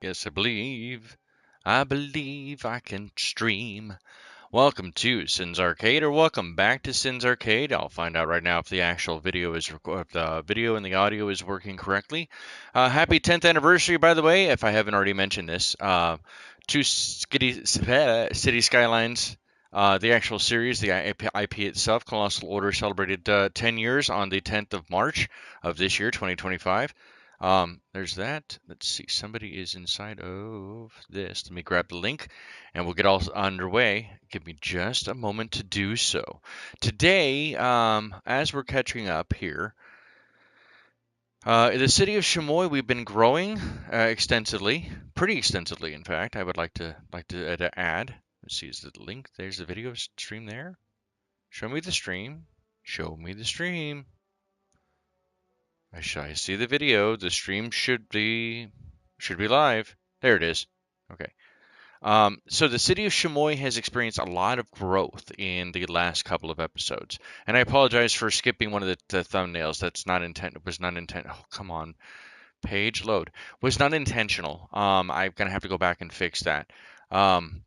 Yes, I believe. I believe I can stream. Welcome to Sins Arcade, or welcome back to Sins Arcade. I'll find out right now if the actual video if the video and the audio is working correctly. Happy 10th anniversary, by the way, if I haven't already mentioned this. To City Skylines, the actual series, the IP itself, Colossal Order celebrated 10 years on the 10th of March of this year, 2025. There's that. Let's see. Somebody is inside of this. Let me grab the link and we'll get all underway. Give me just a moment to do so. Today, as we're catching up here, in the city of Chamois, we've been growing extensively, pretty extensively, in fact. I would like to add. Let's see, is the link? There's the video stream there. Show me the stream. Show me the stream. I see the video. The stream should be live. There it is. Okay. So the city of Chamois has experienced a lot of growth in the last couple of episodes, and I apologize for skipping one of the thumbnails. That's not intent. Was not intent. Oh, come on, page load was not intentional. I'm gonna have to go back and fix that. Um,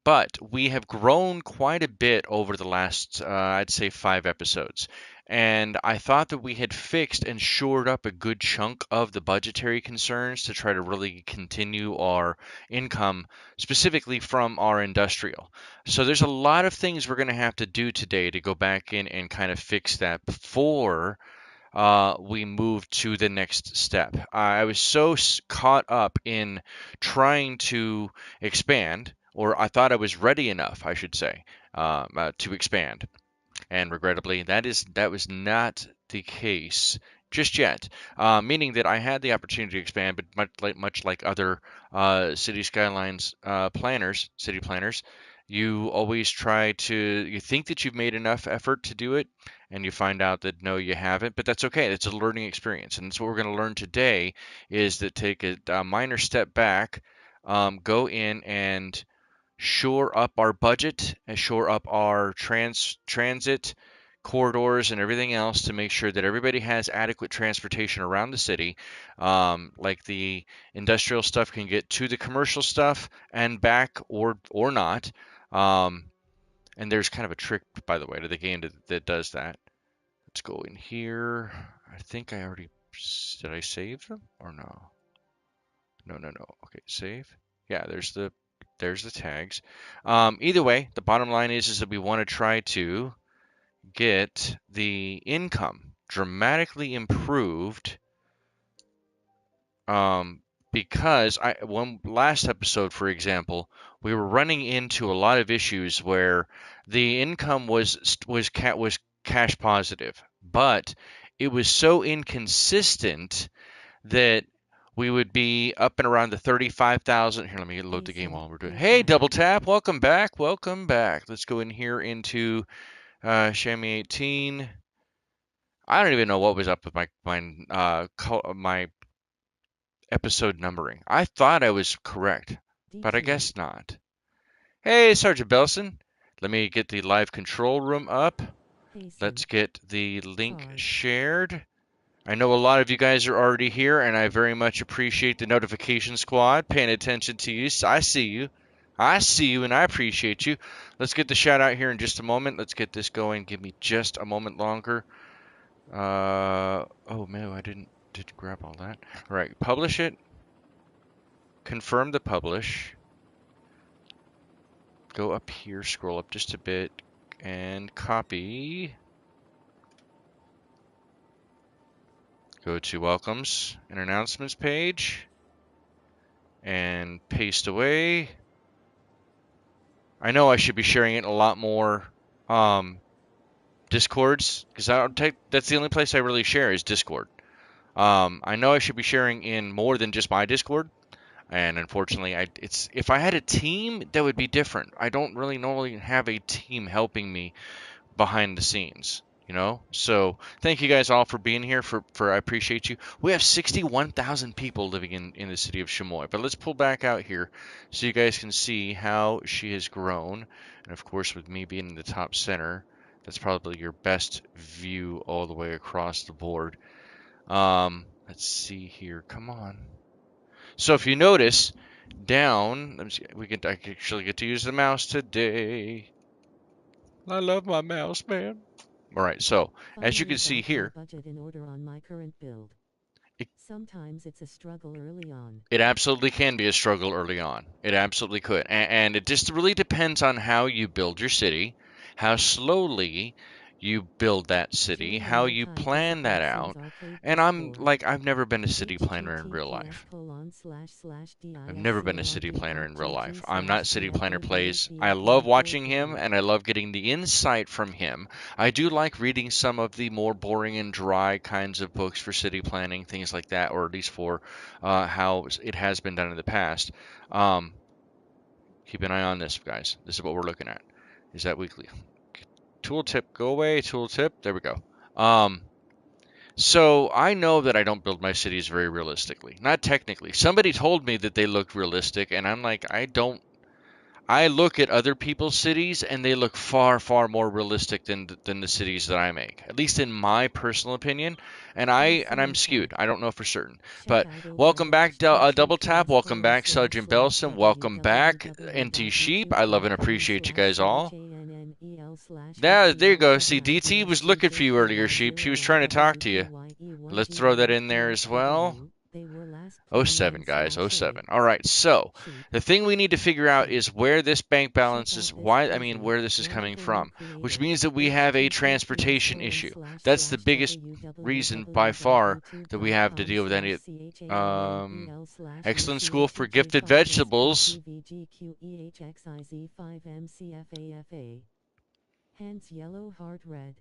but we have grown quite a bit over the last, I'd say, 5 episodes. And I thought that we had fixed and shored up a good chunk of the budgetary concerns to try to really continue our income, specifically from our industrial. So there's a lot of things we're going to have to do today to go back in and kind of fix that before we move to the next step. I was so caught up in trying to expand, or I thought I was ready enough, I should say, to expand. And regrettably, that was not the case just yet. Meaning that I had the opportunity to expand, but much like other city skylines city planners, you always you think that you've made enough effort to do it, and you find out that no, you haven't. But that's okay. It's a learning experience, and that's what we're going to learn today. Is that take a minor step back, go in and shore up our budget and shore up our transit corridors and everything else to make sure that everybody has adequate transportation around the city. Like the industrial stuff can get to the commercial stuff and back, or not. Um, and there's kind of a trick, by the way, to the game that does that. Let's go in here. I think I already did. I save them or no? No. Okay, save. Yeah, there's the tags. Either way, the bottom line is that we want to try to get the income dramatically improved. Because one last episode, for example, we were running into a lot of issues where the income was cash positive, but it was so inconsistent that we would be up and around the 35,000. Here, let me load the game while we're doing. Hey, Double Tap, welcome back. Welcome back. Let's go in here into Chamois 18. I don't even know what was up with my episode numbering. I thought I was correct, but I guess not. Hey, Sergeant Belson. Let me get the live control room up. Let's get the link shared. I know a lot of you guys are already here, and I very much appreciate the notification squad paying attention to you. So I see you. I see you, and I appreciate you. Let's get the shout out here in just a moment. Let's get this going. Give me just a moment longer. Oh, man, I didn't grab all that. All right, publish it. Confirm the publish. Go up here, scroll up just a bit, and copy. Go to welcomes and announcements page and paste away. I know I should be sharing it in a lot more Discords, because that's the only place I really share is Discord. I know I should be sharing in more than just my Discord, and unfortunately, if I had a team, that would be different. I don't really normally have a team helping me behind the scenes. So thank you guys all for being here. For I appreciate you. We have 61,000 people living in the city of Chamois. But let's pull back out here so you guys can see how she has grown. And of course, with me being in the top center, that's probably your best view all the way across the board. Let's see here. Come on. So if you notice, down, let me see, I can actually get to use the mouse today. I love my mouse, man. All right, so as you can Finally see got my here, budget in order on my current build. it, Sometimes it's a struggle early on. it absolutely can be a struggle early on. It absolutely could. And it just really depends on how you build your city, how slowly you build that city, Join the how you mealtime to plan that support Sims out. Arcade And I'm Discord. like, I've never been a city planner in real life. I've never been a city planner in real life. I'm not city planner plays. I love watching him and I love getting the insight from him. I do like reading some of the more boring and dry kinds of books for city planning, things like that, or at least for how it has been done in the past. Um, Keep an eye on this, guys. This is what we're looking at. Is that weekly? Tooltip, go away. Tooltip. There we go. Um, so I know that I don't build my cities very realistically. Not technically. Somebody told me that they looked realistic, and I'm like, I don't. I look at other people's cities, and they look far, far more realistic than the cities that I make. At least in my personal opinion, and I'm skewed. I don't know for certain. But welcome back, Double Tap. Welcome back, Sergeant Belson. Welcome back, NT Sheep. I love and appreciate you guys all. Now, there you go. See, DT was looking for you earlier, Sheep. She was trying to talk to you. Let's throw that in there as well. Oh seven, guys. Oh seven. All right. So the thing we need to figure out is where this bank balance is, where this is coming from, which means that we have a transportation issue. That's the biggest reason by far that we have to deal with any. Excellent school for gifted vegetables. Hands yellow, heart red.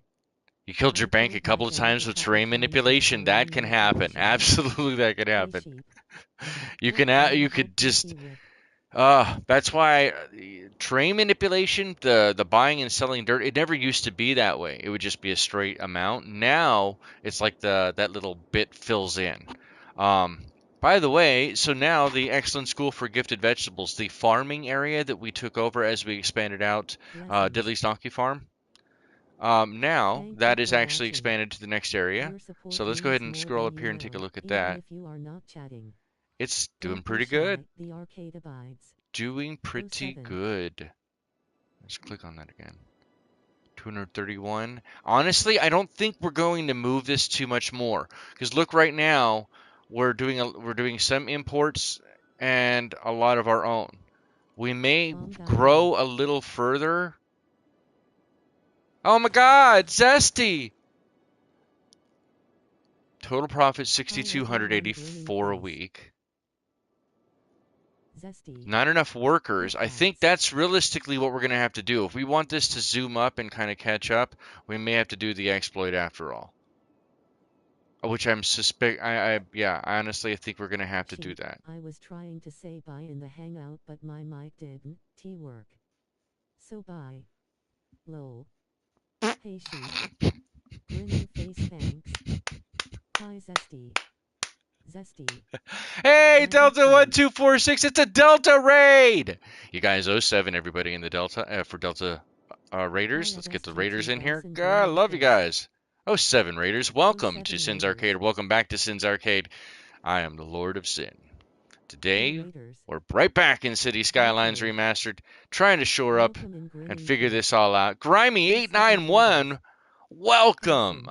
You killed your bank a couple of times with terrain manipulation. That can happen. Absolutely, that can happen. You could just that's why terrain manipulation, the buying and selling dirt, it never used to be that way. It would just be a straight amount. Now it's like that little bit fills in. By the way, so now the excellent school for gifted vegetables, the farming area that we took over as we expanded out Diddley's Donkey Farm. Now Thank you that is for actually watching. expanded to the next area. Your support So let's go ahead means and more scroll than up you here and take a know, look at even that. if you are not chatting. It's doing Don't be pretty good. shy, the arcade abides. Doing Oh pretty 07. good. Let's click on that again. 231. Honestly, I don't think we're going to move this too much more. Because look, right now we're doing some imports and a lot of our own. We may grow a little further. Oh my God, Zesty! Total profit 6,284 a week. Zesty. Not enough workers. I think that's realistically what we're going to have to do. If we want this to zoom up and kind of catch up, we may have to do the exploit after all. Which I honestly think we're going to have to do that. I was trying to say bye in the hangout, but my mic didn't work. So bye. Lol. Hey sheep. Grinning face thanks. Hi Zesty. Zesty. Hey, Delta 1246, it's a Delta raid! You guys, 07, everybody in the Delta, for Delta Raiders. Let's get the Raiders in here. God, I love you guys. 07 Raiders, welcome to Sin's Arcade, or welcome back to Sin's Arcade. I am the Lord of Sin. Today, we're right back in City Skylines Remastered, trying to shore up and figure this all out. Grimy891, welcome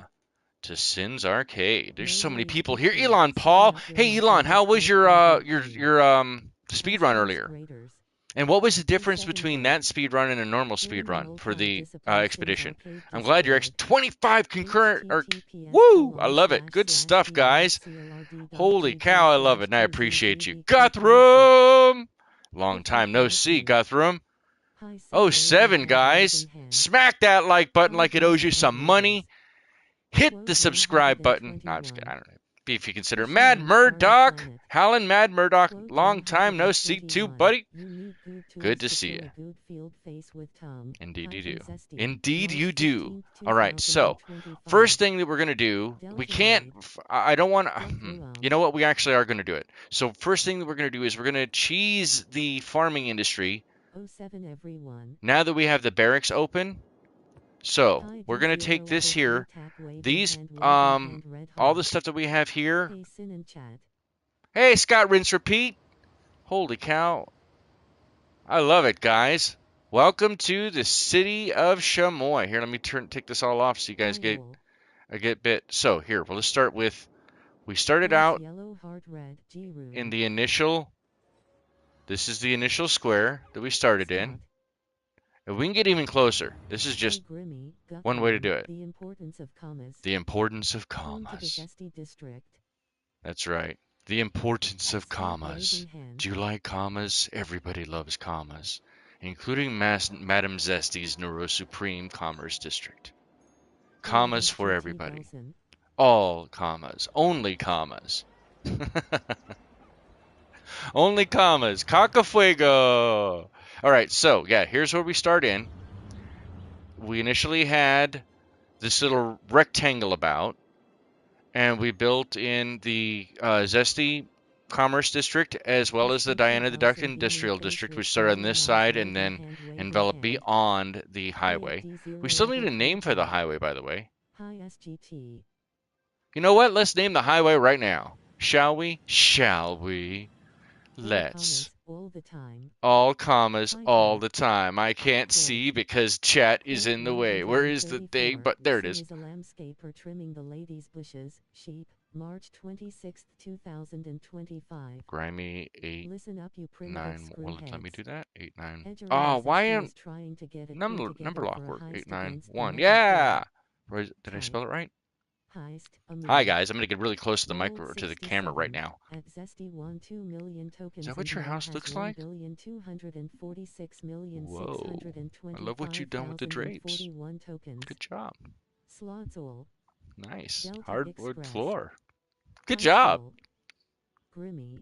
to Sin's Arcade. There's so many people here. Elon Paul. Hey Elon, how was your speed run earlier? And what was the difference between that speed run and a normal speed run for the expedition? I'm glad you're 25 concurrent. Woo! I love it. Good stuff, guys. Holy cow, I love it, and I appreciate you. Guthrum! Long time no see, Guthrum. 07, guys. Smack that like button like it owes you some money. Hit the subscribe button. No, I'm just kidding. I don't know. If you consider Mad Murdoch, Howlin' Mad Murdoch, long time no see too, buddy. Good to see you. Indeed you do. Indeed you do. All right, so first thing that we're going to do, we can't, I don't want to, you know what, we actually are going to do it. So first thing that we're going to do is we're going to cheese the farming industry. Now that we have the barracks open. So we're going to take this here, these, all the stuff that we have here, Hey, Scott, rinse, repeat. Holy cow. I love it, guys. Welcome to the city of Chamois. Here, let me take this all off so you guys get Iol. a get bit. So here, well, let's start with. We started Ice out yellow heart red G in room. the initial. This is the initial square that we started in. Spot. If we can get even closer, this is Hey just Grimmy, one way to do Guthrum, it. the importance of commas. The importance of Home to the commas. Zesty district. That's right. The importance of Stop commas. raising hand. Do you like commas? Everybody loves commas, including Madame Zesty's Neuro Supreme Commerce District. Commas for everybody. All commas. Only commas. Only commas. Cacafuego! Alright, so, yeah, here's where we start in. We initially had this little rectangle about, and we built in the Zesty Commerce District as well as the Diana the Duck Industrial District. We started on this side and then enveloped beyond the highway. We still need a name for the highway, by the way. Hi SGT. You know what? Let's name the highway right now. Shall we? Shall we? Let's. All the time. All commas all the time. I can't see because chat is in the way. Where is the thing? But there it is. Is a landscaper trimming the lady's bushes, sheep, March 26, 2025. Grimy 8, Listen up, you 9. Well, let me do that. 8, 9. Oh, Oh, why am number lock work? 8, 9, 1. Yeah. Did I spell it right? Hi guys, I'm gonna get really close to the to the camera right now. At Zesty won 2 million tokens. Is that what your house looks like? Whoa! I love what you've done with the drapes. Good job. Nice hardwood floor. Good job. Grimmy.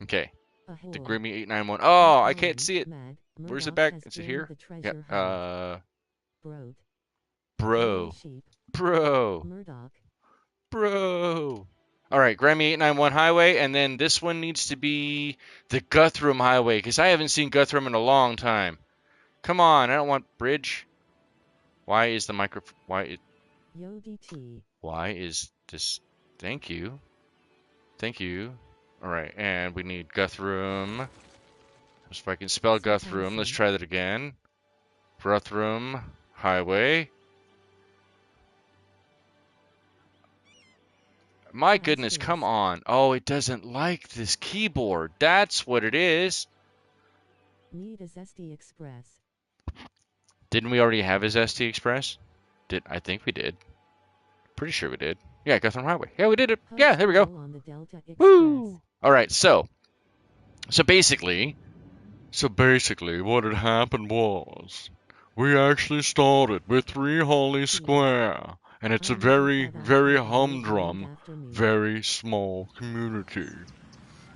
Okay. The Grimmy 891. Oh, I can't see it. Where's it back? Is it here? Yeah. Bro. All right, Grammy 891 Highway, and then this one needs to be the Guthrum Highway, because I haven't seen Guthrum in a long time. Come on, I don't want bridge. Why is the Why is this? Thank you. Thank you. All right, and we need Guthrum. If I can spell Guthrum, let's try that again. Guthrum Highway. My goodness, come on. Oh, it doesn't like this keyboard. That's what it is. Need a Zesty Express. Didn't we already have a Zesty Express? I think we did. Pretty sure we did. Yeah, Guthrum Highway. Yeah, we did it. Yeah, there we go. Woo! All right, so basically, what had happened was we actually started with 3 Holly Square. And it's a very, very humdrum, very small community.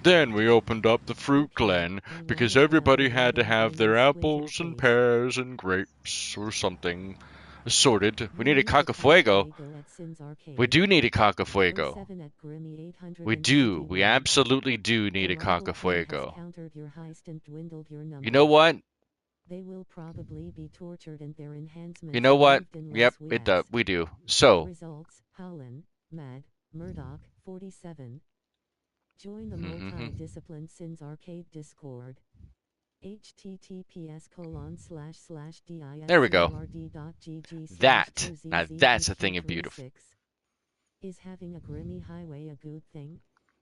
Then we opened up the Fruit Glen because everybody had to have their apples and pears and grapes or something assorted. We need a Cacafuego. We do need a Cacafuego. We do. We absolutely do need a Cacafuego. You know what? They will probably be tortured and their enhancements. You know what? Yep, it does. We do. So. Results: Howlin, Mad, Murdoch, 47. Join the multi-discipline Sins Arcade Discord. https://dis. There we go. That. Now that's a thing of beautiful. Is having a Grimmy highway a good thing?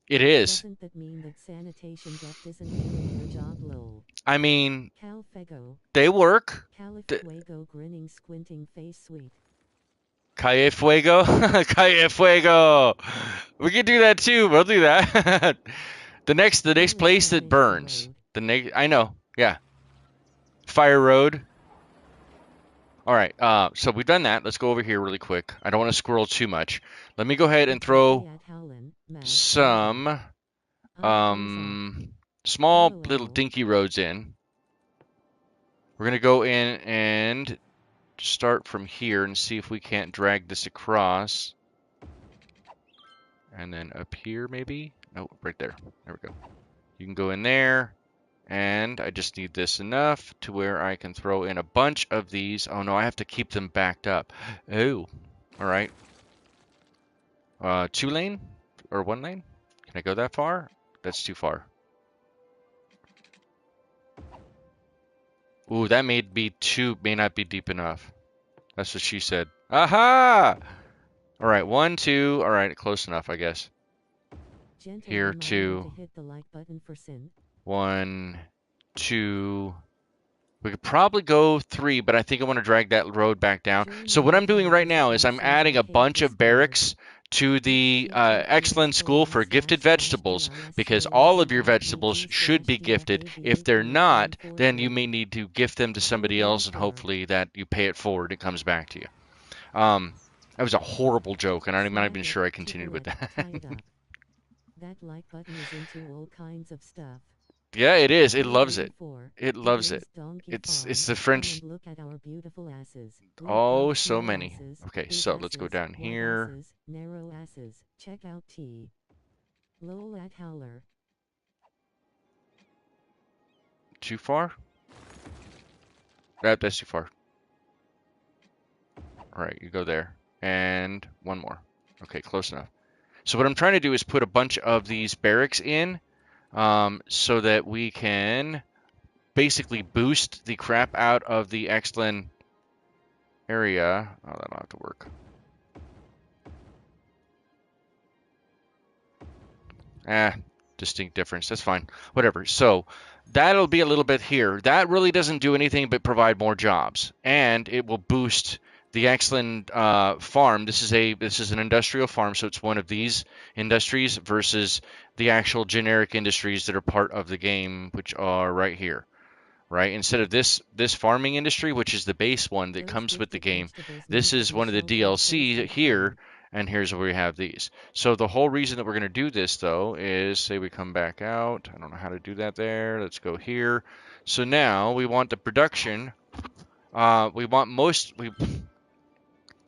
It is. Doesn't that mean that sanitation depth isn't doing their job, lol? I mean, Calfego. They work. Califuego grinning squinting face sweet. Calle Fuego? Calle Fuego! We can do that too, we'll do that. the next place that burns. I know, yeah. Fire Road. Alright, so we've done that. Let's go over here really quick. I don't want to squirrel too much. Let me go ahead and throw some small little dinky roads in. We're going to go in and start from here and see if we can't drag this across. And then up here maybe? No, right there. There we go. You can go in there. And I just need this enough to where I can throw in a bunch of these. Oh no, I have to keep them backed up. Oh, all right. 2 lane or 1 lane? Can I go that far? That's too far. Ooh, that may not be deep enough. That's what she said. Aha! All right, 1, 2. All right, close enough, I guess. Gentle Here, reminder 2. to hit the like button for Sin. 1, 2. We could probably go 3, but I think I want to drag that road back down. Join So me what in I'm doing right paradise now is from I'm Sin's adding a Arcade bunch of Discord. barracks to the https excellent school for gifted vegetables, because all of your vegetables should be gifted. If they're not, then you may need to gift them to somebody else, and hopefully that you pay it forward, it comes back to you. That was a horrible joke, and I'm not even sure I continued with that. That like button is into all kinds of stuff. Yeah, it is. It What are you loves it. waiting for? It loves it. Today's Donkey It's Farm. the Come French. and look at our beautiful asses. Great Oh, bumps, so small many. asses, Okay, big so let's go asses, down wide here. asses, narrow asses. Check out T. Lol at Howler. Too far? That's too far. All right, you go there. And one more. Okay, close enough. So what I'm trying to do is put a bunch of these barracks in, so that we can basically boost the crap out of the excellent area. Oh, that'll have to work. Distinct difference. That's fine. Whatever. So that'll be a little bit here. That really doesn't do anything but provide more jobs, and it will boost the excellent farm. This is an industrial farm, so it's one of these industries versus the actual generic industries that are part of the game, which are right here. Right? Instead of this farming industry, which is the base one that comes with the game, this is one of the DLC here, and here's where we have these. So the whole reason that we're going to do this, though, is say we come back out. I don't know how to do that there. Let's go here. So now we want the production. We want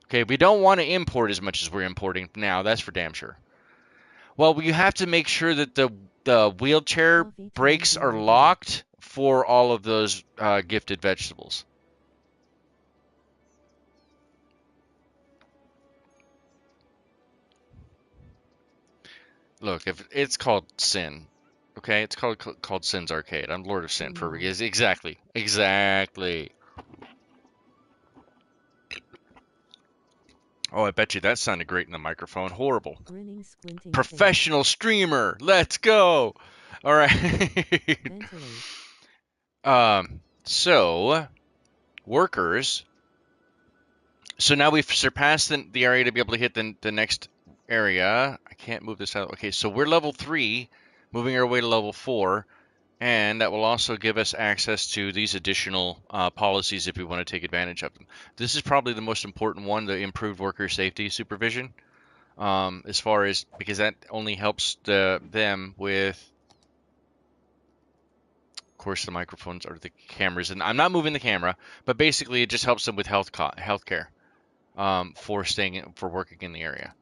okay, we don't want to import as much as we're importing now. That's for damn sure. Well, we have to make sure that the wheelchair brakes are locked for all of those gifted vegetables. Look, if it's called Sin, okay, it's called Sin's Arcade. I'm Lord of Sin for exactly. Oh, I bet you that sounded great in the microphone. Horrible. Grinning, squinting Professional streamer. Let's go. All right. So workers. So now we've surpassed the area to be able to hit the next area. I can't move this out. Okay, so we're level 3, moving our way to level 4, and that will also give us access to these additional policies if we want to take advantage of them. This is probably the most important one, the improved worker safety supervision, as far as, because that only helps them with, of course, the microphones or the cameras. And I'm not moving the camera, but basically it just helps them with healthcare. For working in the area.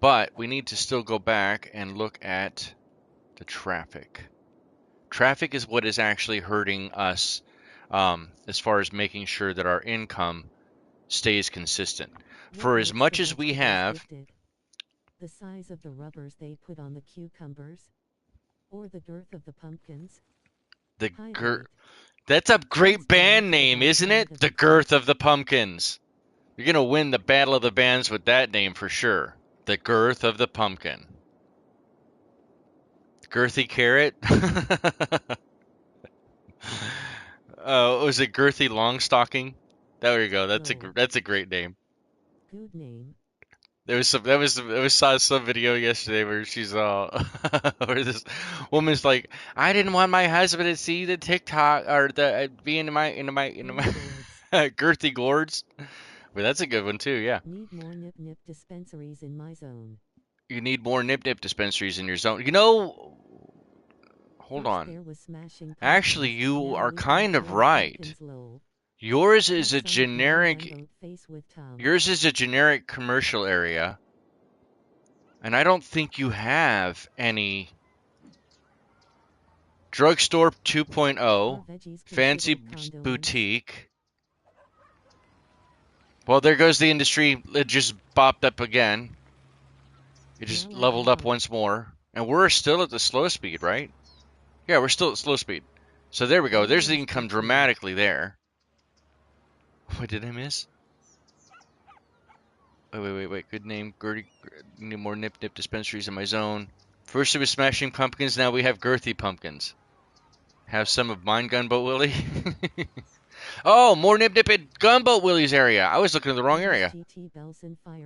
But we need to still go back and look at the traffic. Traffic is what is actually hurting us, as far as making sure that our income stays consistent. For as much as we have, the size of the rubbers they put on the cucumbers, or the girth of the pumpkins. That's a great band name, isn't it? The Girth of the Pumpkins. You're going to win the Battle of the Bands with that name for sure. The Girth of the Pumpkin. Girthy Carrot? Was it Girthy Longstocking? There you go. That's a great name. Good name. There was saw some video yesterday where she's where this woman's like, I didn't want my husband to see the TikTok or the be in my Girthy Gourds. But that's a good one too, yeah. Need more nip nip dispensaries in my zone. You need more nip nip dispensaries in your zone. You know, hold on. Actually, you are kind of right. Yours is a generic commercial area. And I don't think you have any drugstore 2.0, fancy boutique. Well, there goes the industry. It just bopped up again. It just leveled up once more. And we're still at the slow speed, right? Yeah, we're still at slow speed. So there we go. There's the income dramatically there. What did I miss? Wait. Good name. Gertie. Need more nip dispensaries in my zone. First it was smashing pumpkins. Now we have girthy pumpkins. Have some of mine, Gunboat Willie. Oh, more nip at Gunboat Willie's area. I was looking in the wrong area.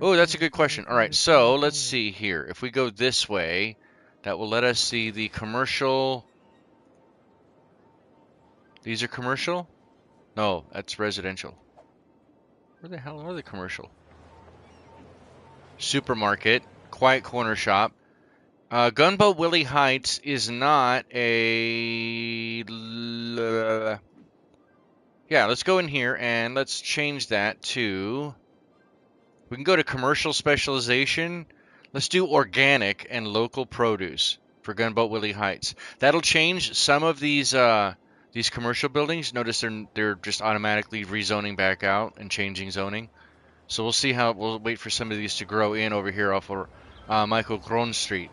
Oh, that's a good question. All right, so let's see here. If we go this way, that will let us see the commercial. These are commercial? No, that's residential. Where the hell are the commercial? Supermarket, quiet corner shop. Gunboat Willie Heights is not a. Yeah, let's go in here and let's change that to. We can go to commercial specialization. Let's do organic and local produce for Gunboat Willie Heights. That'll change some of these commercial buildings. Notice they're just automatically rezoning back out and changing zoning. So we'll see how we'll wait for some of these to grow in over here off of Michael Kron Street.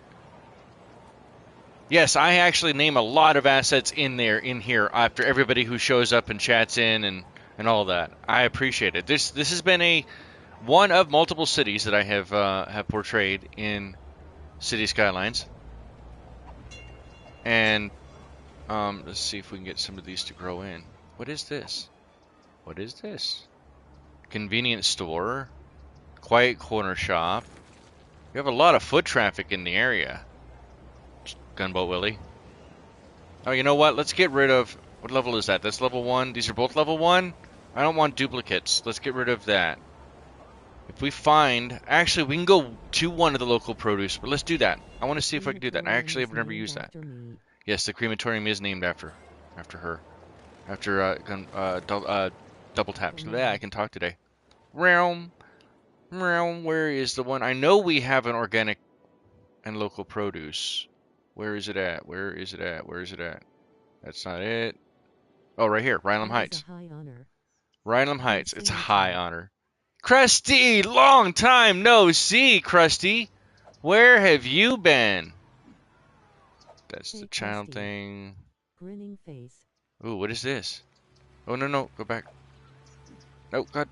Yes, I actually name a lot of assets in here after everybody who shows up and chats in and all that. I appreciate it. This has been one of multiple cities that I have portrayed in City Skylines. And let's see if we can get some of these to grow in. What is this? What is this? Convenience store, quiet corner shop. We have a lot of foot traffic in the area. Gunboat Willie. Oh, you know what? Let's get rid of... What level is that? That's level 1. These are both level 1? I don't want duplicates. Let's get rid of that. If we find... Actually, we can go to one of the local produce, but let's do that. I want to see if I can do that. I actually have never used that. Yes, the crematorium is named after her. After double taps. Yeah, I can talk today. Realm. Where is the one? I know we have an organic and local produce. Where is it at? Where is it at? Where is it at? That's not it. Oh, right here. Rhinelander Heights. Rhinelander Heights. It's a high honor. Krusty! Long time no see, Krusty! Where have you been? That's the child thing. Grinning face. Ooh, what is this? Oh, no. Go back. Oh, God.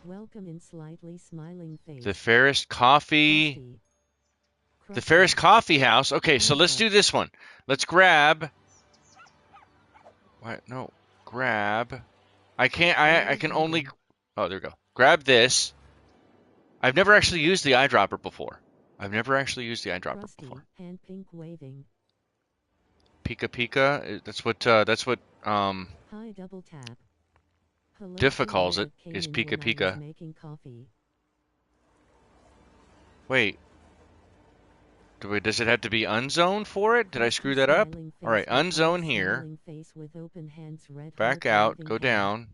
Welcome in slightly smiling face. The Ferris Coffee. The Ferris Coffee House. Okay, so let's do this one. Let's grab. What? No. Grab. I can't. I can only. Oh, there we go. Grab this. I've never actually used the eyedropper before. Hand pink waving. Pika. That's what. Hi, double tap. Hello, Diffa calls it. Is Pika. Wait. Does it have to be unzoned for it? Did I screw that up? All right, unzone here. Back out, go down.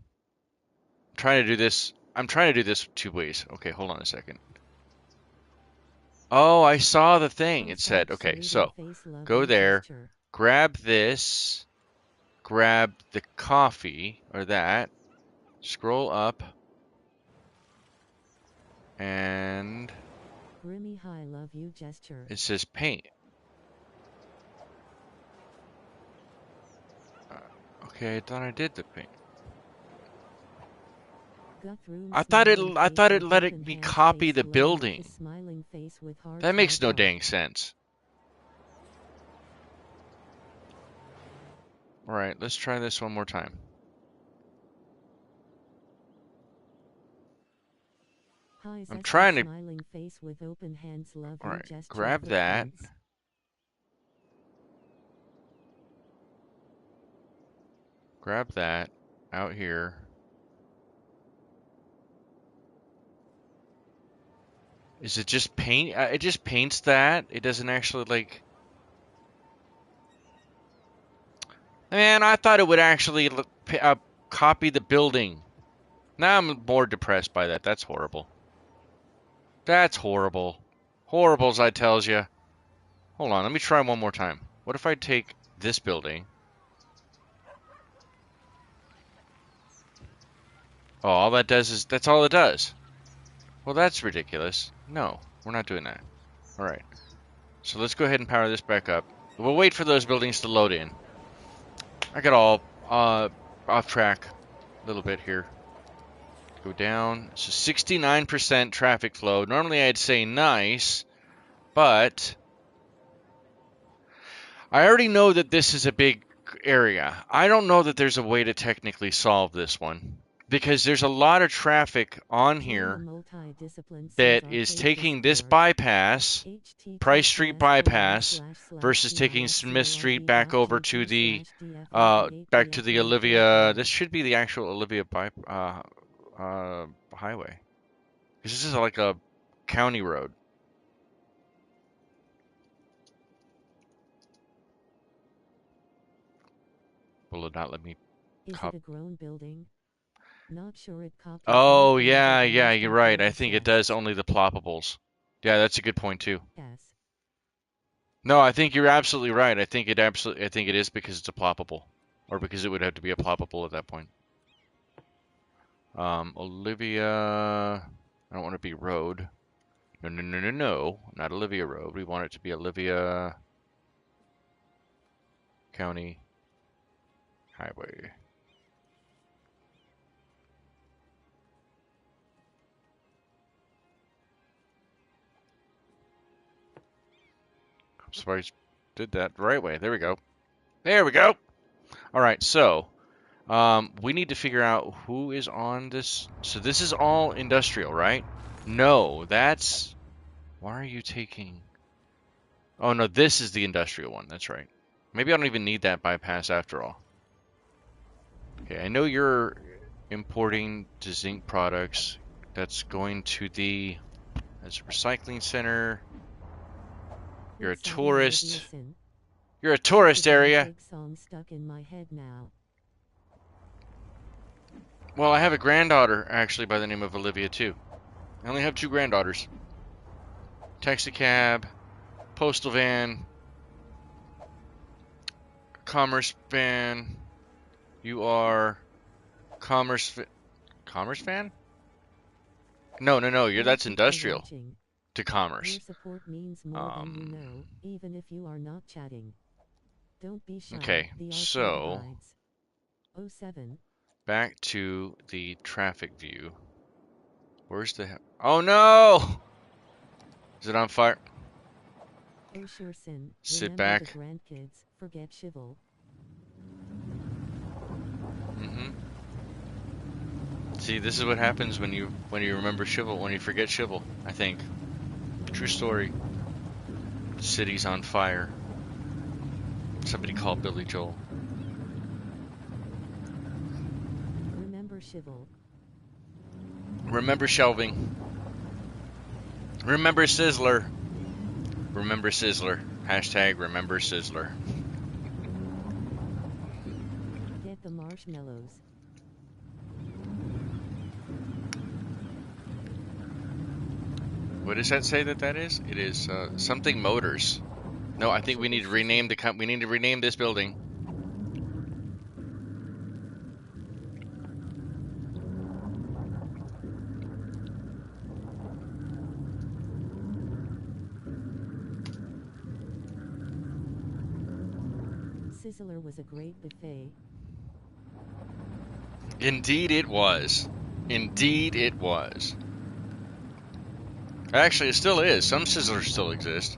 I'm trying to do this 2 ways. Okay, hold on a second. Oh, I saw the thing. It said, okay, so go there, grab this, grab the coffee, or that, scroll up, and... Grimmy high love you gesture. It says paint. Okay, I thought I did the paint. I thought it let me copy the building. That makes no dang sense. All right, let's try this one more time. I'm trying to. All right, grab that. Grab that out here. Is it just paint? It just paints that. It doesn't actually like. Man, I thought it would actually copy the building. Now I'm more depressed by that. That's horrible. That's horrible. Horribles, I tells you. Hold on, let me try one more time. What if I take this building? Oh, all that does is... That's all it does. Well, that's ridiculous. No, we're not doing that. Alright. So let's go ahead and power this back up. We'll wait for those buildings to load in. I got all off track a little bit here. Go down. So 69% traffic flow. Normally I'd say nice, but I already know that this is a big area. I don't know that there's a way to technically solve this one because there's a lot of traffic on here that is taking this bypass, Price Street bypass, versus taking Smith Street back over to the Olivia. This should be the actual Olivia highway because this is like a county road. Will it not let me? Is it a grown building? Not sure it copies. Oh, yeah, you're right. I think it does only the ploppables. Yeah, that's a good point too. Yes. No, I think you're absolutely right. I think it is because it's a ploppable, or because it would have to be a ploppable at that point. Olivia, I don't want to be road. No, not Olivia Road. We want it to be Olivia County Highway. I'm surprised I did that the right way. There we go. There we go. All right, so we need to figure out who is on this. So this is all industrial, right? No, that's... Why are you taking... Oh, no, this is the industrial one. That's right. Maybe I don't even need that bypass after all. Okay, I know you're importing to zinc products. That's going to the... That's a recycling center. You're a tourist. You're a tourist area. Well, I have a granddaughter, actually, by the name of Olivia, too. I only have 2 granddaughters. Taxi cab, postal van, commerce van. You are commerce van? No. That's industrial to commerce. Your support means more than you know, even if you are not chatting. Don't be shy. Okay, so 07. Back to the traffic view. Where's the... Oh no! Is it on fire? Oh sure, Sin. Sit Remember back. The grandkids, forget Shivel. See, this is what happens when you remember Shivel, when you forget Shivel, I think. True story. The city's on fire. Somebody call Billy Joel. Remember Shivel. Remember shelving. Remember Sizzler. Remember Sizzler. Hashtag remember Sizzler. Get the marshmallows. What does that say that is? It is something Motors. No, I think we need to rename we need to rename this building. Sizzler was a great buffet. Indeed it was. Indeed it was. Actually, it still is. Some Sizzlers still exist.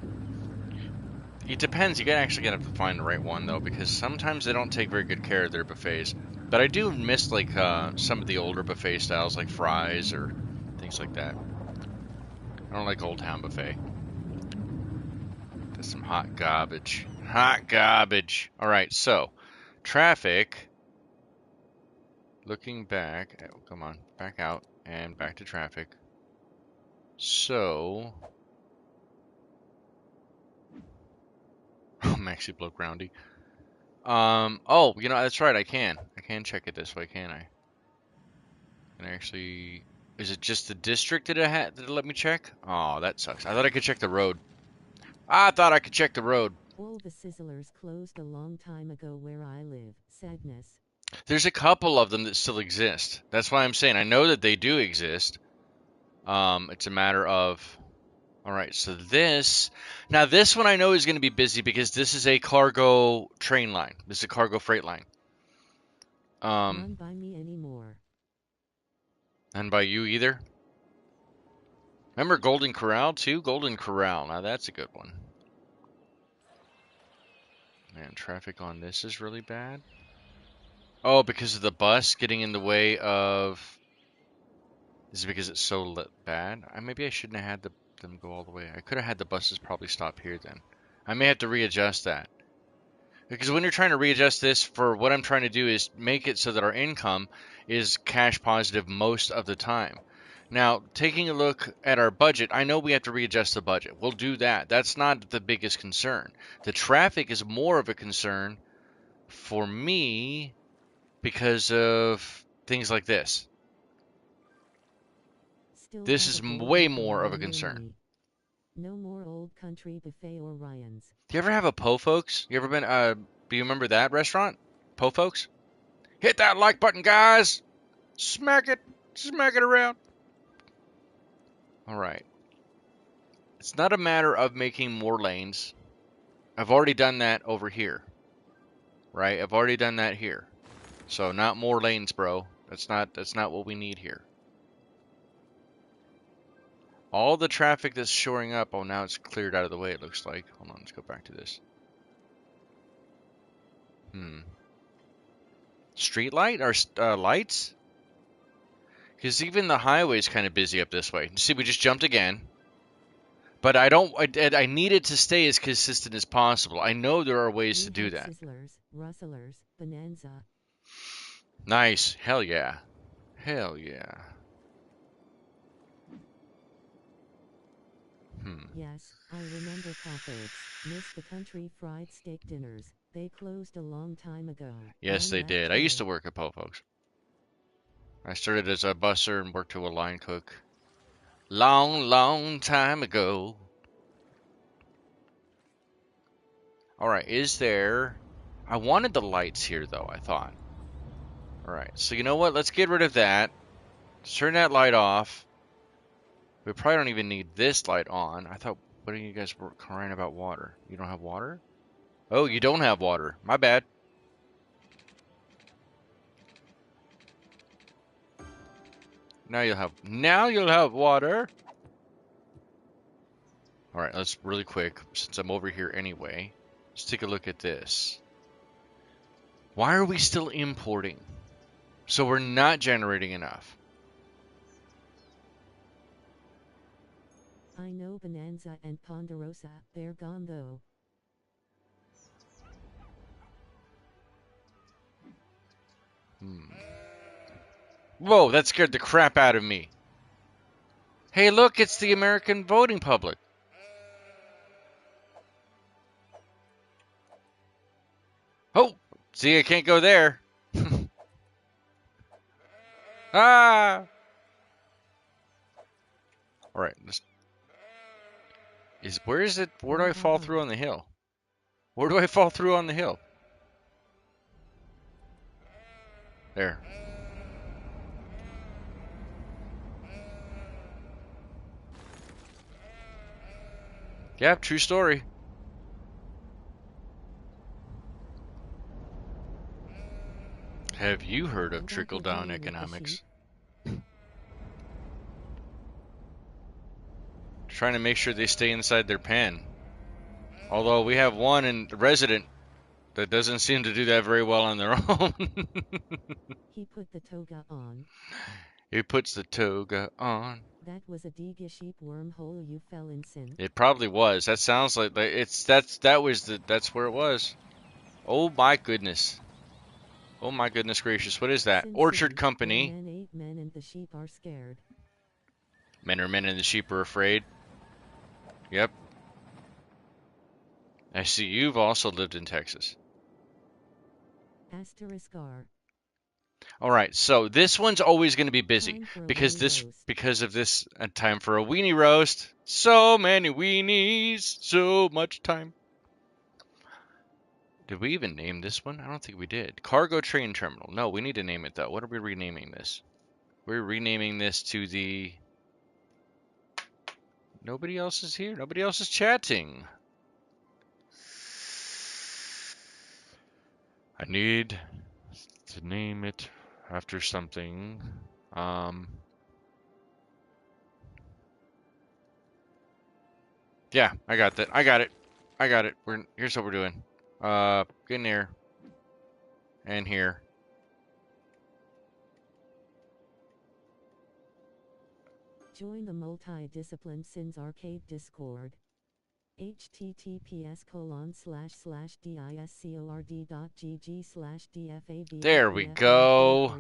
It depends. You actually gotta find the right one, though, because sometimes they don't take very good care of their buffets. But I do miss, like, some of the older buffet styles, like fries or things like that. I don't like Old Town Buffet. That's some hot garbage. Hot garbage. Alright, so, traffic. Looking back. Oh, come on. Back out and back to traffic. So... I'm actually bloke roundy. Oh, you know, that's right, I can check it this way, can't I? Can I actually... Is it just the district that it let me check? Oh, that sucks. I thought I could check the road. I thought I could check the road. All the Sizzlers closed a long time ago where I live. Sadness. There's a couple of them that still exist. That's why I'm saying I know that they do exist. It's a matter of All right, so this one I know is going to be busy because this is a cargo train line. This is a cargo freight line. None by me anymore. And by you either. Remember Golden Corral too? Golden Corral. Now that's a good one. Man, traffic on this is really bad. Oh, because of the bus getting in the way of. Is it because it's so bad? Maybe I shouldn't have had them go all the way. I could have had the buses probably stop here then. I may have to readjust that. Because when you're trying to readjust this, for what I'm trying to do is make it so that our income is cash positive most of the time. Now, taking a look at our budget, I know we have to readjust the budget. We'll do that. That's not the biggest concern. The traffic is more of a concern for me because of things like this. Still This have is a Golden way more of Corral a near concern. me. No more Old Country Buffet or Ryan's. Do you ever have a Po Folks? You ever been, do you remember that restaurant? Po Folks? Hit that like button, guys! Smack it around. All right. It's not a matter of making more lanes. I've already done that over here. Right? I've already done that here. So not more lanes, bro. That's not what we need here. All the traffic that's showing up, oh, now it's cleared out of the way, it looks like. Hold on, let's go back to this. Street light or lights? Because even the highway's kind of busy up this way. See, we just jumped again. But I need it to stay as consistent as possible. I know there are ways to do that. Sizzlers, rustlers, bonanza. Nice. Hell yeah. Hell yeah. Yes, I remember Pop-Oaks. Missed the country fried steak dinners. They closed a long time ago. Yes, they did. I used to work at Po Folks. I started as a busser and worked to a line cook. Long, long time ago. Alright, is there... I wanted the lights here, though, I thought. Alright, so you know what? Let's get rid of that. Let's turn that light off. We probably don't even need this light on. I thought, what are you guys crying about water? You don't have water? Oh, you don't have water. My bad. Now you'll have water. All right, let's really quick, since I'm over here anyway, let's take a look at this. Why are we still importing? So we're not generating enough. I know Bonanza and Ponderosa, they're gone though. Whoa, that scared the crap out of me. Hey, look, it's the American voting public. Oh, see, I can't go there. Ah! All right, where is it? Where do I fall through on the hill? Where do I fall through on the hill? There. Yeah, true story. Have you heard of trickle-down economics? Trying to make sure they stay inside their pen. Although we have one resident that doesn't seem to do that very well on their own. He put the toga on. He puts the toga on. That was a Diga sheep wormhole you fell in sin. It probably was. That sounds like that's where it was. Oh my goodness. Oh my goodness gracious. What is that? Sin Orchard City, Company. men ate men and the sheep are scared. Men are men and the sheep are afraid. Yep. I see you've also lived in Texas. Asterisk R. All right, so this one's always going to be busy Time for a because weenie roast. because of this time for a weenie roast. So many weenies, so much time. Did we even name this one? I don't think we did. Cargo train terminal. No, we need to name it though. What are we renaming this? We're renaming this to the Nobody else is here. Nobody else is chatting. I need to name it after something. Yeah, I got that. I got it. I got it. Here's what we're doing. Get in here. And here. Join the multi-discipline Sins Arcade Discord. https://discord.gg/dfab. There we go.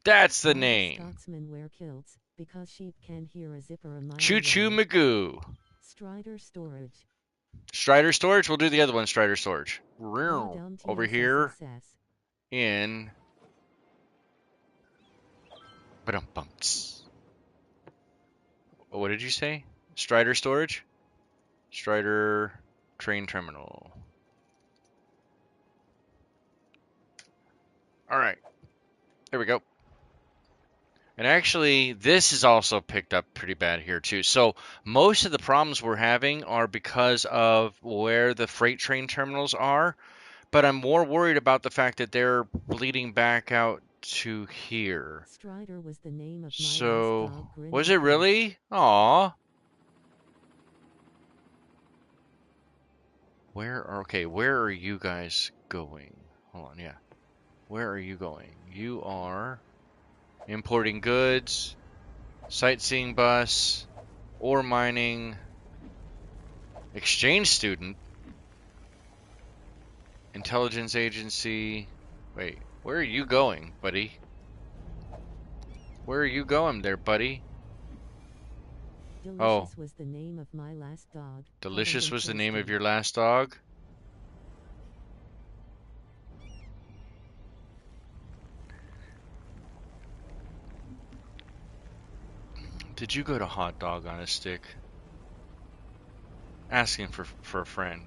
That's the name. Scotsman wear kilts, because sheep can hear a zipper a mile Choo Choo away. Magoo. Strider Storage. Strider Storage? We'll do the other one, Strider Storage. Down Over here TSSS. in... Ba-dum-bumps. What did you say? Strider Storage? Strider Train Terminal. Alright. There we go. And actually, this is also picked up pretty bad here too. So most of the problems we're having are because of where the freight train terminals are. But I'm more worried about the fact that they're bleeding back out to here. Strider was the name of my So, last dog, was it really? Aww. Okay, where are you guys going? Hold on, yeah. Where are you going? You are importing goods, sightseeing bus, ore mining, exchange student, intelligence agency. Wait, where are you going, buddy? Where are you going there, buddy? Delicious was the name of my last dog. Delicious was the name of your last dog? Did you go to Hot Dog on a Stick? Asking for a friend.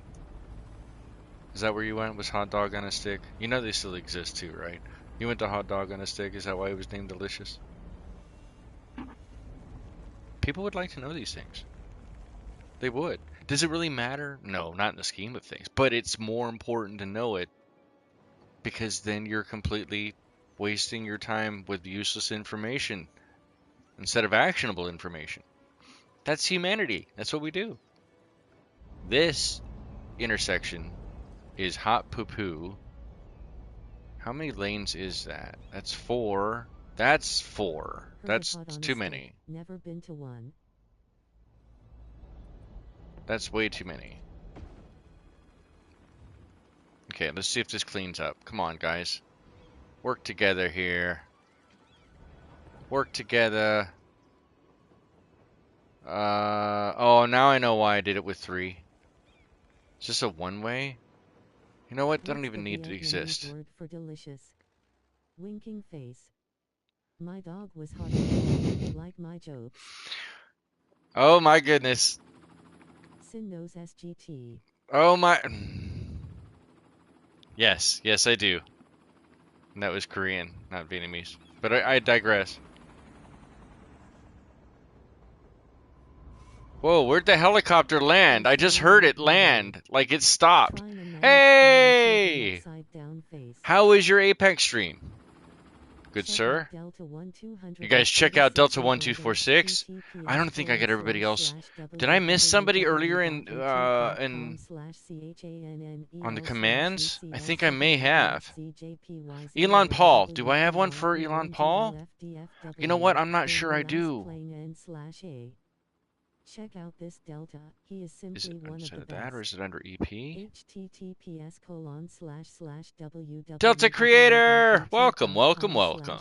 Is that where you went? Was Hot Dog on a Stick? You know they still exist too, right? You went to Hot Dog on a Stick? Is that why it was named Delicious? People would like to know these things. They would. Does it really matter? No, not in the scheme of things. But it's more important to know it, because then you're completely wasting your time with useless information instead of actionable information. That's humanity. That's what we do. This intersection is hot poo-poo. How many lanes is that? That's 4. That's 4. That's too many. Never been to one. That's way too many. Okay, let's see if this cleans up. Come on, guys. Work together here. Work together. Oh, now I know why I did it with 3. Is this a one-way? You know what? That don't even need to exist. Word for delicious. Winking face. My dog was hot. Like my jokes. Oh my goodness. Sin knows SGT. Oh my. Yes, yes I do. And that was Korean, not Vietnamese. But I digress. Whoa, where'd the helicopter land? I just heard it land. Like it stopped. Hey! How is your Apex stream? Good sir. You guys check out Delta 1246. I don't think I got everybody else. Did I miss somebody earlier in on the commands? I think I may have. Elon Paul. Do I have one for Elon Paul? You know what? I'm not sure I do. Check out this Delta. He is simply Is it one of the best. That, or is it under EP? https://www. Delta Creator! Welcome, welcome, welcome.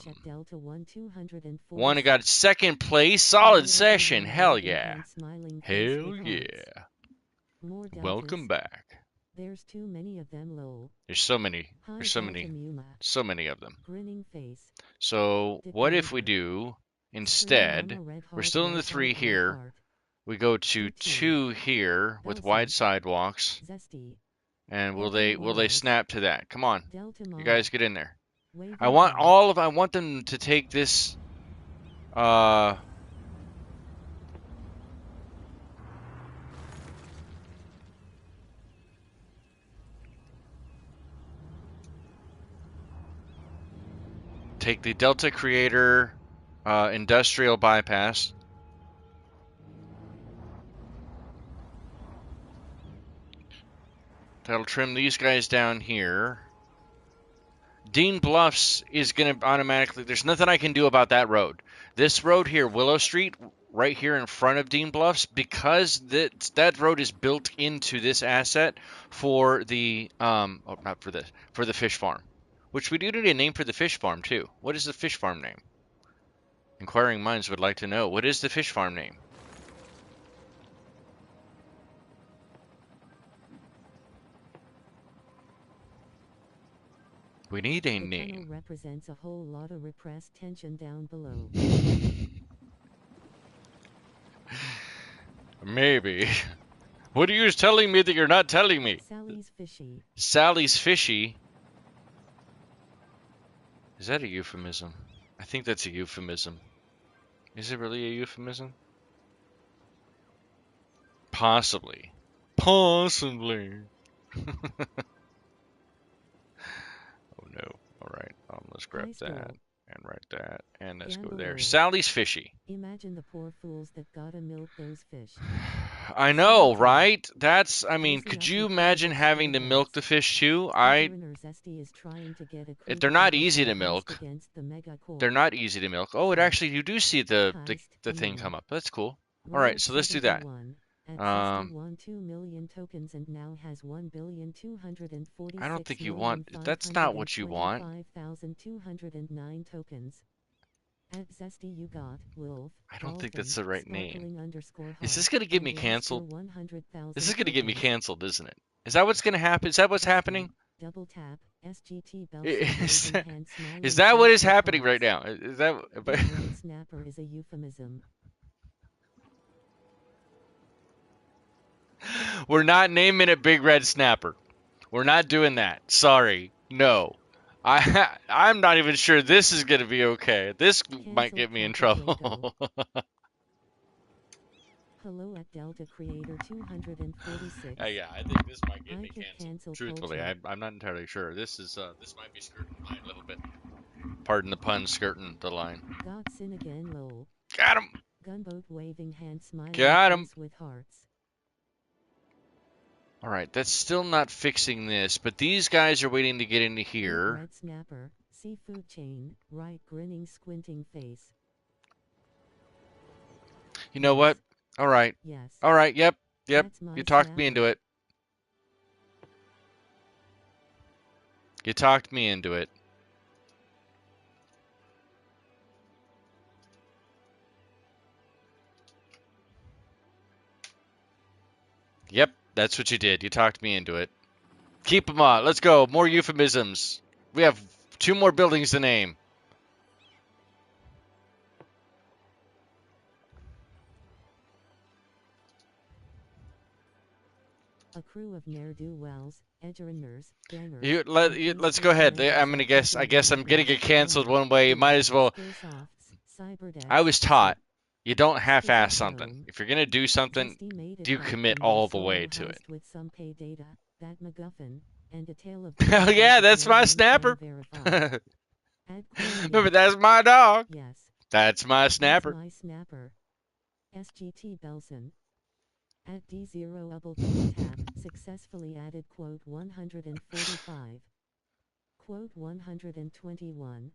One who got second place. Solid session. Hell yeah. Hell yeah. Welcome back. There's too many of them, lol. There's so many. There's so many. So many of them. Grinning face. So what if we do, instead, we're still in the 3 here. We go to 2 here with wide sidewalks. And will they snap to that? Come on. You guys get in there. I want them to take this take the Delta Creator industrial bypass. That'll trim these guys down here. Dean Bluffs is going to automatically... There's nothing I can do about that road. This road here, Willow Street, right here in front of Dean Bluffs, because that road is built into this asset for the... oh, not for this. For the fish farm. Which we do need a name for the fish farm, too. What is the fish farm name? Inquiring minds would like to know. What is the fish farm name? We need a The name. tunnel represents a whole lot of repressed tension down below. Maybe. What are you telling me that you're not telling me? Sally's fishy. Sally's fishy? Is that a euphemism? I think that's a euphemism. Is it really a euphemism? Possibly. Possibly. Oh no. Alright, let's grab Nice that. goal. And write that. And let's go Gamble there. roll. Sally's fishy. Imagine the poor fools that gotta milk those fish. I know, Salty. right? That's, I mean, Listen could up, you you imagine crazy having to scumbag. milk the fish too? Governor Zesty is trying to get a They're crew not together easy to heist milk. against the megacorp. They're not easy to milk. Oh, it Heist. actually, you do see the Heist, thing mm. come up. That's cool. Robert Alright, so let's do that. 71 At Um, 61 2 million tokens and now has 1,246,525,209 I don't think you want, that's not what you want. tokens. At Zesty you got Wolf. I don't think Dolphin, that's the right name. sparkling Is this _heart, gonna get and me Lobster canceled? 100,000 This is gonna get me tokens. canceled, isn't it? Is that what's gonna happen? Is that what's Zesty, happening? Double tap, SGT Is Belson that, hand smiling is that what face is with happening right hearts. now? Is that... Big red snapper is a euphemism. We're not naming it Big Red Snapper. We're not doing that. Sorry. No. I'm not even sure this is going to be okay. This might Cancel get me in Capo trouble. Hello at Delta Creator 246. Yeah, I think this might get I me could canceled. cancel Truthfully, culture. I'm not entirely sure. This might be skirting the line a little bit. Pardon the pun, skirting the line. Got sin again lol. Got him. Gunboat waving hand smiling Got 'em. face with hearts. All right, that's still not fixing this, but these guys are waiting to get into Big here. red snapper, seafood chain, right grinning squinting face. You know what? All right. Yes. All right. Yep. That's my You talked me snapper. into it. You talked me into it. Yep, that's what you did. You talked me into it. Keep them on. Let's go. More euphemisms. We have 2 more buildings to name. A crew of ne'er-do-wells, edgerunners, gangers. Let's go ahead. I'm gonna guess. I guess I'm gonna get canceled one way. You might as well. I was taught you don't half-ass something. If you're gonna do something, do commit all the way to it. With some pay data, that MacGuffin, and a tale of Hell yeah, that's my snapper. Add Remember, that's my dog. Yes. That's my snapper. That's my snapper. SGT Belson. At D0 double tap, successfully added quote 145. Quote 121.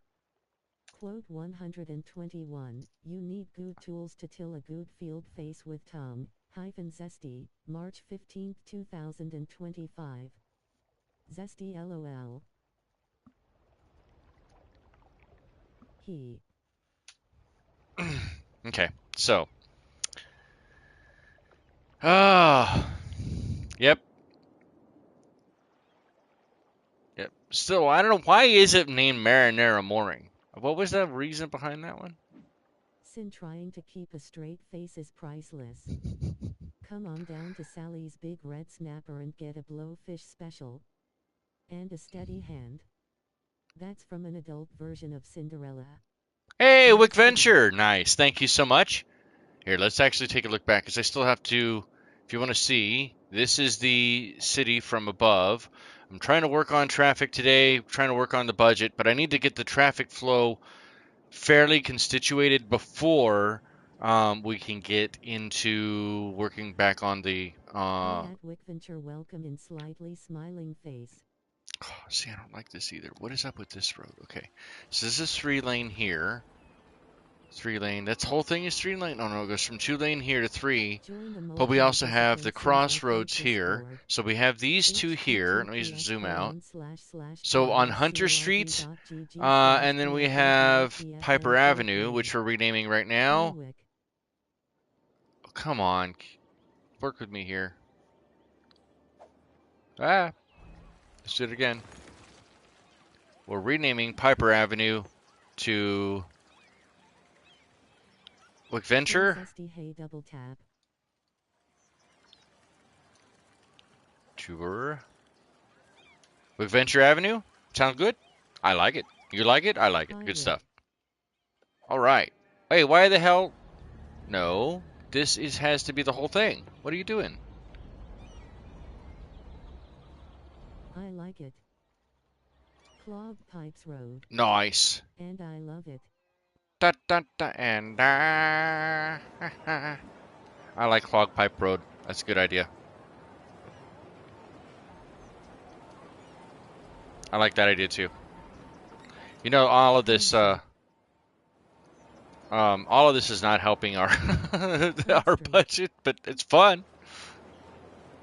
Quote 121. You need good tools to till a good field face with Tom, Zesty, March 15, 2025. Zesty LOL. He. Okay, so. Ah. Yep. Yep. Still, I don't know. Why is it named Marinara Mooring? What was the reason behind that one? Sin trying to keep a straight face is priceless. Come on down to Sally's Big Red Snapper and get a blowfish special. And a steady hand. That's from an adult version of Cinderella. Hey, Wick Venture! Nice. Thank you so much. Here, let's actually take a look back, because I still have to, if you want to see, this is the city from above. I'm trying to work on traffic today, trying to work on the budget, but I need to get the traffic flow fairly constituted before we can get into working back on the. Hey at Wickventure, welcome in slightly smiling face. See, I don't like this either. What is up with this road? Okay, so this is 3-lane here. 3-lane. That whole thing is 3-lane. Oh no, it goes from 2-lane here to 3. But we also have the crossroads here. So we have these two here. Let me zoom out. So on Hunter Street, and then we have Piper Avenue, which we're renaming right now. Oh, come on. Work with me here. Ah. Let's do it again. We're renaming Piper Avenue to Wickventure. Tour. Wickventure Avenue? Sounds good? I like it. You like it? I like it. Good stuff. Alright. Hey, why the hell? No. This has to be the whole thing. What are you doing? I like it. Clogged Pipes Road. Nice. And I love it. Da da da and da. I like Clogged Pipe Road. That's a good idea. I like that idea too. You know, all of this is not helping our our budget, but it's fun.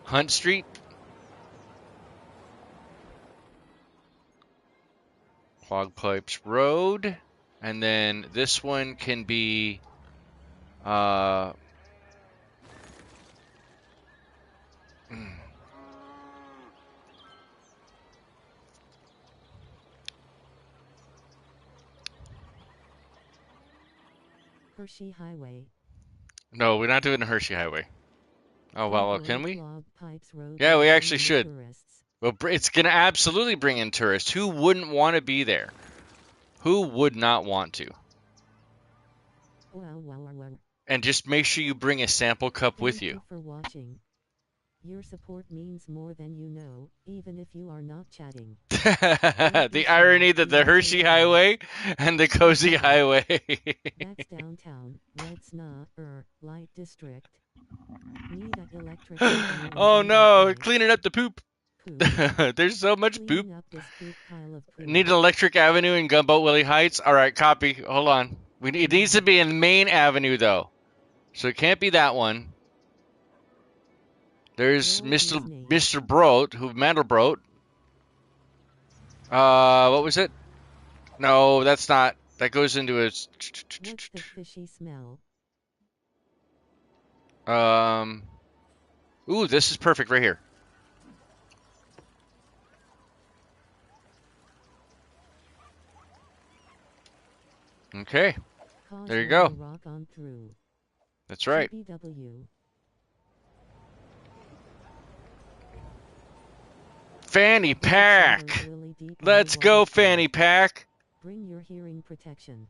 Hunt Street. Clog Pipes Road. And then this one can be Hershey Highway. No, we're not doing the Hershey Highway. Oh, well, can we? Road, yeah, we actually should. Well, it's going to absolutely bring in tourists. Who wouldn't want to be there? Who would not want to? And just make sure you bring a sample cup with you. Thank you for watching. Your support means more than you know, even if you are not chatting. The irony that the Hershey Highway and the Cozy Highway. That's downtown, Redsna, Light District. Need a electric oh no, cleaning up the poop. There's so much poop. Need an electric avenue in Gunboat Willie Heights. All right, copy. Hold on. It needs to be in the main avenue though, so it can't be that one. There's Mr. Broat, Mandelbrot. What was it? No, that's not. That goes into a. What's the fishy smell? Ooh, this is perfect right here. Okay. There you go. That's right. Fanny Pack. Let's go, Fanny Pack. Bring your hearing protection.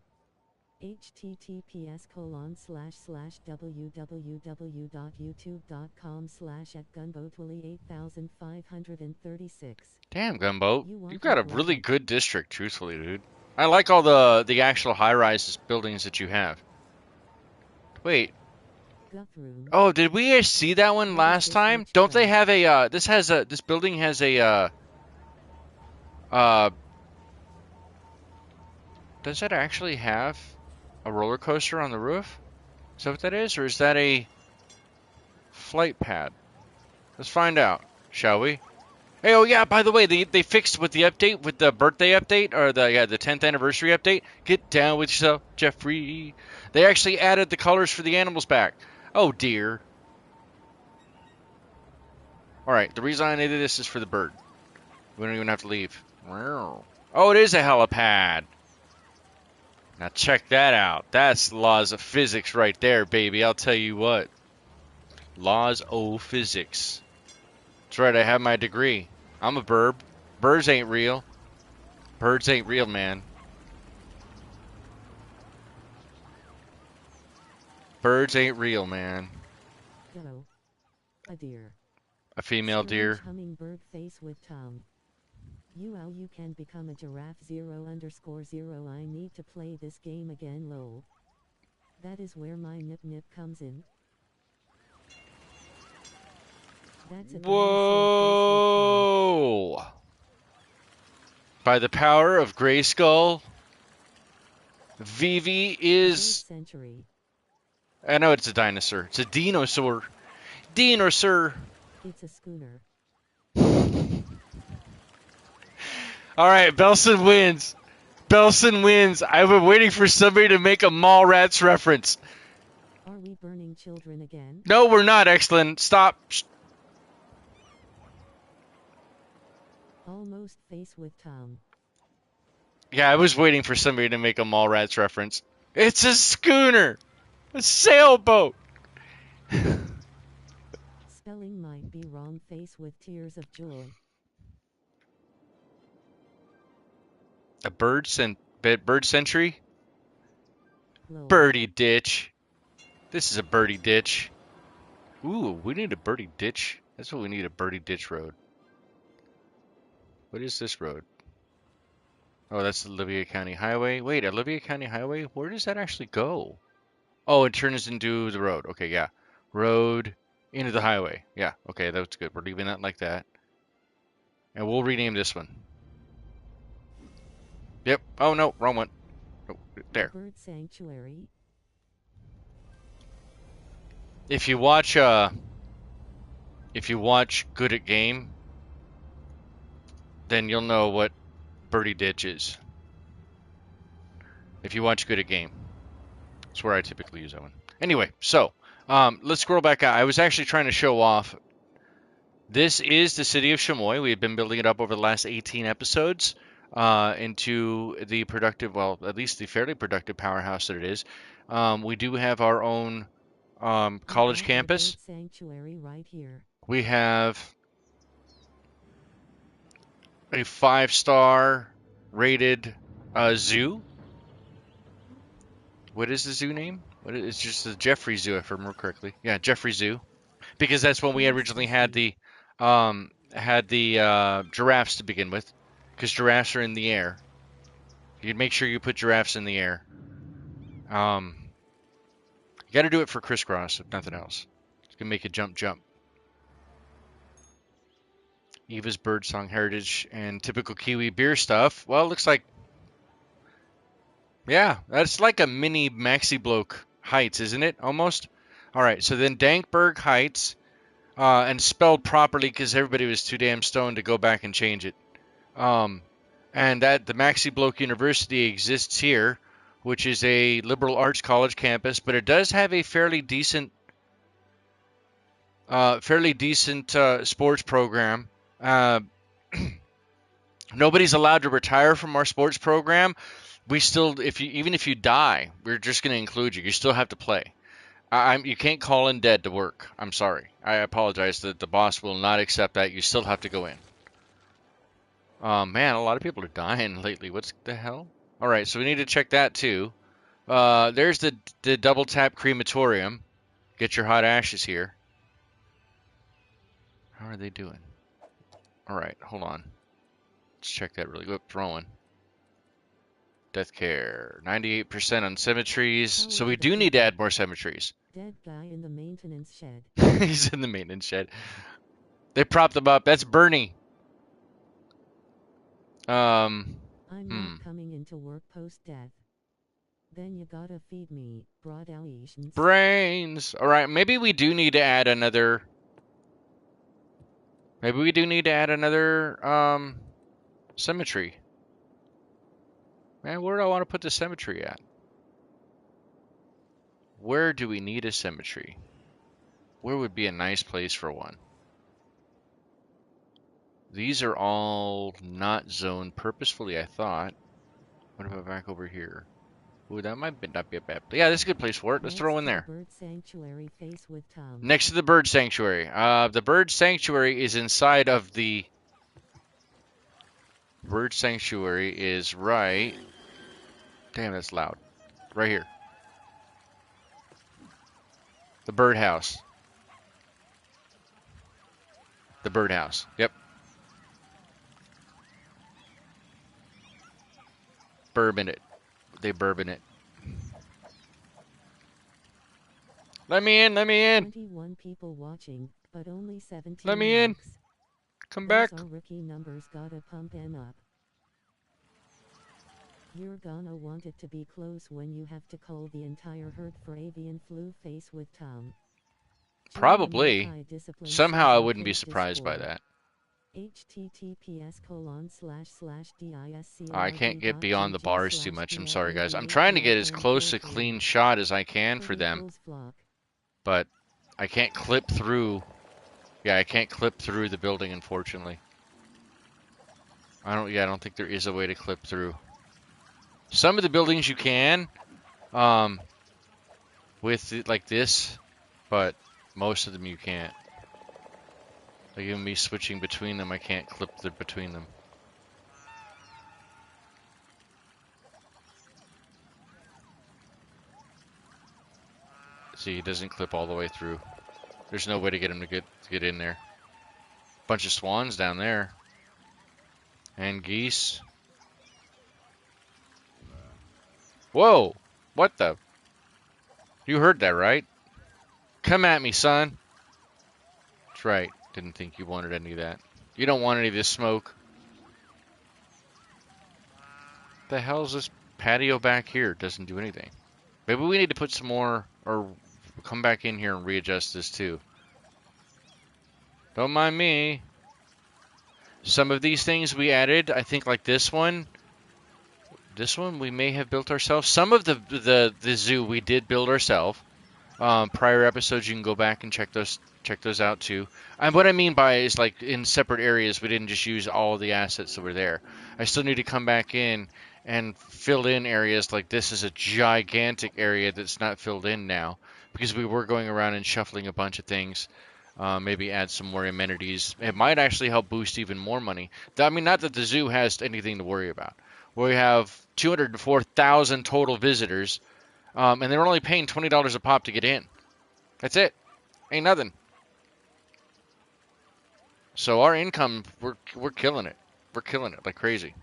https://www.youtube.com/@gunboatwilly8536. Damn, Gunboat. You've got a really good district, truthfully, dude. I like all the actual high-rise buildings that you have. Wait. Oh, did we see that one last time? Don't they have a this building has a does that actually have a roller coaster on the roof? Is that what that is, or is that a flight pad? Let's find out, shall we? Hey, oh yeah, by the way, they fixed with the update, with the birthday update, or the 10th anniversary update. Get down with yourself, Jeffrey. They actually added the colors for the animals back. Oh dear. Alright, the reason I needed this is for the bird. We don't even have to leave. Oh, it is a helipad. Now check that out. That's laws of physics right there, baby. I'll tell you what. Laws of physics. That's right, I have my degree. I'm a burb. Birds ain't real. Birds ain't real, man. Birds ain't real, man. Hello. A deer. A female deer. Hummingbird face with tongue. You can become a giraffe 0_0. I need to play this game again lol. That is where my nip comes in. That's a Whoa! By the power of Grayskull, Vivi is... Century. I know it's a dinosaur. It's a dinosaur. Dinosaur. It's a schooner. All right, Belson wins. Belson wins. I've been waiting for somebody to make a Mallrats reference. Are we burning children again? No, we're not, Excellent. Stop. Almost face with Tom. Yeah, I was waiting for somebody to make a Mallrats reference. It's a schooner. A sailboat. Spelling might be wrong. Face with tears of joy. A bird century? Lol. Birdie ditch. This is a birdie ditch. Ooh, we need a birdie ditch. That's what we need, a birdie ditch road. What is this road? Oh, that's the Olivia County Highway. Wait, Olivia County Highway? Where does that actually go? Oh, it turns into the road. Okay, yeah. Road into the highway. Yeah, okay, that's good. We're leaving that like that. And we'll rename this one. Yep. Oh, no, wrong one. Oh, there. Bird sanctuary. If you watch Good at Game, then you'll know what birdie ditch is. If you watch Good at Game. That's where I typically use that one. Anyway, so let's scroll back out. I was actually trying to show off. This is the city of Chamois. We have been building it up over the last 18 episodes into the productive, well, at least the fairly productive powerhouse that it is. We do have our own college campus. Sanctuary right here. We have a 5-star rated zoo. What is the zoo name? It's just the Jeffrey Zoo, if I remember correctly. Yeah, Jeffrey Zoo, because that's when we originally had the giraffes to begin with, because giraffes are in the air. You'd make sure you put giraffes in the air. You got to do it for crisscross, if nothing else. It's gonna make it jump. Eva's Birdsong Heritage and typical Kiwi beer stuff. Well, it looks like, yeah, that's like a mini Maxi Bloke Heights, isn't it? Almost. All right, so then Dankberg Heights, and spelled properly because everybody was too damn stoned to go back and change it. And that the Maxi Bloke University exists here, which is a liberal arts college campus, but it does have a fairly decent sports program. Nobody's allowed to retire from our sports program. We still, even if you die, we're just going to include you. You still have to play. You can't call in dead to work. I'm sorry. I apologize. The boss will not accept that. You still have to go in. Man, a lot of people are dying lately. What's the hell? All right, so we need to check that too. There's the double tap crematorium. Get your hot ashes here. How are they doing? All right, hold on. Let's check that really quick. Throwing. Death care. 98% on cemeteries. So we do need to add more cemeteries. Dead guy in the maintenance shed. He's in the maintenance shed. They propped him up. That's Bernie. I'm not coming into work post-death. Then you gotta feed me, broad Asians. Brains. All right, maybe we do need to add another. Maybe we do need to add another cemetery. Man, where do I want to put the cemetery at? Where do we need a cemetery? Where would be a nice place for one? These are all not zoned purposefully, I thought. What about back over here? Ooh, that might not be a bad place. Yeah, this is a good place for it. Let's throw in there. Bird sanctuary face with Tom. Next to the bird sanctuary. The bird sanctuary is inside of the... Bird sanctuary is right... Damn, that's loud. Right here. The birdhouse. The birdhouse. Yep. bourbon it. They bourbon it. Let me in, let me in. 21 people watching, but only 17 Let me in. likes. Come Those back. are rookie numbers, gotta pump 'em up. You're gonna want it to be close when you have to cull the entire herd for avian flu face with tongue. Probably. Somehow I wouldn't be surprised by that. I can't get beyond the bars too much. I'm sorry, guys. I'm trying to get as close a clean shot as I can for them. But I can't clip through. Yeah, I can't clip through the building, unfortunately. I don't think there is a way to clip through. Some of the buildings you can, with it like this, but most of them you can't. Like even me switching between them, I can't clip between them. See, it doesn't clip all the way through. There's no way to get him to get in there. Bunch of swans down there. And geese. Whoa! What the? You heard that, right? Come at me, son. That's right. Didn't think you wanted any of that. You don't want any of this smoke. The hell's this patio back here? Doesn't do anything. Maybe we need to put some more, or come back in here and readjust this too. Don't mind me. Some of these things we added, I think like this one. This one we may have built ourselves. Some of the zoo we did build ourselves. Prior episodes you can go back and check those out too. And what I mean by is like in separate areas we didn't just use all the assets that were there. I still need to come back in and fill in areas like this is a gigantic area that's not filled in now because we were going around and shuffling a bunch of things. Maybe add some more amenities. It might actually help boost even more money. I mean, not that the zoo has anything to worry about. We have 204,000 total visitors, and they're only paying $20 a pop to get in. That's it. Ain't nothing. So our income, we're killing it. We're killing it like crazy.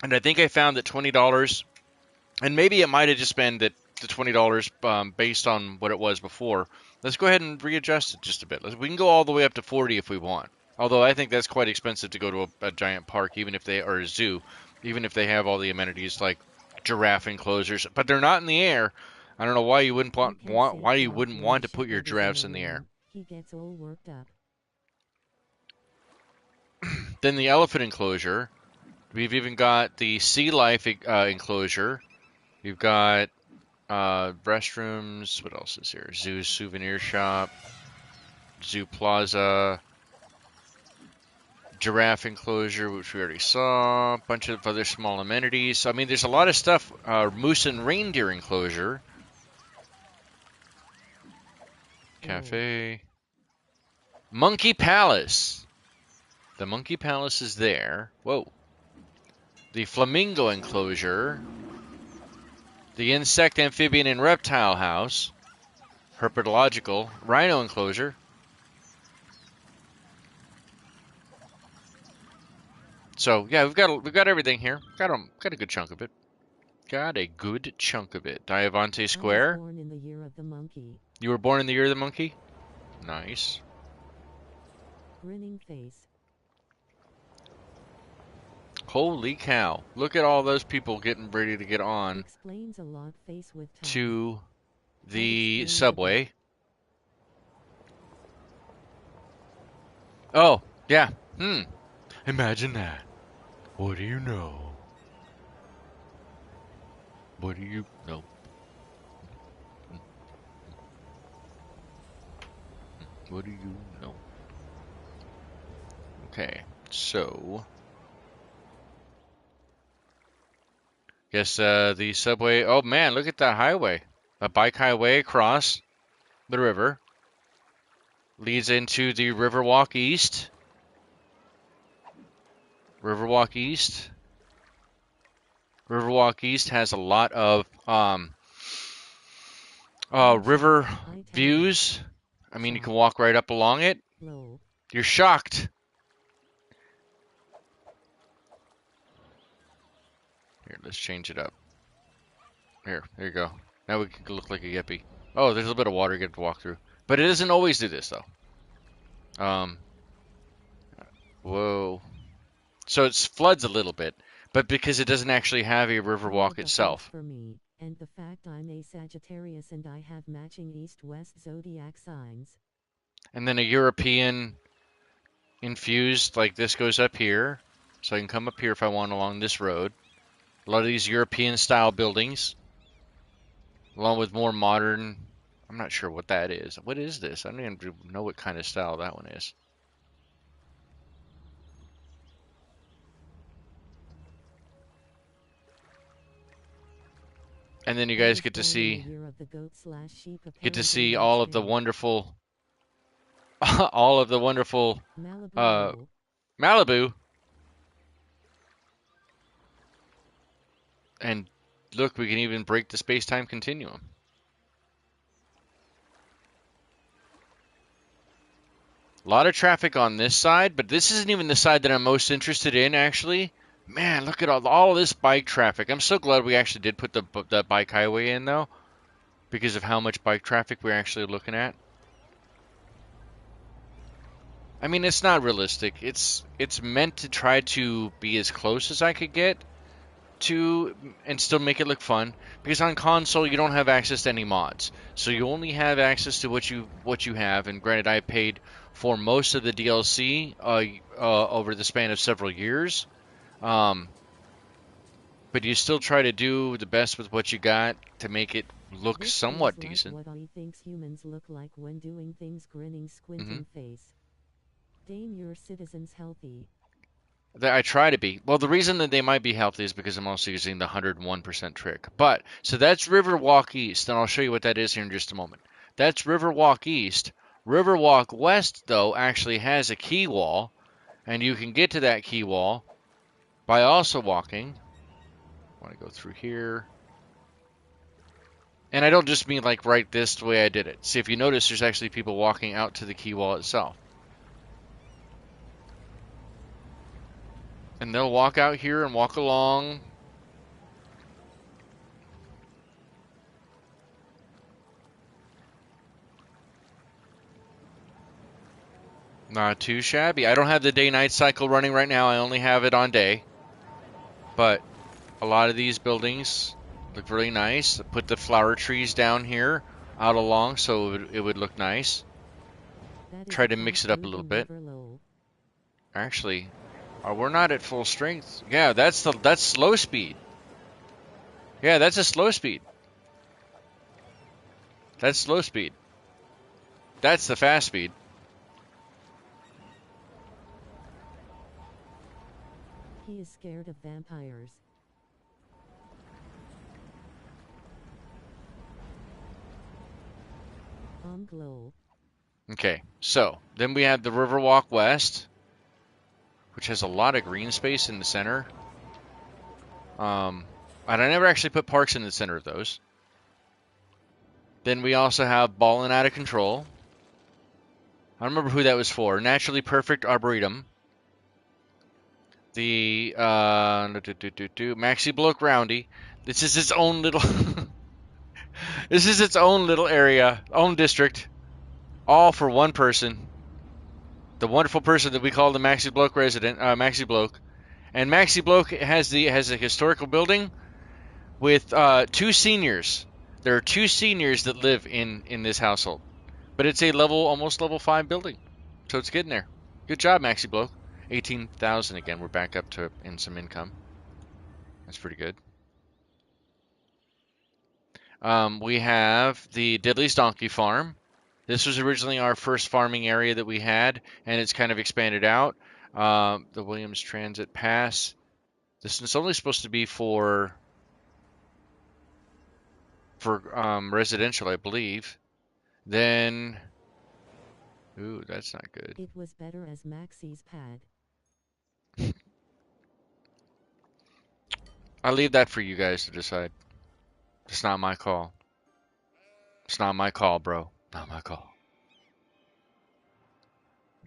And I think I found that $20, and maybe it might have just been that the $20 based on what it was before. Let's go ahead and readjust it just a bit. We can go all the way up to 40 if we want. Although I think that's quite expensive to go to a giant park, even if they are a zoo, even if they have all the amenities like giraffe enclosures. But they're not in the air. I don't know why you wouldn't want to put your giraffes in the air. He gets all worked up. Then the elephant enclosure. We've even got the sea life enclosure. We've got restrooms. What else is here? Zoo souvenir shop. Zoo plaza. Giraffe enclosure, which we already saw. A bunch of other small amenities. I mean, there's a lot of stuff. Moose and reindeer enclosure. Cafe. Monkey Palace. The Monkey Palace is there. Whoa. The flamingo enclosure. The insect, amphibian, and reptile house. Herpetological. Rhino enclosure. So yeah, we've got everything here. Got a good chunk of it. Got a good chunk of it. Diavante Square. I was born in the year of the monkey. You were born in the year of the monkey? Nice. Grinning face. Holy cow. Look at all those people getting ready to get on Explains a lot. Face with tongue. to the subway. Oh, yeah. Imagine that. What do you know? What do you know? What do you know? Okay, so guess the subway. Oh man, look at that highway. A bike highway across the river leads into the Riverwalk East. Riverwalk East. Riverwalk East has a lot of river views. I mean, you can walk right up along it. You're shocked. Here, let's change it up. Here, there you go. Now we can look like a Yippy. Oh, there's a little bit of water you get to walk through. But it doesn't always do this, though. Whoa. So it floods a little bit, but because it doesn't actually have a river All walk the heights itself. for me, and the fact I'm a Sagittarius and I have matching east-west zodiac signs. And then a European infused, like this goes up here. So I can come up here if I want along this road. A lot of these European style buildings, along with more modern. I'm not sure what that is. What is this? I don't even know what kind of style that one is. And then you I guys was get to born in the see year of the goat/sheep, get to see apparently all match of the made. wonderful all of the wonderful Malibu uh low. Malibu. And look, we can even break the space-time continuum. A lot of traffic on this side, but this isn't even the side that I'm most interested in, actually. Man, look at all this bike traffic. I'm so glad we actually did put the bike highway in, though, because of how much bike traffic we're actually looking at. I mean, it's not realistic. It's meant to try to be as close as I could get to and still make it look fun, because on console you don't have access to any mods, so you only have access to what you have. And granted, I paid for most of the DLC over the span of several years, um, but you still try to do the best with what you got to make it look This feels somewhat like decent. what I thinks humans look like when doing things, grinning, hmm squinting face. Dame your citizens healthy. I try to be. Well, the reason that they might be healthy is because I'm also using the 101% trick. But, so that's Riverwalk East, and I'll show you what that is here in just a moment. That's Riverwalk East. Riverwalk West, though, actually has a key wall, and you can get to that key wall by also walking. I want to go through here. And I don't just mean like right this the way I did it. See, if you notice, there's actually people walking out to the key wall itself. And they'll walk out here and walk along. Not too shabby. I don't have the day-night cycle running right now. I only have it on day. But a lot of these buildings look really nice. Put the flower trees down here out along so it would look nice. That is Try a to mix fast it up a little moving bit. river low. Actually, we're not at full strength. Yeah, that's slow speed. Yeah, that's a slow speed. That's slow speed. That's the fast speed. He is scared of vampires. Glow. Okay, so then we have the Riverwalk West, which has a lot of green space in the center. And I never actually put parks in the center of those. Then we also have Ballin' Out of Control. I don't remember who that was for. Naturally Perfect Arboretum. The Maxi Bloke Roundy. This is its own little. This is its own little area, own district, all for one person. The wonderful person that we call the Maxi Bloke resident, Maxi Bloke. And Maxi Bloke has a historical building with two seniors. There are two seniors that live in this household, but it's a almost level 5 building, so it's getting there. Good job, Maxi Bloke. 18,000 again. We're back up to in some income. That's pretty good. We have the Diddley's Donkey Farm. This was originally our first farming area that we had, and it's kind of expanded out. The Williams Transit Pass. This is only supposed to be for residential, I believe. Then, ooh, that's not good. It was better as Maxi's pad. I'll leave that for you guys to decide. It's not my call. It's not my call, bro. Not my call.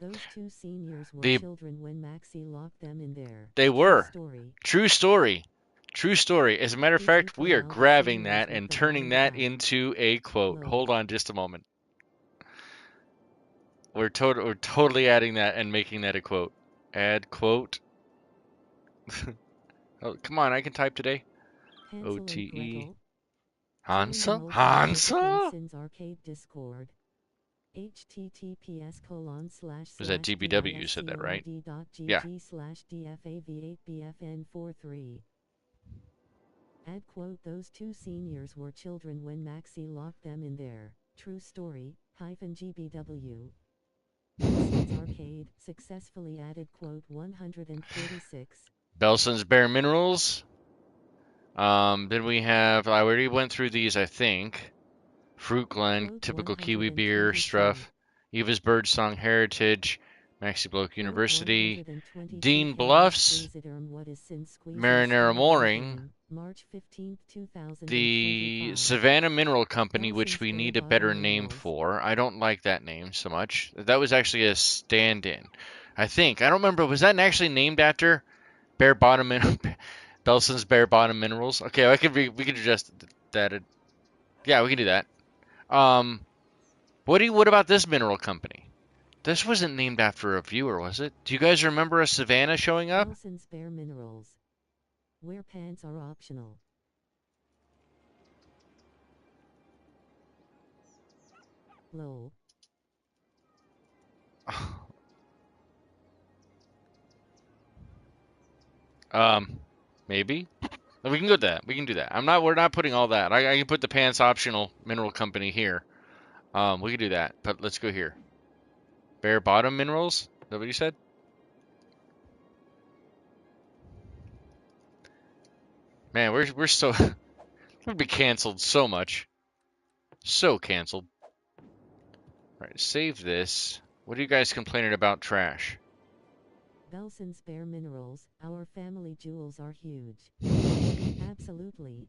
Those two seniors were They children when Maxi locked them in there. they True were. story. True story. True story. As a matter of Isn't fact, the we are law the grabbing same that as with and the turning bottom that line? into a quote. Lol. Hold on just a moment. We're totally adding that and making that a quote. Add quote. Oh, come on, I can type today. Hansel and OTE. Gretel. Join the Hansa? multi-participant Hansa? Sins Arcade Discord. Was that DBW you said that, right? Yeah. https://discord.gg/dfav8bfn43. Add quote those two seniors were children when Maxie locked them in there. True story, -GBW. Sins Arcade, successfully added quote 146. Belson's Bare Minerals. Then we have, I already went through these, I think. Fruit Glen, Quote typical Kiwi beer, 122. Struff. Eva's Birdsong Heritage, Maxi Bloke Quote University, 122 Dean Karen Bluffs, Squeezederm What is Sin Squeezing Marinara Strawberry Mooring, Game, March 15, the 2025. Savannah Mineral Company, which Belson's we Bare need a Bottom better name Minerals. for. I don't like that name so much. That was actually a stand-in. I think. I don't remember. Was that actually named after Bare Bottom Belson's Bare Bottom Minerals? Okay, we could adjust that. Yeah, we can do that. What about this mineral company? This wasn't named after a viewer, was it? Do you guys remember a Savannah showing up? Belson's Bare Minerals. Wear pants are optional. Lol. Maybe. We can go with that. We can do that. We're not putting all that. I can put the pants optional mineral company here. We can do that. But let's go here. Bare bottom minerals? Is that what you said? Man, we're so we'll be canceled so much. So canceled. Alright, save this. What are you guys complaining about trash? Belson's Bare Minerals. Our family jewels are huge. Absolutely.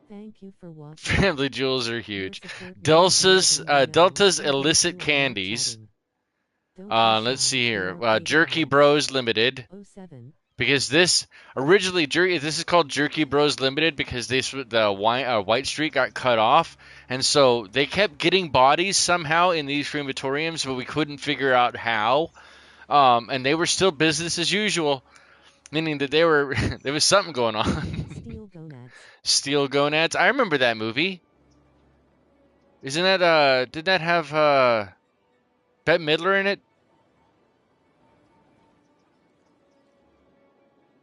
Thank you for watching. Family jewels are Your huge. support means more Delta's than you know. Delta's Thank illicit you for candies. chatting. Don't be Let's shy. see The here. arcade Jerky vibes. Bros Limited. 07. Because this originally this is called Jerky Bros Limited because the White Street got cut off, and so they kept getting bodies somehow in these crematoriums, but we couldn't figure out how. And they were still business as usual, meaning that there was something going on. Steel Gonads. Steel Gonads. I remember that movie. Isn't that did that have Bette Midler in it?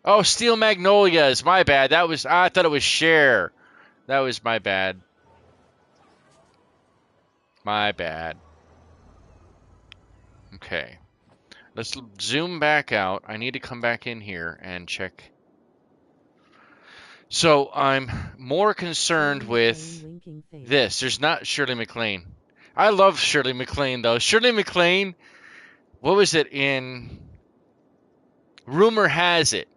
Oh, Steel Magnolias. My bad. I thought it was Cher. That was my bad. My bad. Okay. Let's zoom back out. I need to come back in here and check. So I'm more concerned Shirley with MacLaine winking face. this. There's not Shirley MacLaine. I love Shirley MacLaine though. Shirley MacLaine, what was it in Rumor Has It?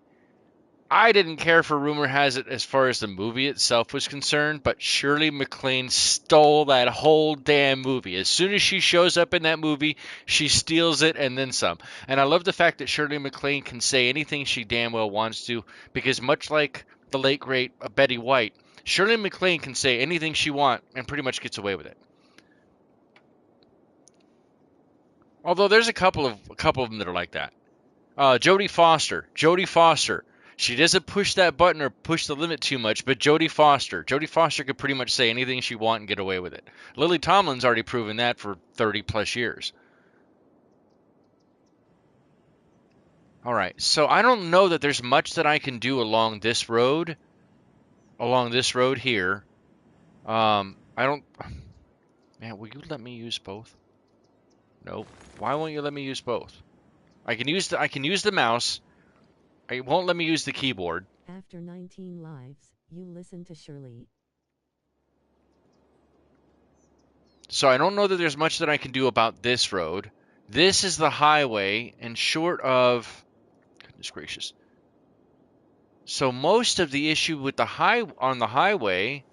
I didn't care for Rumor Has It as far as the movie itself was concerned, but Shirley MacLaine stole that whole damn movie. As soon as she shows up in that movie, she steals it and then some. And I love the fact that Shirley MacLaine can say anything she damn well wants to, because much like the late great Betty White, Shirley MacLaine can say anything she wants and pretty much gets away with it. Although there's a couple of them that are like that. Jodie Foster. She doesn't push that button or push the limit too much, but Jodie Foster could pretty much say anything she wants and get away with it. Lily Tomlin's already proven that for 30 plus years. All right, so I don't know that there's much that I can do along this road here. I don't. Man, will you let me use both? Nope. Why won't you let me use both? I can use the mouse. It won't let me use the keyboard. After 19 lives, you listen to Shirley. So I don't know that there's much that I can do about this road. This is the highway, and short of... Goodness gracious. So most of the issue with the highway...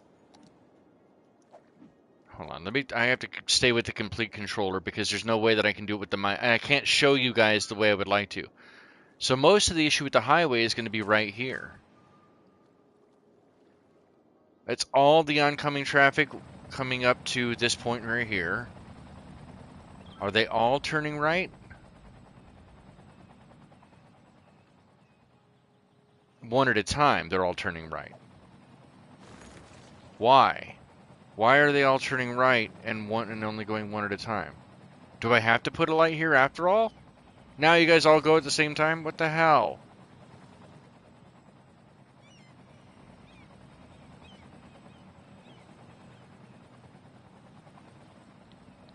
Hold on, I have to stay with the complete controller because there's no way that I can do it with the mic. And I can't show you guys the way I would like to. So most of the issue with the highway is going to be right here. It's all the oncoming traffic coming up to this point right here. Are they all turning right? One at a time, they're all turning right. Why? Why are they all turning right and only going one at a time? Do I have to put a light here after all? Now you guys all go at the same time? What the hell?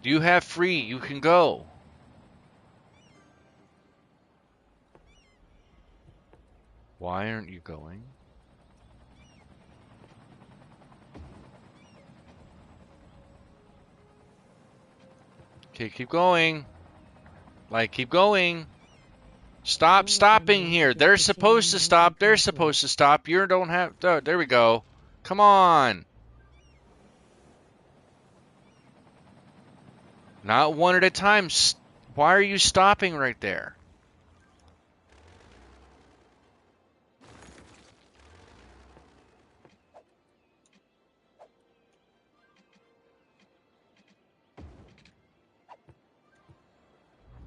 You have free. You can go. Why aren't you going? Okay, keep going. Like, keep going. Stop stopping here. They're supposed to stop. They're supposed to stop. You don't have... Oh, there we go. Come on. Not one at a time. Why are you stopping right there?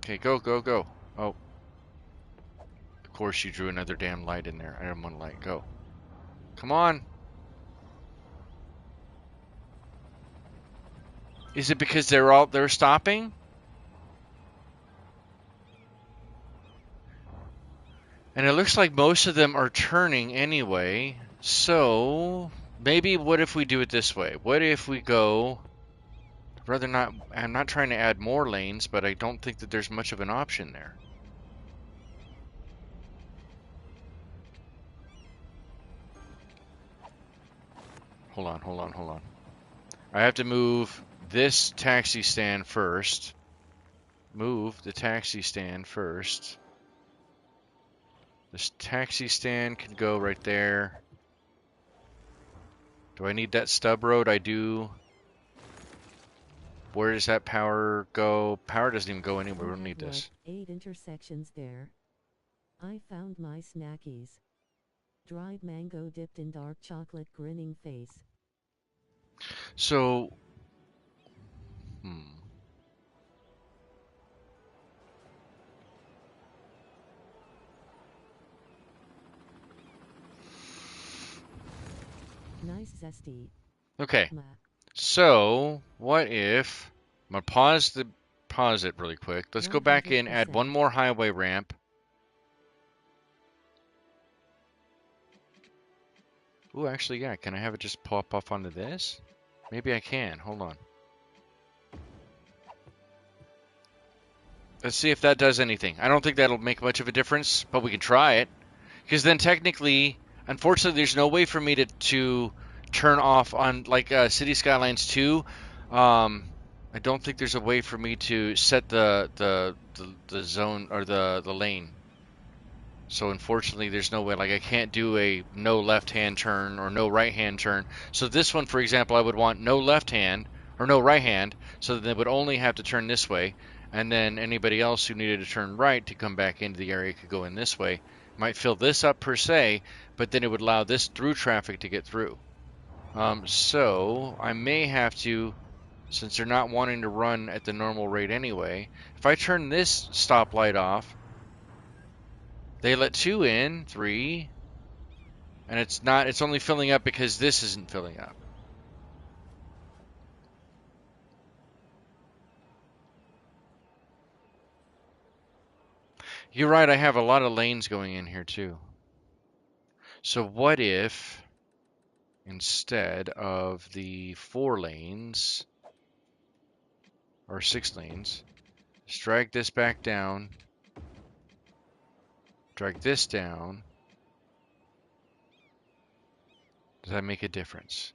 Okay, go, go, go. Oh. Of course you drew another damn light in there. I didn't want to light. Go. Come on. Is it because they're stopping? And it looks like most of them are turning anyway. So maybe what if we do it this way? What if we go... Rather not... I'm not trying to add more lanes, but I don't think that there's much of an option there. Hold on, hold on, hold on. I have to move this taxi stand first. Move the taxi stand first. This taxi stand can go right there. Do I need that stub road? I do. Where does that power go? Power doesn't even go anywhere. We don't need this. 8 intersections there. I found my snackies. Dried mango dipped in dark chocolate grinning face. So... Nice zesty. Okay. So, what if... I'm going to pause it really quick. Let's go back in, add one more highway ramp. Ooh, actually, yeah. Can I have it just pop off onto this? Maybe I can. Hold on. Let's see if that does anything. I don't think that'll make much of a difference, but we can try it. Because then technically, unfortunately, there's no way for me to turn off on, like, City Skylines 2. I don't think there's a way for me to set the zone or the lane. So unfortunately, there's no way. Like, I can't do a no left-hand turn or no right-hand turn. So this one, for example, I would want no left-hand or no right-hand, so that they would only have to turn this way. And then anybody else who needed to turn right to come back into the area could go in this way. Might fill this up per se, but then it would allow this through traffic to get through. So I may have to, since they're not wanting to run at the normal rate anyway, if I turn this stoplight off, they let 2 in, 3, and it's only filling up because this isn't filling up. You're right, I have a lot of lanes going in here too. So what if, instead of the 4 lanes, or 6 lanes, just drag this back down, drag this down. Does that make a difference?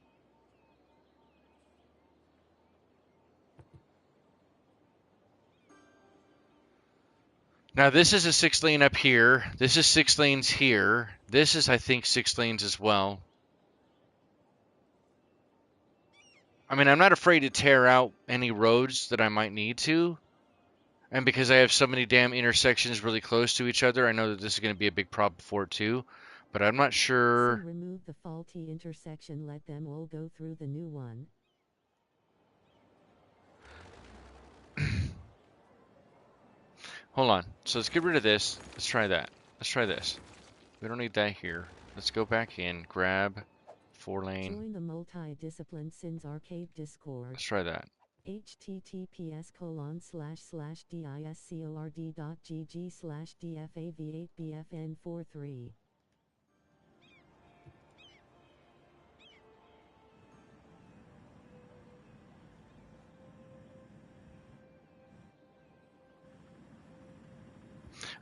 Now this is a 6 lane up here. This is 6 lanes here. This is, I think, 6 lanes as well. I mean, I'm not afraid to tear out any roads that I might need to. And because I have so many damn intersections really close to each other, I know that this is going to be a big problem for it too. But I'm not So sure. remove the faulty intersection, let them all go through the new one. Hold on. So let's get rid of this. Let's try that. Let's try this. We don't need that here. Let's go back in, grab 4-lane. Join the multi-discipline Sins Arcade Discord. Let's try that. https://discord.gg/dfav8bfn43.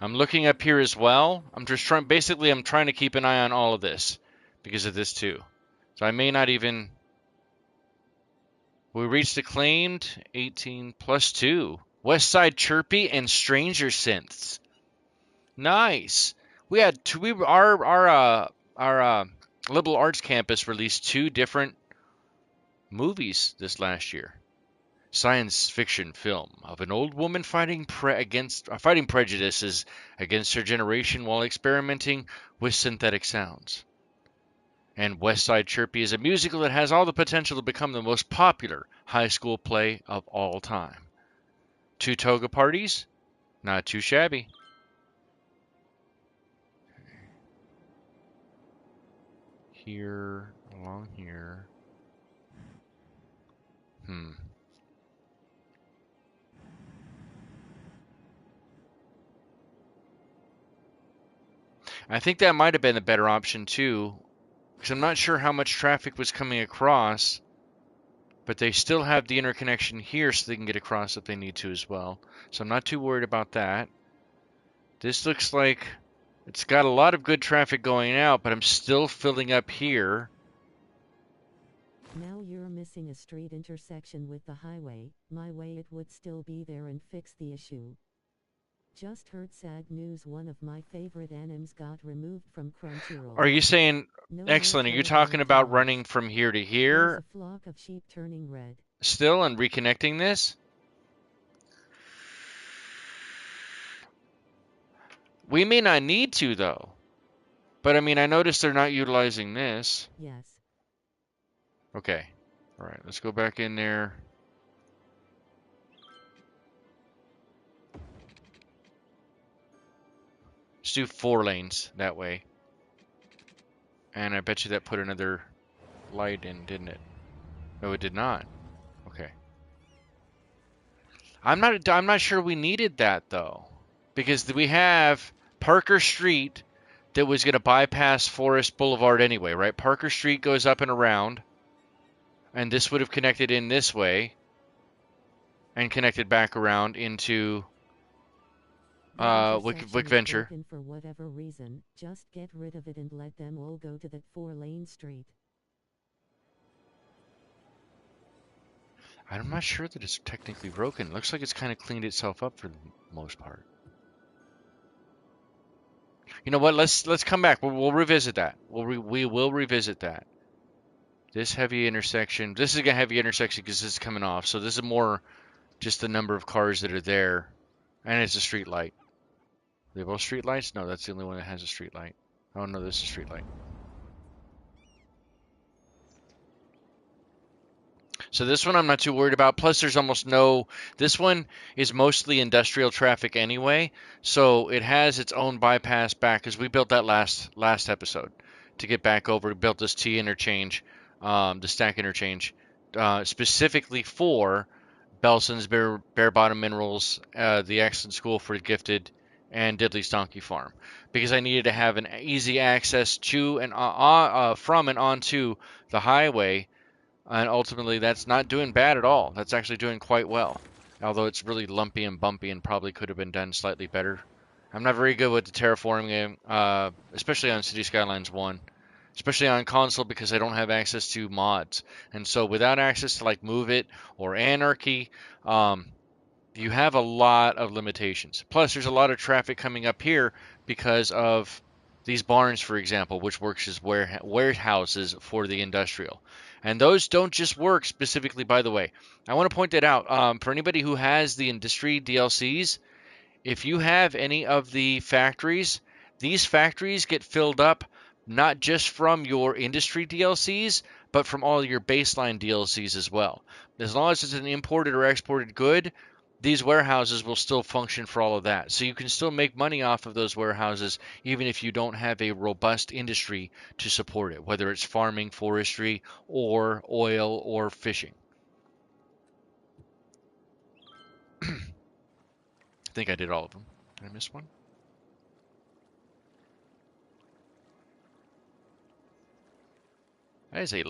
I'm looking up here as well. I'm just trying, basically, I'm trying to keep an eye on all of this because of this too. So I may not even. We reached acclaimed 18 plus 2. West Side Chirpy and Stranger Synths. Nice. We had two. Our liberal arts campus released 2 different movies this last year. Science fiction film of an old woman fighting prejudices against her generation while experimenting with synthetic sounds. And West Side Chirpy is a musical that has all the potential to become the most popular high school play of all time. 2 toga parties? Not too shabby. Here, along here. I think that might have been a better option too, because I'm not sure how much traffic was coming across, but they still have the interconnection here so they can get across if they need to as well. So I'm not too worried about that. This looks like it's got a lot of good traffic going out, but I'm still filling up here. Now you're missing a street intersection with the highway. My way it would still be there and fix the issue. Just heard sad news, one of my favorite animes got removed from Crunchyroll. Are you saying, No excellent, are you more talking Toad about Dogs. running from here to There's here a flock of sheep turning red. still and reconnecting this? We may not need to though. But I mean, I noticed they're not utilizing this. Yes. Okay. All right, let's go back in there. Let's do 4 lanes that way. And I bet you that put another light in, didn't it? No, it did not. Okay. I'm not sure we needed that though. Because we have Parker Street that was going to bypass Forest Boulevard anyway, right? Parker Street goes up and around. And this would have connected in this way and connected back around into Wick Venture. For whatever reason, just get rid of it and let them all go to that 4-lane street. I'm not sure that it's technically broken. It looks like it's kind of cleaned itself up for the most part. You know what? Let's come back. We'll revisit that. We will revisit that. This heavy intersection. This is a heavy intersection because this is coming off. So this is more just the number of cars that are there, and it's a street light. Are they both street lights? No, that's the only one that has a street light. Oh no, this is a street light. So this one I'm not too worried about. Plus there's almost no, this one is mostly industrial traffic anyway. So it has its own bypass back because we built that last episode to get back over. We built this T interchange, the stack interchange, specifically for Belson's Bare Bottom Minerals, the Excellent School for the Gifted, and Diddley's Donkey Farm. Because I needed to have an easy access to and from and onto the highway. And ultimately, that's not doing bad at all. That's actually doing quite well. Although it's really lumpy and bumpy and probably could have been done slightly better. I'm not very good with the terraforming game, especially on City Skylines 1. Especially on console because I don't have access to mods. And so without access to like Move It or Anarchy, you have a lot of limitations. Plus, there's a lot of traffic coming up here because of These barns, for example, which works as warehouses for the industrial. And those don't just work specifically, by the way. I want to point that out. For anybody who has the industry DLCs, if you have any of the factories, these factories get filled up not just from your industry DLCs, but from all your baseline DLCs as well. As long as it's an imported or exported good, these warehouses will still function for all of that. So you can still make money off of those warehouses even if you don't have a robust industry to support it, whether it's farming, forestry, or oil or fishing. I think I did all of them. Did I miss one? That is a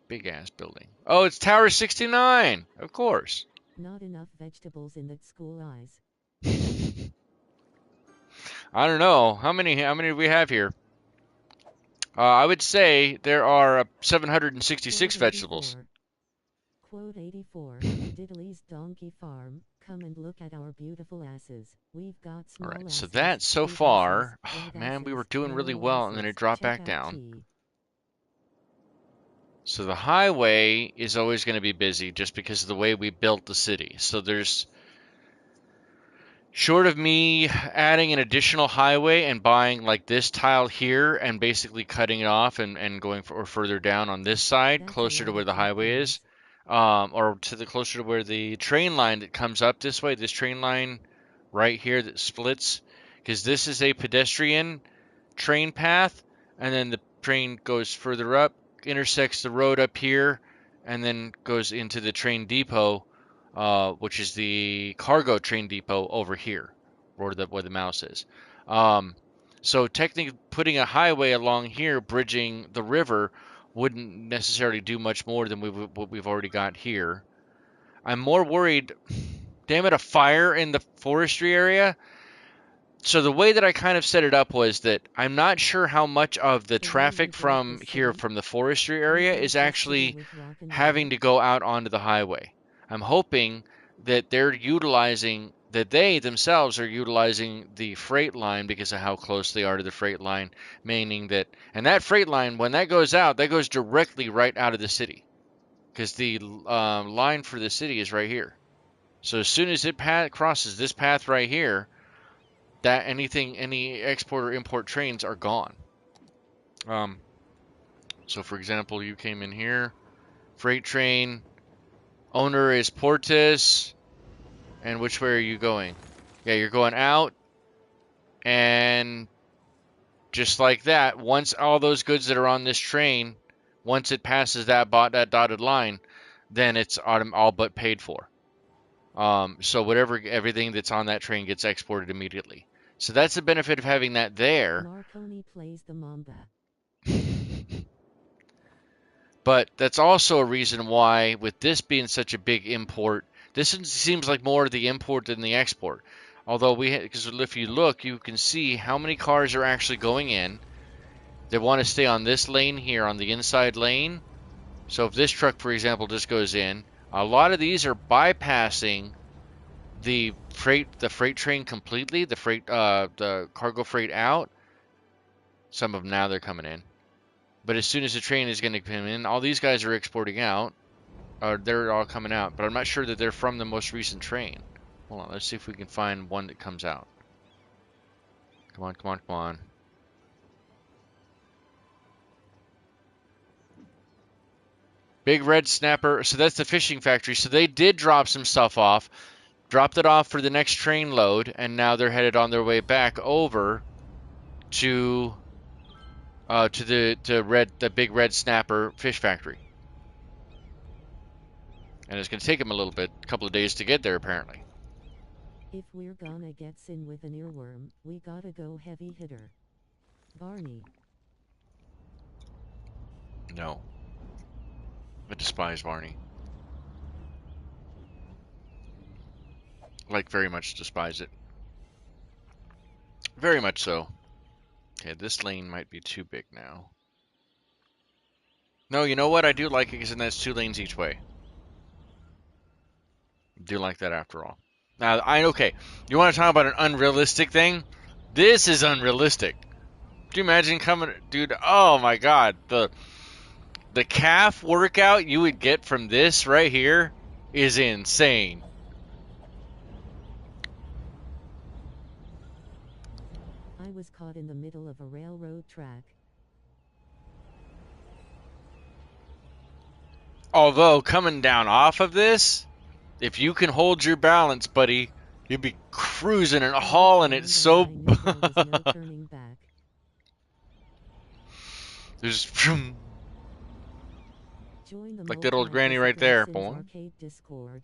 big ass building. Oh, it's Tower 69. Of course. Not enough vegetables in that school eyes. I don't know. How many do we have here? I would say there are 766 vegetables. Quote 84. Diddley's Donkey Farm. Come and look at our beautiful asses. We've got small All right, so asses, that so big far, asses, red man, we were asses, doing really narrow well, and then asses. it dropped Check back out down. T. So the highway is always going to be busy just because of the way we built the city. So there's, short of me adding an additional highway and buying like this tile here and basically cutting it off and going or further down on this side, That's a closer to lot where of the highway is, checkpoints. or to the closer to where the train line that comes up this way, this train line right here that splits, because this is a pedestrian train path, and then the train goes further up, intersects the road up here, and then goes into the train depot, which is the cargo train depot over here, where the mouse is. So technically, putting a highway along here, bridging the river, wouldn't necessarily do much more than what we've already got here. I'm more worried. Damn it, a fire in the forestry area. So the way that I kind of set it up was that I'm not sure how much of the The way traffic we built from this here, city, from the forestry we area, built is this city actually with rock and having roll. to go out onto the highway. I'm hoping that they themselves are utilizing the freight line because of how close they are to the freight line, meaning that, and that freight line, when that goes out, that goes directly right out of the city because the line for the city is right here. So as soon as it crosses this path right here, that any export or import trains are gone. Um, so for example, you came in here, freight train, owner is Portis, and which way are you going? Yeah, you're going out, and just like that, once all those goods that are on this train, once it passes that dotted line, then it's all but paid for. So everything that's on that train gets exported immediately. So that's the benefit of having that there. Marconi plays the Mamba. But that's also a reason why, with this being such a big import, this seems like more the import than the export. Although because if you look, you can see how many cars are actually going in. They want to stay on this lane here, on the inside lane. So if this truck, for example, just goes in, a lot of these are bypassing the freight train completely, the cargo freight out. Some of them now they're coming in. But as soon as the train is going to come in, all these guys are exporting out. Or they're all coming out. But I'm not sure that they're from the most recent train. Hold on, let's see if we can find one that comes out. Come on, come on, come on. Big Red Snapper. So that's the fishing factory. So they did drop some stuff off. Dropped it off for the next train load. And now they're headed on their way back over to the Big Red Snapper fish factory. And it's going to take them a couple of days to get there, apparently. If we're gonna get sin with an earworm, we gotta go heavy hitter. Barney. No. I despise Varney. Like, very much despise it. Very much so. Okay, this lane might be too big now. No, you know what? I do like it because then that's 2 lanes each way. I do like that after all. Now, okay. You want to talk about an unrealistic thing? This is unrealistic. you imagine coming, dude? Oh my God, the calf workout you would get from this right here is insane. I was caught in the middle of a railroad track. Although coming down off of this, if you can hold your balance, buddy, you'd be cruising and hauling it so. I knew there was no turning back. There's Join the like that old granny right there, boy. Arcade Discord.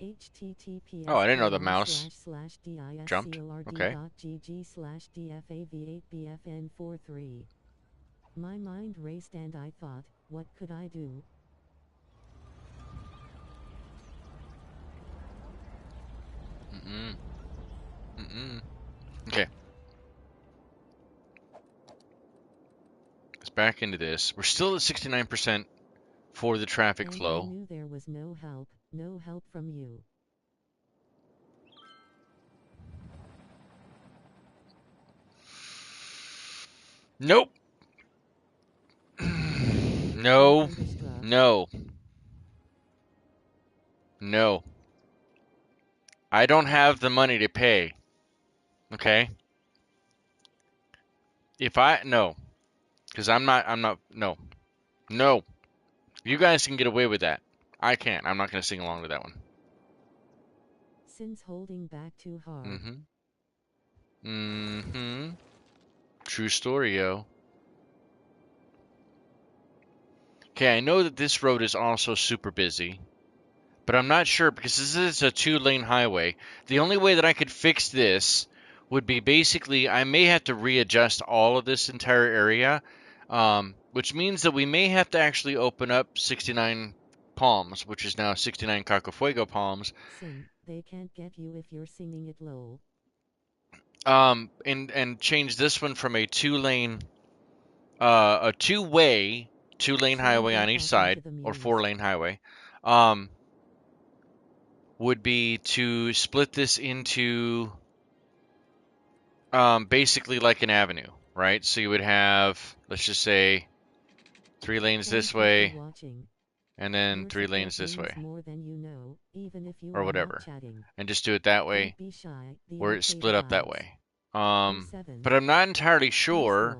Oh, I didn't know the mouse https jumped. Okay. discord.gg/dfavh8bfn43. My mind raced and I thought, what could I do? Okay. Let's back into this. We're still at 69% for the traffic And flow. I knew there was no help from you. Nope. No. No. No. I don't have the money to pay. Okay? No. Because I'm not, no. No. You guys can get away with that. I can't. I'm not going to sing along to that one. Since holding back too hard. True story, yo. Okay, I know that this road is also super busy, but I'm not sure because this is a 2-lane highway. The only way that I could fix this would be basically I may have to readjust all of this entire area, which means that we may have to actually open up 69 Palms, which is now 69 Cacafuego Palms. Sing, they can't get you if you're singing it low. And change this one from a 2-lane, a 2-way 2-lane highway on each side, or 4-lane highway, would be to split this into basically like an avenue, right? So you would have, let's just say, 3 lanes this way, and then 3 lanes this way, or whatever, and just do it that way, where it's split up that way. But I'm not entirely sure,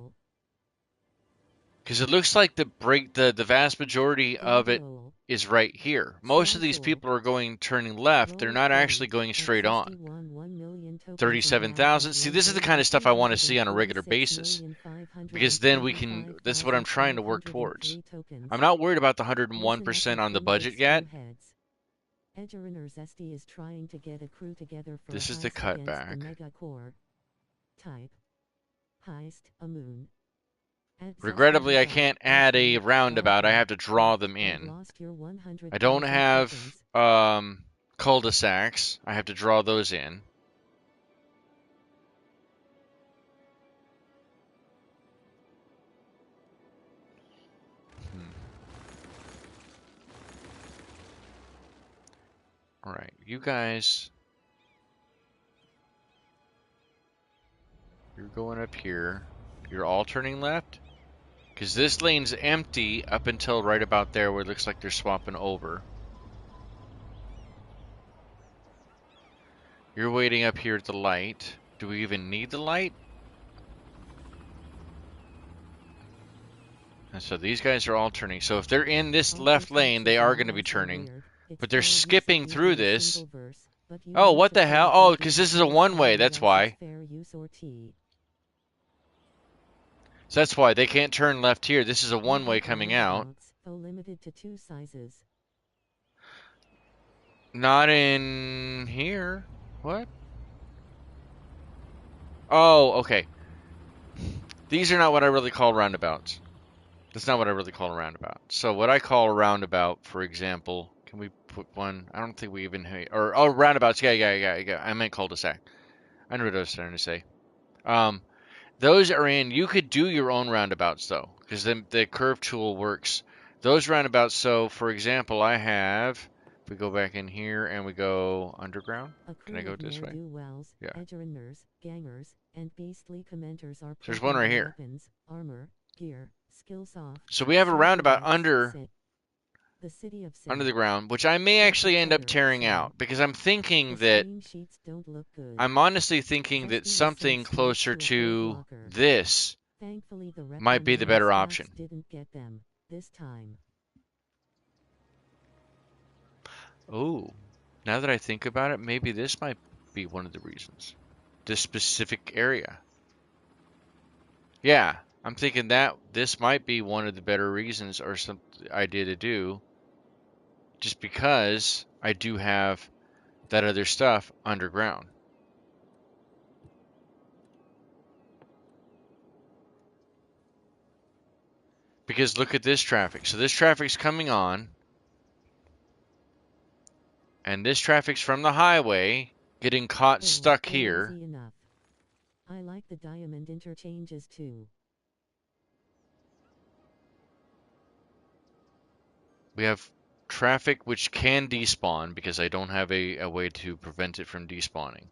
because it looks like the vast majority of it is right here. Most of these people are turning left. They're not actually going straight on. 37,000. See, this is the kind of stuff I want to see on a regular basis, because then this is what I'm trying to work towards. I'm not worried about the 101% on the budget yet. This is the cutback. Regrettably, I can't add a roundabout. I have to draw them in. I don't have cul-de-sacs. I have to draw those in. All right, you guys, you're going up here. You're all turning left? Because this lane's empty up until right about there where it looks like they're swapping over. You're waiting up here at the light. Do we even need the light? And so these guys are all turning. So if they're in this left lane, they are going to be turning. But they're skipping through this. Oh, what the hell? Oh, because this is a one-way, that's why. So that's why they can't turn left here. This is a one-way coming out. Not in here. What? Oh, okay. These are not what I really call roundabouts. That's not what I really call a roundabout. So what I call a roundabout, for example, can we put one? I don't think we even oh, roundabouts. Yeah. I meant cul-de-sac. I knew what I was trying to say. Those are in. You could do your own roundabouts though, because then the curve tool works. Those roundabouts. So for example, I have If we go back in here and we go underground, A can I crew go of this way? ne'er-do-wells, Yeah. edgeruners, gangers, and beastly commenters are So there's one prepping right their here. weapons, armor, gear, skills off. So we have a roundabout under The city of under Sin. the ground, which I may actually end up tearing out because I'm thinking The that screen sheets don't look good. I'm honestly thinking that Zesty was something sent straight closer to a to blocker. this Thankfully the might be the better option. didn't get them this time. Oh, now that I think about it, maybe this might be one of the reasons. This specific area. Yeah, I'm thinking that this might be one of the better reasons or some idea to do, just because I do have that other stuff underground. Because look at this traffic. So this traffic's coming on, and this traffic's from the highway getting caught stuck here. Easy enough. I like the diamond interchanges too. We have traffic which can despawn because I don't have a way to prevent it from despawning.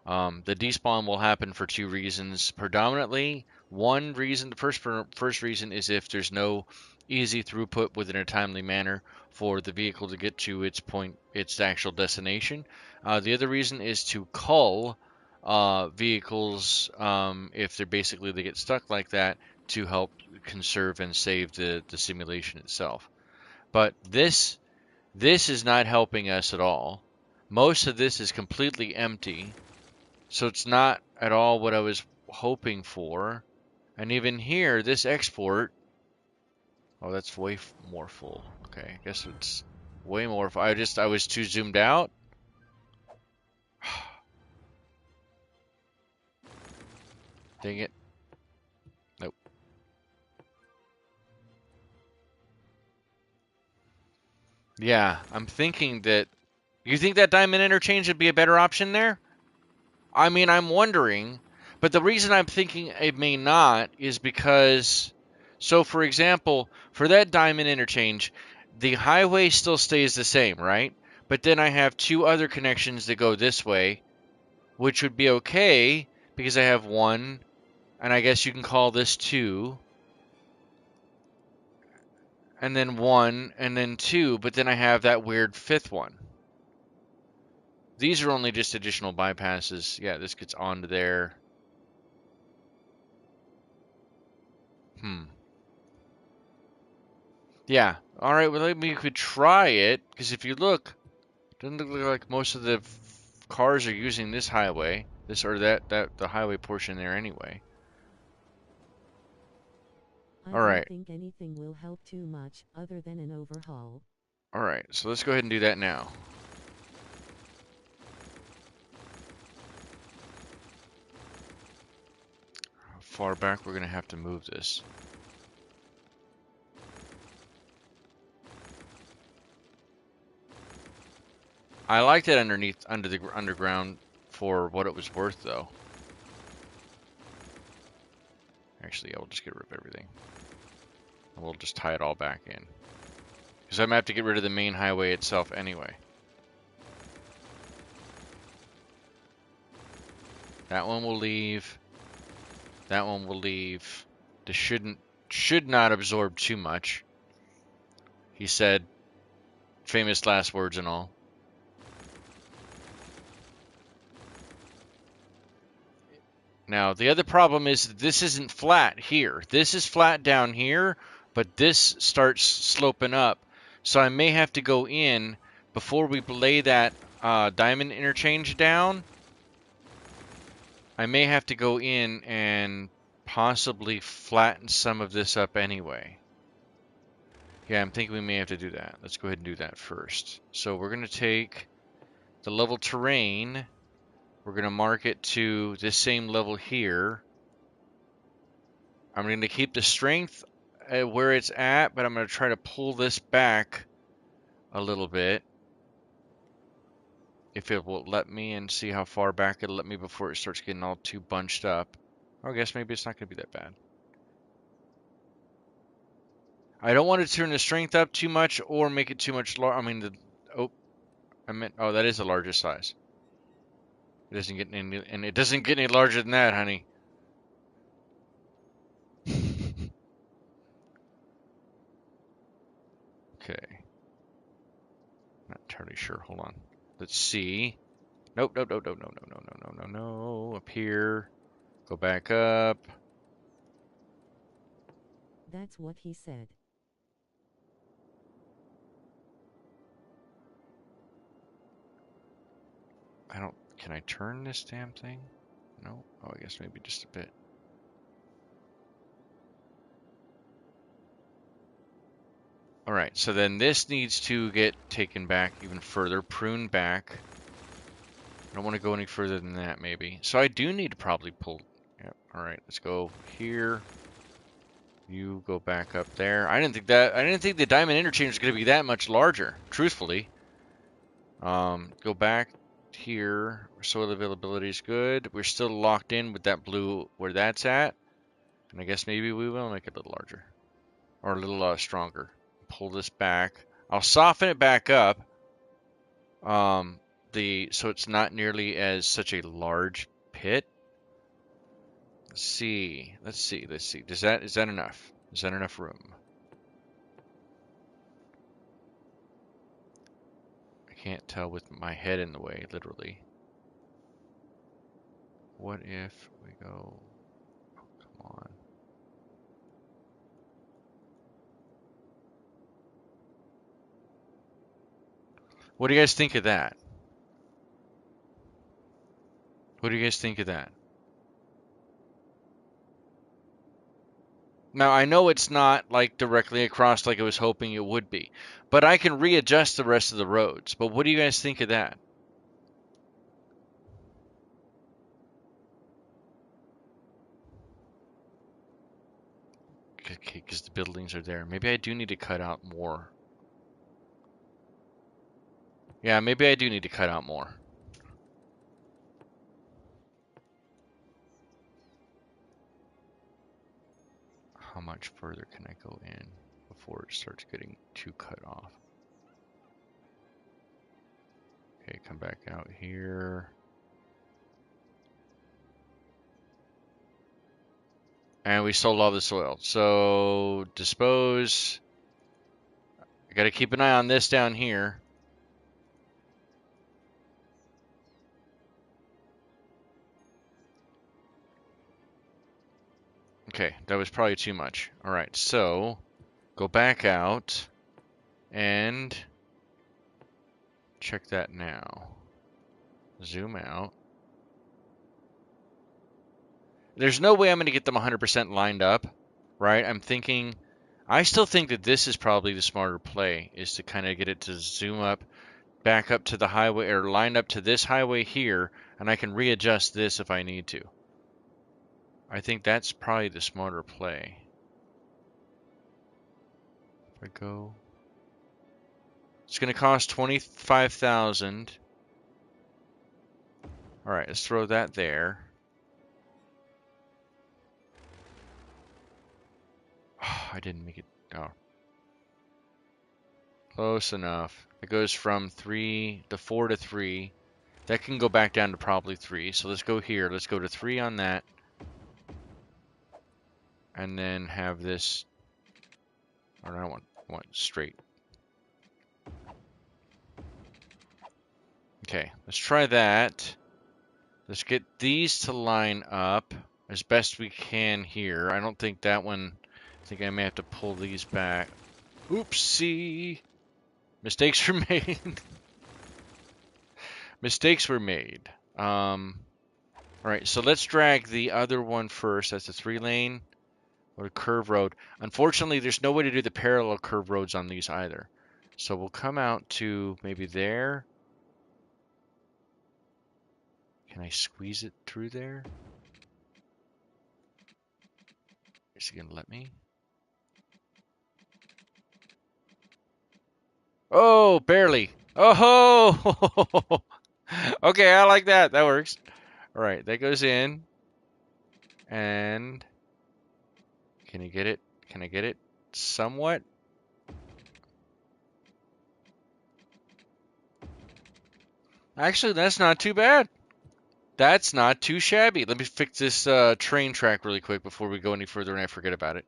The despawn will happen for two reasons. Predominantly, one reason, the first reason is if there's no easy throughput within a timely manner for the vehicle to get to its actual destination. The other reason is to cull vehicles if they get stuck like that to help conserve and save the simulation itself. But this is not helping us at all. Most of this is completely empty. So it's not at all what I was hoping for. And even here, this export, oh, that's way more full. Okay, I guess it's way more. I was too zoomed out. Dang it. Nope. Yeah, I'm thinking that. You think that diamond interchange would be a better option there? I mean, I'm wondering, but the reason I'm thinking it may not is because, so for example, for that diamond interchange, the highway still stays the same, right? But then I have two other connections that go this way, which would be okay because I have one, and I guess you can call this two, and then one, and then two, but then I have that weird fifth one. These are only just additional bypasses. Yeah, this gets onto there. Yeah. All right. Well, maybe you could try it because if you look, it doesn't look like most of the cars are using this highway, this or that the highway portion there anyway. All I right. don't think anything will help too much other than an overhaul. All right. So let's go ahead and do that now. How far back we're gonna have to move this? I liked it under the underground for what it was worth, though. Actually, I will just get rid of everything. And we'll just tie it all back in. Because I'm going to have to get rid of the main highway itself anyway. That one will leave. That one will leave. This should not absorb too much. He said, famous last words and all. Now, the other problem is that this isn't flat here. This is flat down here, but this starts sloping up. So I may have to go in before we lay that diamond interchange down. I may have to go in and possibly flatten some of this up anyway. Yeah, I'm thinking we may have to do that. Let's go ahead and do that first. So we're going to take the level terrain. We're going to mark it to this same level here. I'm going to keep the strength at where it's at, but I'm going to try to pull this back a little bit. If it will let me, and see how far back it'll let me before it starts getting all too bunched up. I guess maybe it's not going to be that bad. I don't want to turn the strength up too much or make it too much large. I mean, oh, I meant, oh, that is the largest size. It doesn't get any, and it doesn't get any larger than that, honey. Okay. Not entirely sure. Hold on. Let's see. Nope, nope, nope, nope, no, no, no, no, no, no, no. Up here. Go back up. That's what he said. I don't. Can I turn this damn thing? No. Oh, I guess maybe just a bit. All right. So then this needs to get taken back even further, pruned back. I don't want to go any further than that, maybe. So I do need to probably pull. Yep. All right. Let's go here. You go back up there. I didn't think the diamond interchange was going to be that much larger, truthfully. Go back here. Soil availability is good. We're still locked in with that blue where that's at. And I guess maybe we will make it a little larger. Or a little stronger. Pull this back. I'll soften it back up. So it's not nearly as such a large pit. Let's see. Let's see. Let's see. Is that enough? Is that enough room? I can't tell with my head in the way, literally. What if we go... Oh, come on. What do you guys think of that? What do you guys think of that? Now, I know it's not like directly across like I was hoping it would be, but I can readjust the rest of the roads. But what do you guys think of that? Okay, because the buildings are there. Maybe I do need to cut out more. Yeah, maybe I do need to cut out more. How much further can I go in before it starts getting too cut off? Okay, come back out here. And we sold all the soil. So, dispose. I gotta keep an eye on this down here. Okay, that was probably too much. Alright, so go back out and check that now. Zoom out. There's no way I'm going to get them 100% lined up, right? I still think that this is probably the smarter play, is to kind of get it to zoom up, back up to the highway, or line up to this highway here, and I can readjust this if I need to. I think that's probably the smarter play. If I go... It's going to cost 25,000. All right, let's throw that there. Oh, I didn't make it. Oh. Close enough. It goes from 3 to 4 to 3. That can go back down to probably 3. So let's go here. Let's go to 3 on that. And then have this. Or I want straight. Okay, let's try that. Let's get these to line up as best we can here. I don't think that one. I think I may have to pull these back. Oopsie. Mistakes were made. Mistakes were made. All right, so let's drag the other one first. That's a 3-lane or a curve road. Unfortunately, there's no way to do the parallel curve roads on these either. So we'll come out to maybe there. Can I squeeze it through there? Is it gonna let me? Oh, barely. Oh, okay, I like that. That works. All right, that goes in. And can you get it? Can I get it somewhat? Actually, that's not too bad. That's not too shabby. Let me fix this train track really quick before we go any further and I forget about it.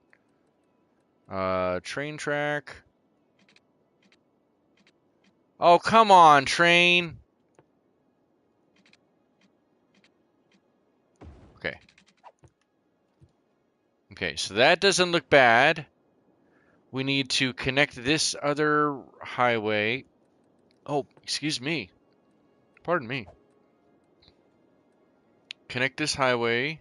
Train track. Oh, come on, train. Okay. Okay, so that doesn't look bad. We need to connect this other highway. Oh, excuse me. Pardon me. Connect this highway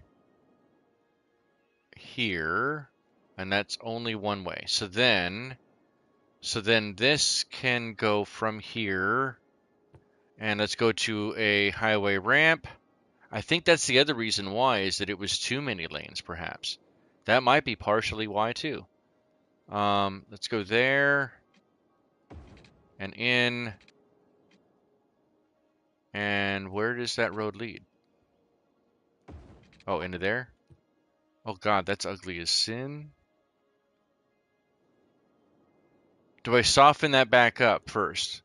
here, and that's only one way. So then this can go from here, and let's go to a highway ramp. I think that's the other reason why, is that it was too many lanes, perhaps. That might be partially why, too. Let's go there, and in, and where does that road lead? Oh, into there? Oh god, that's ugly as sin. Do I soften that back up first?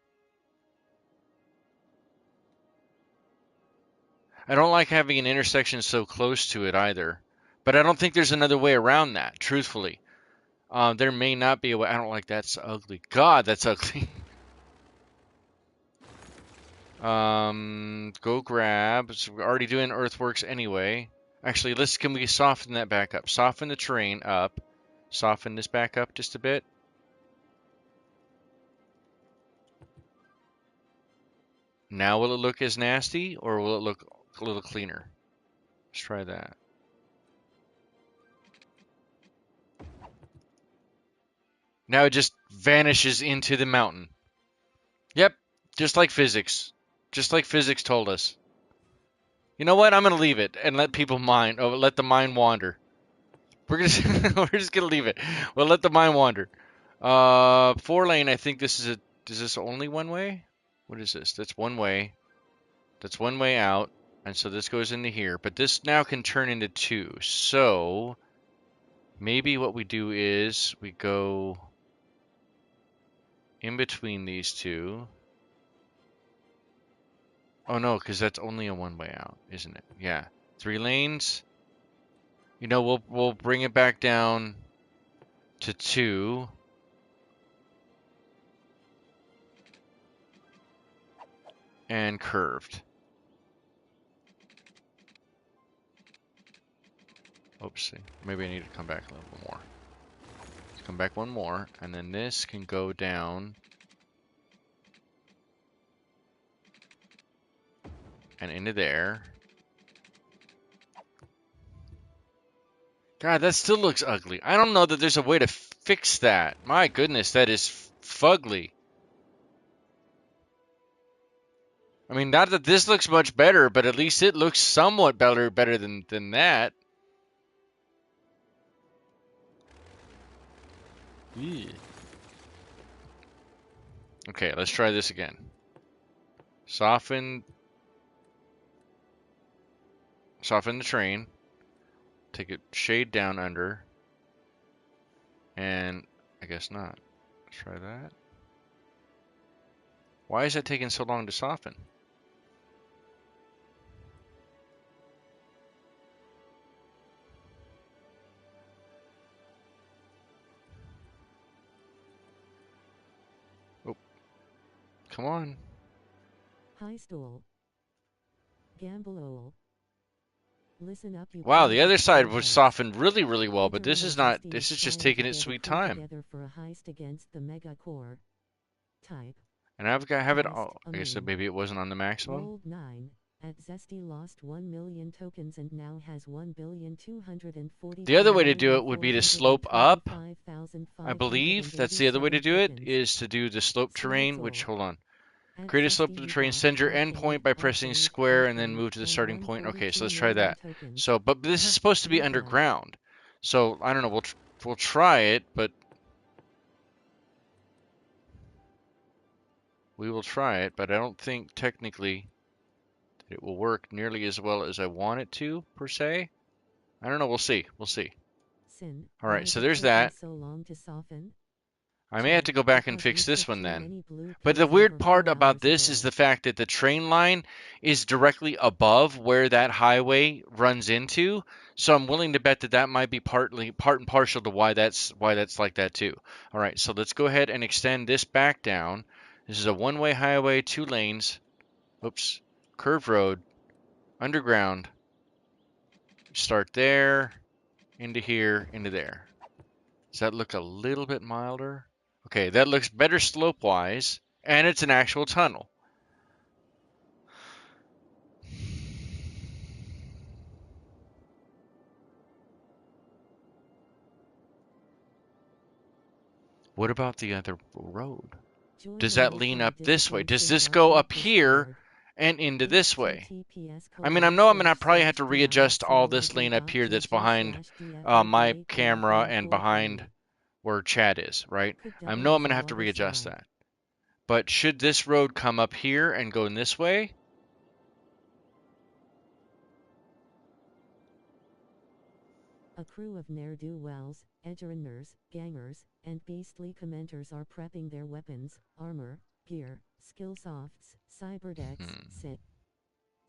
I don't like having an intersection so close to it either. But I don't think there's another way around that, truthfully. There may not be a way. I don't like that. It's ugly. God, that's ugly. Go grab. So we're already doing earthworks anyway. Actually, can we soften that back up? Soften the terrain up. Soften this back up just a bit. Now will it look as nasty, or will it look a little cleaner? Let's try that. Now it just vanishes into the mountain. Yep, just like physics. Just like physics told us. You know what? I'm gonna leave it and let people mind. Oh, let the mind wander. We're gonna we're just gonna leave it. We'll let the mind wander. 4 lane. I think this is a. Is this only one way? What is this? That's one way. That's one way out, and so this goes into here. But this now can turn into two. So maybe what we do is we go in between these two. Oh no, because that's only a one way out, isn't it? Yeah, 3 lanes. You know, we'll bring it back down to 2. And curved. Oopsie. Maybe I need to come back a little more. Let's come back one more, and then this can go down and into there. God, that still looks ugly. I don't know that there's a way to fix that. My goodness, that is fugly. I mean, not that this looks much better, but at least it looks somewhat better than that. Ew. Okay, let's try this again. Soften the train. Take it shade down under. And I guess not. Let's try that. Why is that taking so long to soften? Oh, come on. High stool. Gamble. Listen up, you Wow, the other side was heads. softened really, really well, but Enter this an is not. existing This is just spine taking its together, sweet come time. together for a heist against the mega core. Type. And I've got have it Heist, all. I guess that maybe it wasn't on the maximum. Rolled 9. At Zesty lost 1 million tokens and now has 1,240,485,425,585 The other way to do it would be to slope up. I believe that's the other way to do it, tokens. is to do the slope terrain, which, hold on. At Create a slope Zesty to the you terrain, got send your F8, endpoint by pressing F8, square and then F8, move to the and starting point. Okay, so let's try 132 million that. tokens. So, but this is supposed to be Rebuild. underground. So, I don't know, we'll try it, but we will try it, but I don't think technically that it will work nearly as well as I want it to, per se. I don't know, we'll see. We'll see. Sin. All Why right, is so it there's taking that. so long to soften? I may have to go back and because you fix this took one too then. many blue But the pills weird over part 4 about hours this is ago. the fact that the train line is directly above where that highway runs into. So I'm willing to bet that that might be part and partial to why that's like that too. All right, so let's go ahead and extend this back down. This is a one-way highway, 2 lanes. Oops, curved road, underground. Start there, into here, into there. Does that look a little bit milder? Okay, that looks better slope-wise, and it's an actual tunnel. What about the other road? Join Does the that lean up this way? multi-discipline Does sim this go arcade up here Discord. and into this way? I mean, I know I'm gonna probably have to readjust all this lane up here that's behind my camera and behind where Chad is, right? Could I double know I'm as a gonna have to water readjust slide. that. But should this road come up here and go in this way? A crew of ne'er-do-wells, edgerunners, gangers, and beastly commenters are prepping their weapons, armor, gear, skill softs, cyberdecks, sit.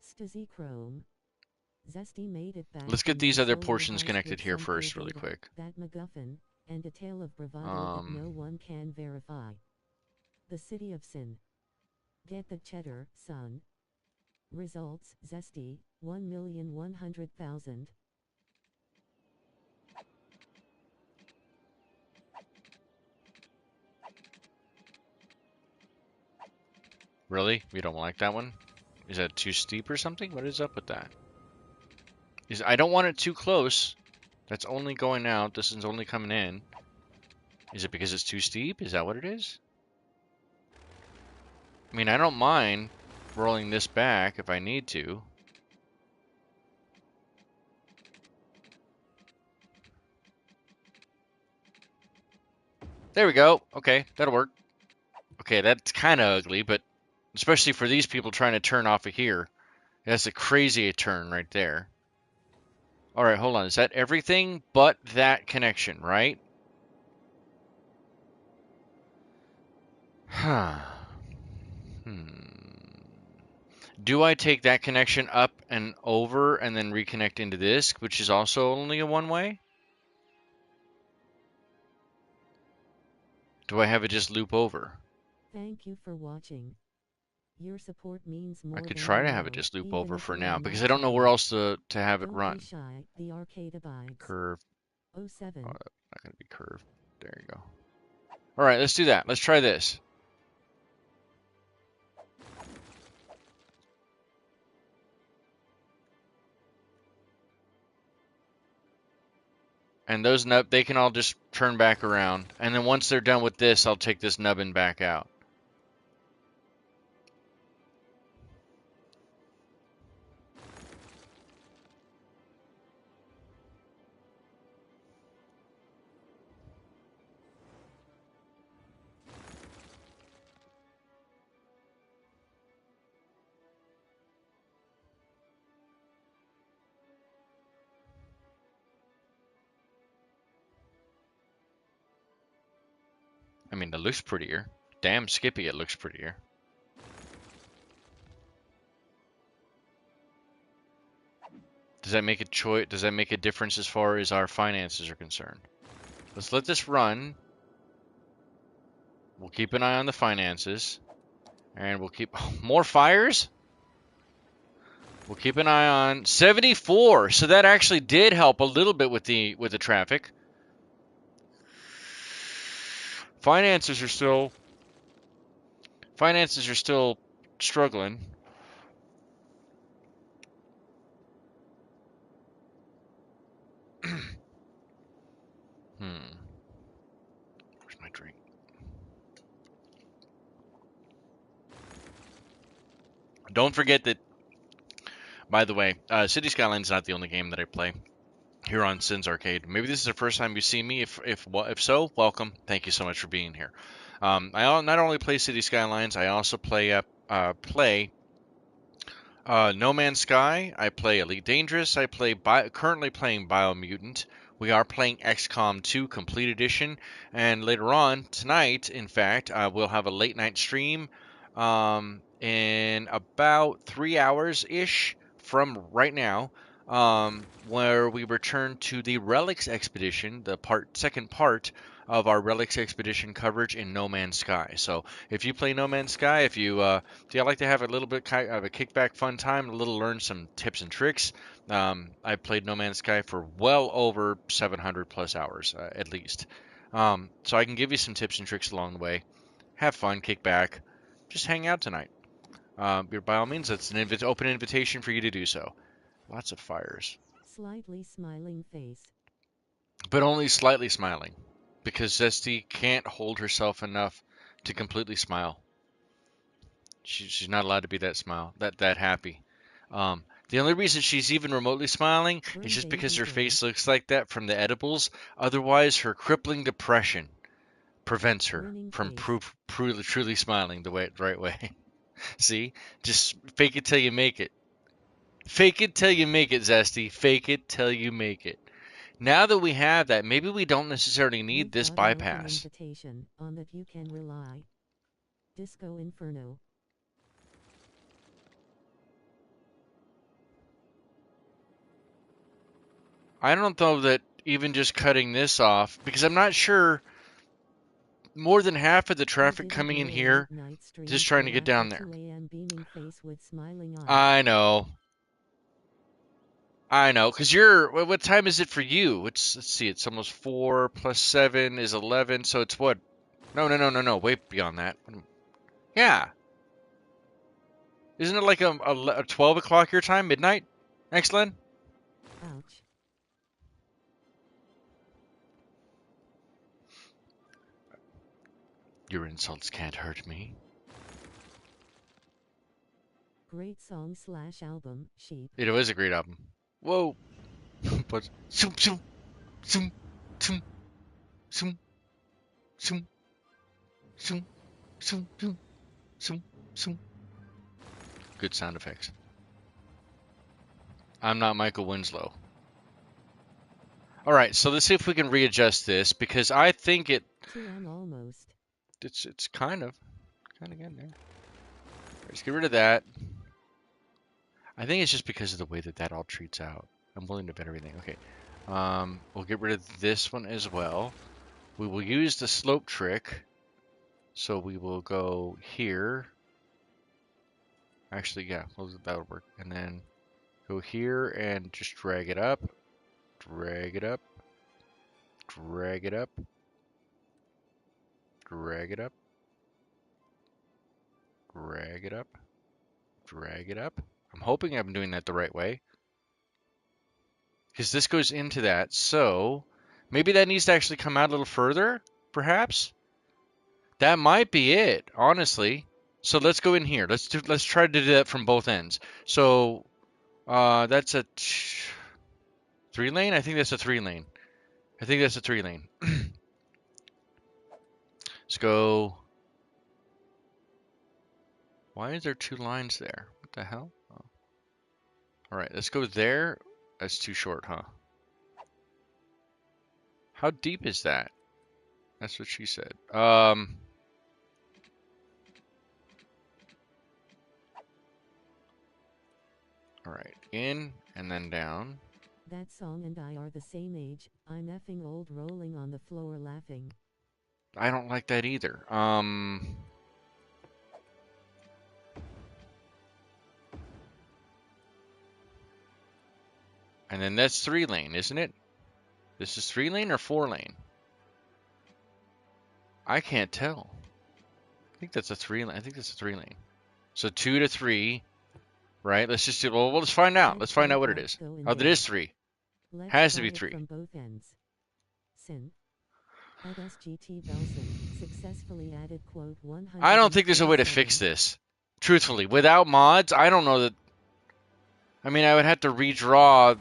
Stazzy Chrome. Zesty made it back Let's from get my these other solo portions heist connected with here some clear first really data, quick. that MacGuffin, and a tale of bravado that no one can verify. The City of Sin. Get the cheddar, son. Results, Zesty, 1,100,000. Really? We don't like that one? Is that too steep or something? What is up with that? I don't want it too close. That's only going out. This is only coming in. Is it because it's too steep? Is that what it is? I mean, I don't mind rolling this back if I need to. There we go. Okay, that'll work. Okay, that's kind of ugly, but especially for these people trying to turn off of here. That's a crazy turn right there. All right, hold on. Is that everything but that connection, right? Huh. Do I take that connection up and over and then reconnect into this, which is also only a one-way? Do I have it just loop over? Thank you for watching. Your support means I more could than try you to have it know, just loop even over if for you now are because not I don't know where subbing. else to have it Don't run. be shy, the arcade abides. Curve. Oh 07. Oh, not going to be curved. There you go. All right, let's do that. Let's try this. And those they can all just turn back around. And then once they're done with this, I'll take this nubbin back out. I mean, it looks prettier. Damn Skippy, it looks prettier. Does that make a choice? Does that make a difference as far as our finances are concerned? Let's let this run. We'll keep an eye on the finances, and we'll keep more fires. We'll keep an eye on 74. So that actually did help a little bit with the traffic. Finances are still struggling. Where's my drink? Don't forget that, by the way, City Skylines is not the only game that I play here on Sins Arcade. Maybe this is the first time you see me. If so, welcome. Thank you so much for being here. I not only play City Skylines, I also play No Man's Sky. I play Elite Dangerous. I play currently playing Biomutant. We are playing XCOM 2 Complete Edition, and later on tonight, in fact, we'll have a late night stream in about 3 hours ish from right now, where we return to the Relics Expedition, the second part of our Relics Expedition coverage in No Man's Sky. So if you play No Man's Sky, if you do you like to have a little bit of a kickback fun time, a little learn some tips and tricks? I played No Man's Sky for well over 700 plus hours at least. So I can give you some tips and tricks along the way. Have fun, kick back, just hang out tonight. By all means, it's an open invitation for you to do so. Lots of fires, Slightly smiling face. but only slightly smiling, because Zesty can't hold herself enough to completely smile. She's not allowed to be that happy. The only reason she's even remotely smiling is Burn just because baby her burn. face looks like that from the edibles. Otherwise, her crippling depression prevents her Grinning from face. truly smiling the right way. See, just fake it till you make it. Fake it till you make it, Zesty. Fake it till you make it. Now that we have that, maybe we don't necessarily need You've this got an open bypass. invitation on that you can rely. Disco Inferno. I don't know that even just cutting this off, because I'm not sure more than half of the You traffic didn't coming in know a here late night stream just trying to till get after down there. 2 a.m. beaming face with smiling eyes. I know. I know. Because you're. What time is it for you? Let's see. It's almost 4 plus 7 is 11. So it's what? No. Way beyond that. Yeah. Isn't it like a 12 o'clock your time? Midnight? Excellent. Ouch. Your insults can't hurt me. Great song / album, Sheep. It was a great album. Whoa. But. Zoom, zoom, zoom, zoom, zoom, zoom, zoom, zoom, zoom, zoom, zoom. Good sound effects. I'm not Michael Winslow. All right, so let's see if we can readjust this because I think 2 almost. it's kind of getting there. Let's get rid of that. I think it's just because of the way that all treats out. I'm willing to bet everything. Okay. We'll get rid of this one as well. We will use the slope trick. So we will go here. Actually, yeah, that'll work. And then go here and just drag it up. Drag it up. Drag it up. Drag it up. Drag it up. Drag it up. I'm hoping I'm doing that the right way. Because this goes into that. So maybe that needs to actually come out a little further, perhaps. That might be it, honestly. So let's go in here. Let's try to do that from both ends. So that's a 3-lane? I think that's a 3-lane. I think that's a 3-lane. Let's go. Why is there 2 lines there? What the hell? Oh. All right, let's go there. That's too short, huh? How deep is that? That's what she said. All right, in and then down. That song and I are the same age. I'm effing old rolling on the floor laughing. I don't like that either. And then that's 3-lane, isn't it? This is 3-lane or 4-lane? I can't tell. I think that's a 3-lane. I think that's a 3-lane. So 2 to 3, right? Let's just do. Well, let's find out. Let's find out what it is. Oh, that is 3. Let's Has to try be it 3. from both ends. Sin. At SGT Belson successfully added quote 100. I don't think there's a way to fix this. Truthfully, without mods, I don't know that. I mean, I would have to redraw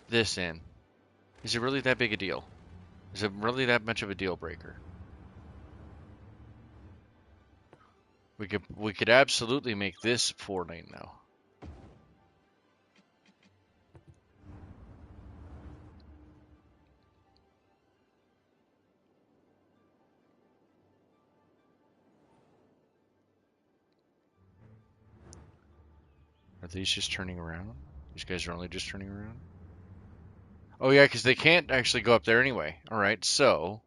this in. Is it really that big a deal? Is it really that much of a deal breaker? We could absolutely make this 4-lane though. these just turning around? These guys are only just turning around? Oh yeah, because they can't actually go up there anyway. All right, so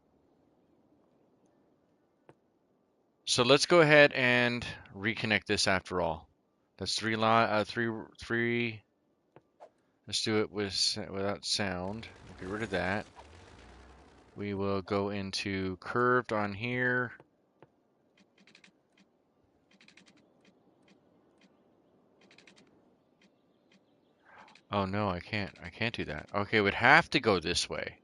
let's go ahead and reconnect this after all. That's three. Let's do it without sound. Get rid of that. We will go into curved on here. Oh no, I can't. I can't do that. Okay, it would have to go this way.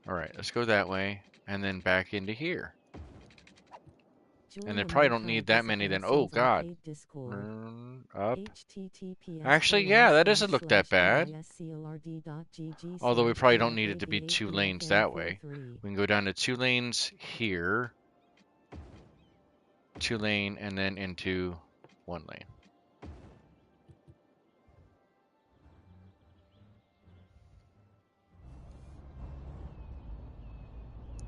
All right, let's go that way and then back into here. And they probably don't need that many then. Oh God. Up. Actually, yeah, that doesn't look that bad. Although we probably don't need it to be 2 lanes that way. We can go down to 2 lanes here. 2 lane and then into 1 lane.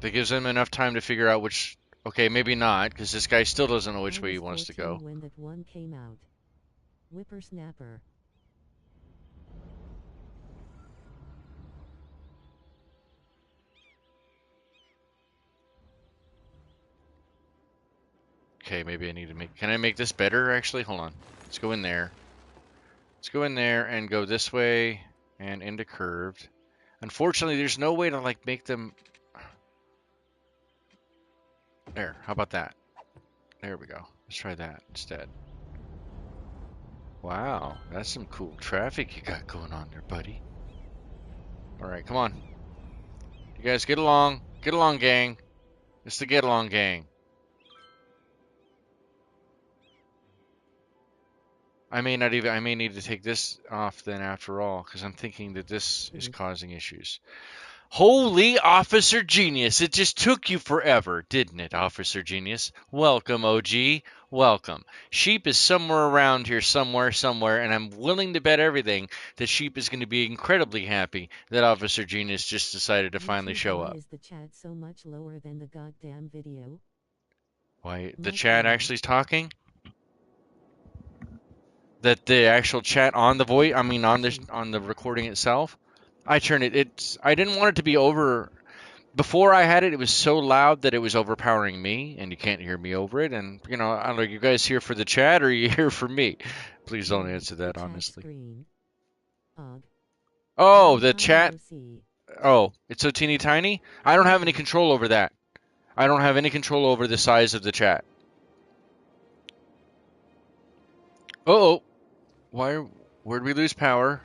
That gives them enough time to figure out which. Okay, maybe not, because this guy still doesn't know which way he wants to go. When that one came out. Whippersnapper. Okay, maybe I need to make. Can I make this better? Actually, hold on. Let's go in there. Let's go in there and go this way and into curved. Unfortunately, there's no way to like make them. There. How about that? There we go. Let's try that instead. Wow, that's some cool traffic you got going on there, buddy. All right, come on. You guys get along. Get along, gang. It's the get along gang. I may need to take this off then after all, because I'm thinking that this is causing issues. Holy Officer Genius, it just took you forever, didn't it, Officer Genius? Welcome, OG. Welcome. Sheep is somewhere around here, somewhere, and I'm willing to bet everything that Sheep is going to be incredibly happy that Officer Genius just decided to finally show up. Why is the chat so much lower than the goddamn video? Why, the chat actually is talking? That the actual chat on the voice, I mean on the recording itself, I turned it. I didn't want it to be over. Before I had it, it was so loud that it was overpowering me, and you can't hear me over it. And you know, I don't know, you guys here for the chat or are you here for me? Please don't answer that honestly. Oh, the chat. Oh, it's so teeny tiny. I don't have any control over that. I don't have any control over the size of the chat. Uh-oh. Where'd we lose power?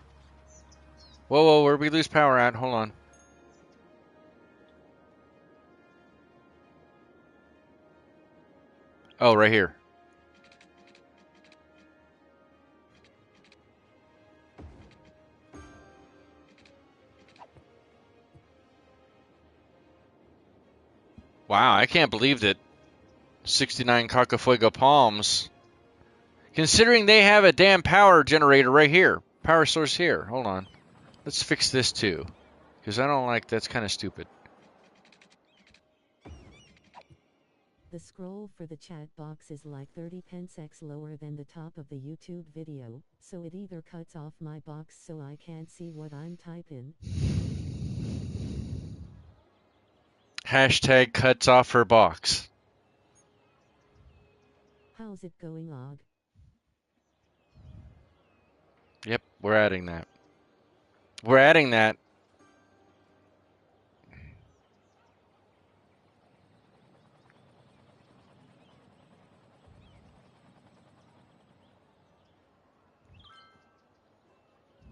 Whoa, where'd we lose power at? Hold on. Oh, right here. Wow, I can't believe that 69 Cacafuego Palms, considering they have a damn power generator right here. Power source here. Hold on. Let's fix this too, because I don't like, that's kind of stupid. The scroll for the chat box is like 30 pence X lower than the top of the YouTube video, so it either cuts off my box so I can't see what I'm typing. Hashtag cuts off her box. How's it going, Og? Yep, we're adding that. We're adding that.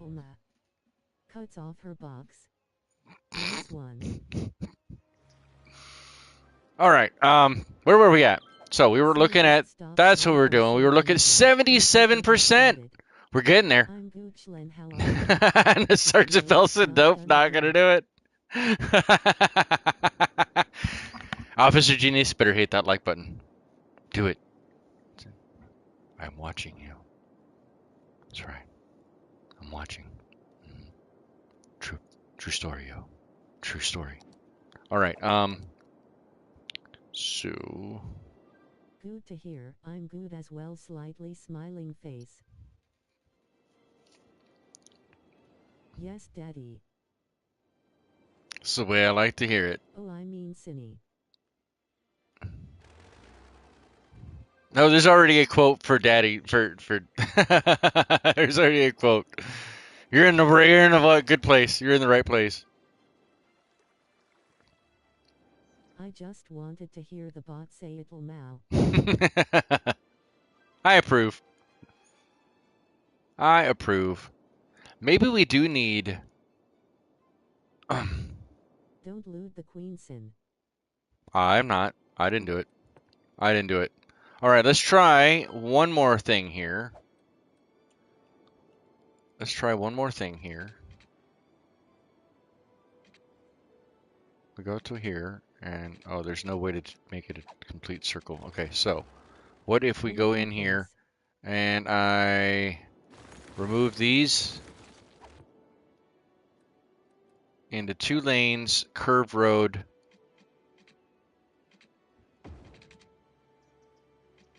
Oma. Cuts off her box. Next one. All right. Where were we at? So we were looking at. That's what we were doing. We were looking at 77%. We're getting there. I'm Goochland, how And the Sergeant Bell said, nope, not gonna do it. Officer Genius, better hit that like button. Do it. I'm watching you. That's right. I'm watching. True story, yo. True story. All right. So. Good to hear. I'm good as well. Slightly smiling face. Yes, Daddy. That's the way I like to hear it. Oh, I mean Cinny. No, there's already a quote for Daddy. There's already a quote. You're in the good place. You're in the right place. I just wanted to hear the bot say it'll mow. I approve. I approve. Maybe we do need. Don't loot the queen sin. I'm not. I didn't do it. I didn't do it. All right, let's try one more thing here. Let's try one more thing here. We go to here, and oh, there's no way to make it a complete circle. Okay, so what if we go in here and I remove these into 2 lanes, curved road.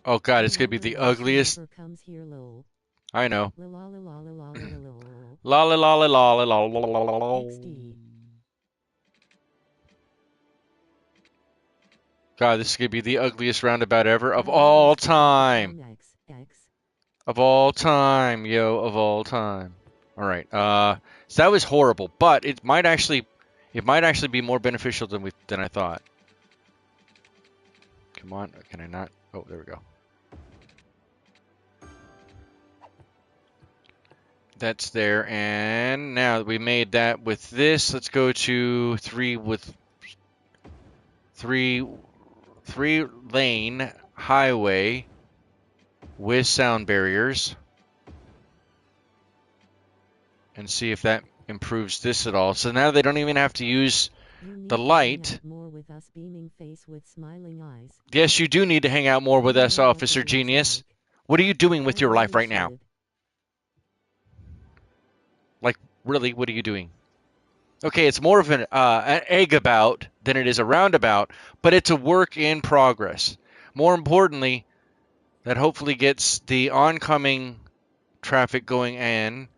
Oh god, it's gonna be the ugliest. Comes here, lol. I know. La la la la la la la La la la la la la la la la. XD. God, this is gonna be the ugliest roundabout ever of all time. Of all time, yo, of all time. All right. So that was horrible, but it might actually be more beneficial than I thought. Come on, can I not? Oh, there we go. That's there, and now that we made that with this, let's go to 3-lane highway with sound barriers, and see if that improves this at all. So now they don't even have to use the light. More with us, beaming face with smiling eyes. Yes, you do need to hang out more with us, Officer Genius. What are you doing with your life right now? Like, really, what are you doing? Okay, it's more of an egg-about than it is a roundabout, but it's a work in progress. More importantly, that hopefully gets the oncoming traffic going in.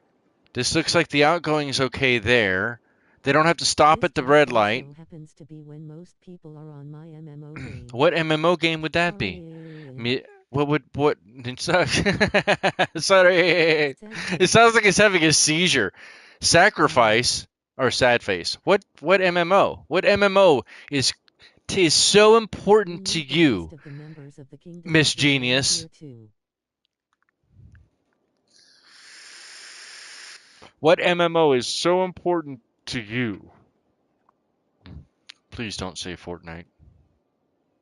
This looks like the outgoing is okay there. They don't have to stop at the red light. Happens to be when most people are on my MMO game. What MMO game would that be? What? Sorry. It sounds like it's having a seizure. Sacrifice or sad face. What MMO? What MMO is so important to you, Miss Genius? What MMO is so important to you? Please don't say Fortnite.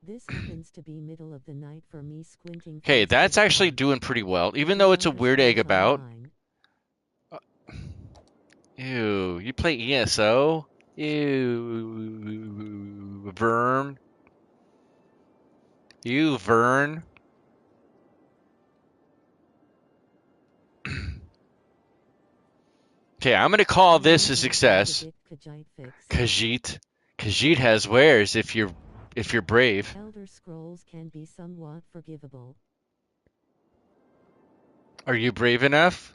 This happens to be middle of the night for me squinting. Okay, that's actually doing pretty well, even though it's a weird egg about. Ew, you play ESO? Ew, Vern. You, Vern. Okay, I'm going to call this a success. Khajiit. Khajiit has wares if you're brave. Elder Scrolls can be somewhat forgivable. Are you brave enough?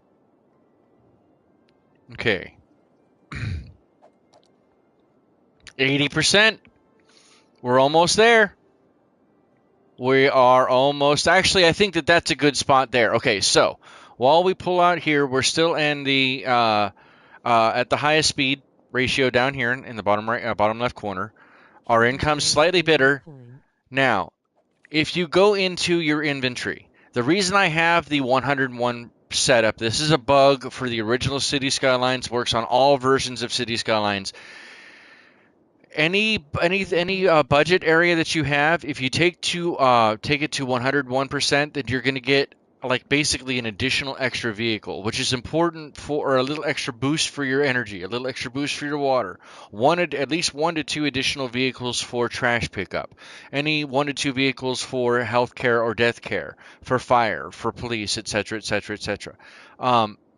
Okay. 80%. We're almost there. We are almost. Actually, I think that's a good spot there. Okay, so while we pull out here, we're still in the at the highest speed ratio down here in the bottom right, bottom left corner. Our income's slightly better. Now, if you go into your inventory, the reason I have the 101 setup, this is a bug for the original City Skylines, works on all versions of City Skylines. Any budget area that you have, if you take it to 101%, then you're going to get like basically an additional extra vehicle, which is important for a little extra boost for your energy, a little extra boost for your water. At least 1 to 2 additional vehicles for trash pickup. Any 1 to 2 vehicles for healthcare or death care, for fire, for police, etc., etc., etc.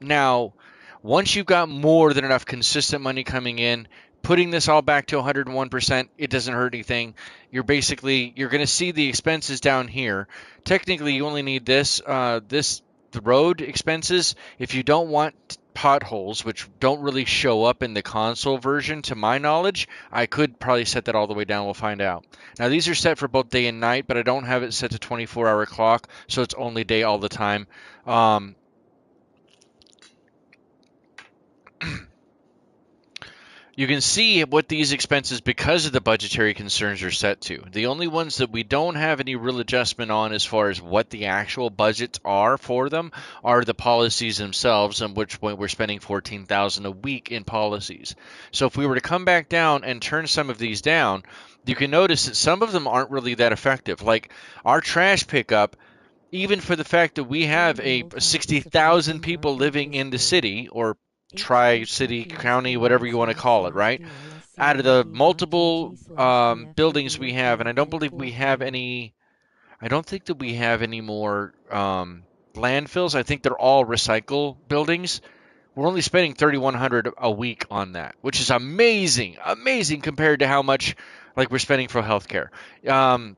Now, once you've got more than enough consistent money coming in, putting this all back to 101%, it doesn't hurt anything. You're going to see the expenses down here. Technically, you only need the road expenses. If you don't want potholes, which don't really show up in the console version to my knowledge. I could probably set that all the way down. We'll find out. Now, these are set for both day and night, but I don't have it set to 24-hour clock, so it's only day all the time. Um, You can see what these expenses, because of the budgetary concerns, are set to. The only ones that we don't have any real adjustment on as far as what the actual budgets are for them are the policies themselves, in which point we're spending $14,000 a week in policies. So if we were to come back down and turn some of these down, you can notice that some of them aren't really that effective. Like our trash pickup, even for the fact that we have a 60,000 people living in the city, or tri-city county, whatever you want to call it, right? Out of the multiple buildings we have, and I don't believe we have any, I don't think that we have any more landfills. I think they're all recycle buildings. We're only spending 3,100 a week on that, which is amazing, amazing compared to how much like we're spending for healthcare. Um,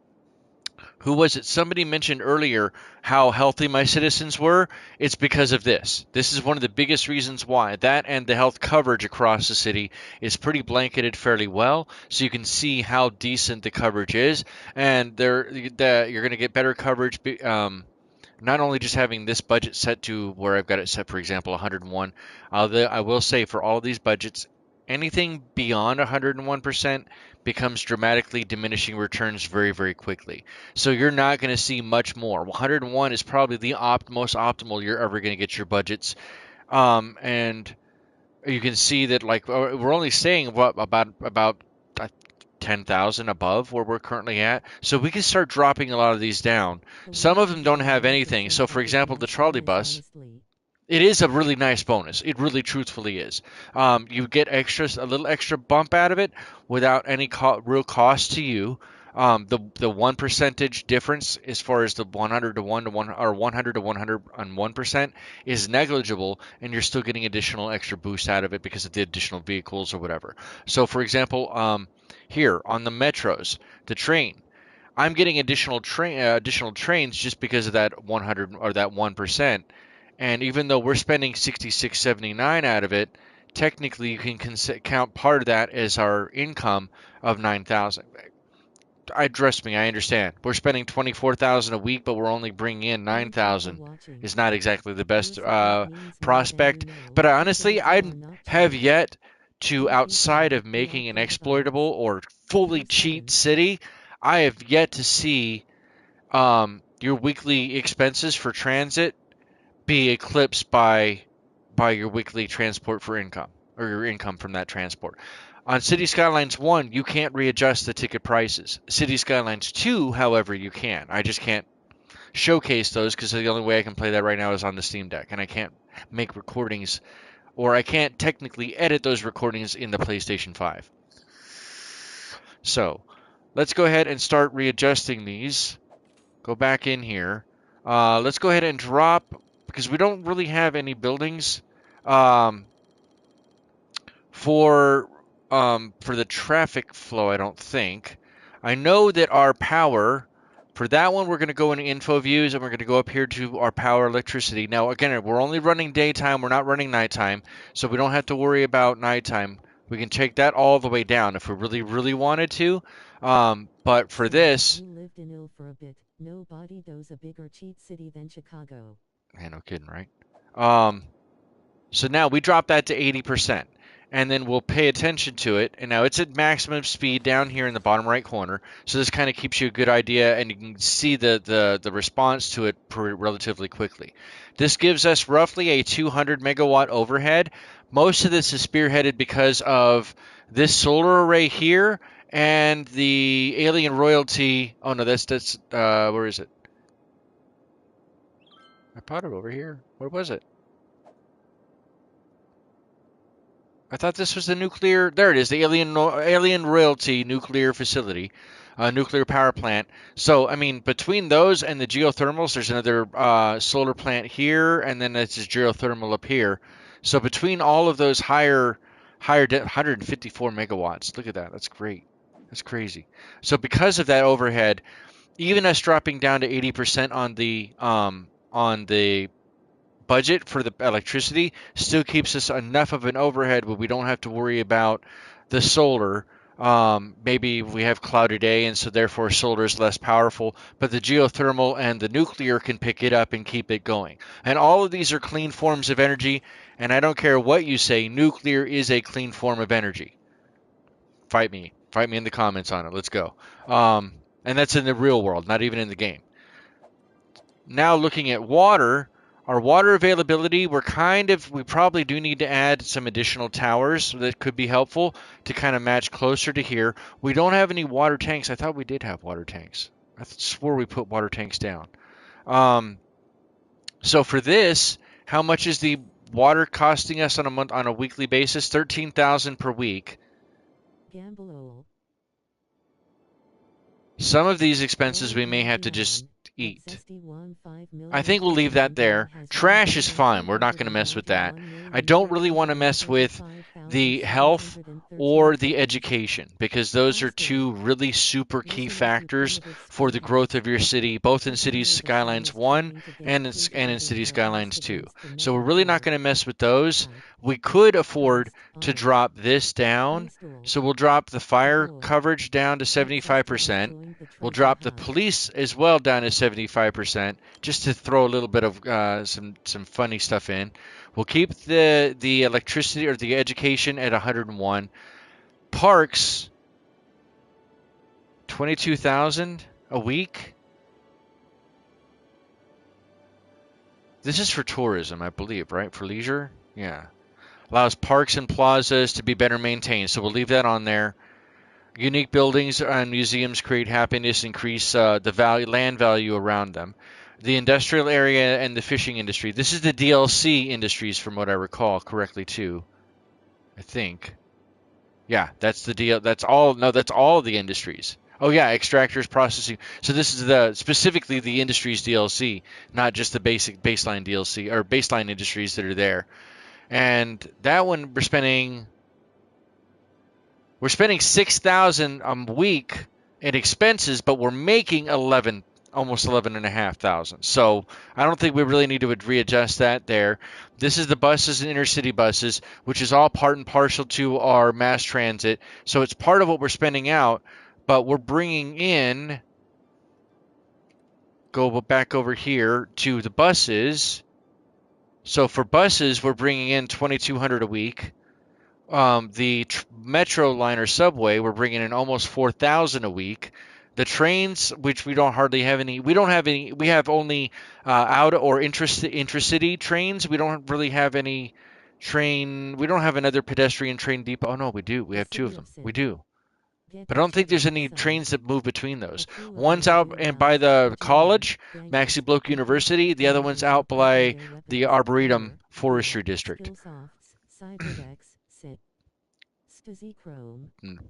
who was it? Somebody mentioned earlier how healthy my citizens were. It's because of this. This is one of the biggest reasons why. That and the health coverage across the city is pretty blanketed fairly well, so you can see how decent the coverage is. And you're going to get better coverage. Not only just having this budget set to where I've got it set, for example, 101. I will say for all of these budgets, anything beyond 101% becomes dramatically diminishing returns very, very quickly. So you're not going to see much more. 101 is probably the most optimal you're ever going to get your budgets. And you can see that like we're only saying what about 10,000 above where we're currently at. So we can start dropping a lot of these down. Some of them don't have anything. So for example, the trolley bus, it is a really nice bonus. It really truthfully is. You get a little extra bump out of it without any real cost to you. The 1% difference as far as the 100 to 1 to 1 or 100 to 101% is negligible, and you're still getting additional extra boost out of it because of the additional vehicles or whatever. So, for example, here on the metros, the train, I'm getting additional trains just because of that 100 or that 1%. And even though we're spending 66.79 out of it, technically you can count part of that as our income of 9,000. I trust me, I understand. We're spending 24,000 a week, but we're only bringing in 9,000. Is not exactly the best prospect. But honestly, I have yet to, outside of making an exploitable or fully cheat city, I have yet to see your weekly expenses for transit be eclipsed by your weekly transport for income, or your income from that transport. On City Skylines 1, you can't readjust the ticket prices. City Skylines 2, however, you can. I just can't showcase those because the only way I can play that right now is on the Steam Deck, and I can't make recordings, or I can't technically edit those recordings in the PlayStation 5. So, let's go ahead and start readjusting these. Go back in here. Let's go ahead and drop, because we don't really have any buildings um, for the traffic flow, I don't think. I know that our power, for that one, we're going to go into info views, and we're going to go up here to our power electricity. Now, again, we're only running daytime. We're not running nighttime, so we don't have to worry about nighttime. We can take that all the way down if we really, really wanted to. But for this, you lived in ill for a bit. Nobody knows a bigger cheat city than Chicago. man, no kidding, right? So now we drop that to 80%, and then we'll pay attention to it. And now it's at maximum speed down here in the bottom right corner. So this kind of keeps you a good idea, and you can see the response to it relatively quickly. This gives us roughly a 200 megawatt overhead. Most of this is spearheaded because of this solar array here and the Alien Royalty. Oh no, that's where is it? I put it over here. Where was it? I thought this was the nuclear. There it is, the Alien Royalty nuclear facility, nuclear power plant. So, I mean, between those and the geothermals, there's another solar plant here, and then there's this geothermal up here. So between all of those higher 154 megawatts. Look at that. That's great. That's crazy. So because of that overhead, even us dropping down to 80% on the budget for the electricity still keeps us enough of an overhead where we don't have to worry about the solar. Maybe we have cloudy day, and so therefore solar is less powerful, but the geothermal and the nuclear can pick it up and keep it going. And all of these are clean forms of energy, and I don't care what you say, nuclear is a clean form of energy. Fight me. Fight me in the comments on it. Let's go. And that's in the real world, not even in the game. Now looking at water, our water availability, we probably do need to add some additional towers that could be helpful to kind of match closer to here. We don't have any water tanks. I thought we did have water tanks. I swore we put water tanks down. Um, so for this, how much is the water costing us on a weekly basis? 13,000 per week. Gamble. Some of these expenses we may have to just eat. I think we'll leave that there. Trash is fine. We're not going to mess with that. I don't really want to mess with the health or the education because those are two really super key factors for the growth of your city, both in Cities Skylines 1 and in Cities Skylines 2. So we're really not going to mess with those. We could afford to drop this down. So we'll drop the fire coverage down to 75%. We'll drop the police as well down to 75%, just to throw a little bit of some funny stuff in. We'll keep the electricity or the education at 101. Parks, 22,000 a week. This is for tourism, I believe, right? For leisure? Yeah. Allows parks and plazas to be better maintained, so we'll leave that on there. Unique buildings and museums create happiness, increase the land value around them. The industrial area and the fishing industry. This is the DLC industries, from what I recall correctly, too. I think. Yeah, that's the deal. That's all. No, that's all of the industries. Oh yeah, extractors, processing. So this is specifically the industries DLC, not just the baseline DLC or baseline industries that are there. And that one we're spending 6,000 a week in expenses, but we're making almost 11,500. So I don't think we really need to readjust that there. This is the buses and intercity buses, which is all part and parcel to our mass transit. So it's part of what we're spending out, but we're bringing in. Go back over here to the buses. So for buses, we're bringing in 2,200 a week. The metro line or subway, we're bringing in almost 4,000 a week. The trains, which we don't hardly have any, we don't have any. We have only out or intracity trains. We don't really have any train. We don't have another pedestrian train depot. Oh no, we do. We have two of them. We do. But I don't think there's any trains that move between those. One's out and by the college, Maxi Bloke University. The other one's out by the Arboretum Forestry District.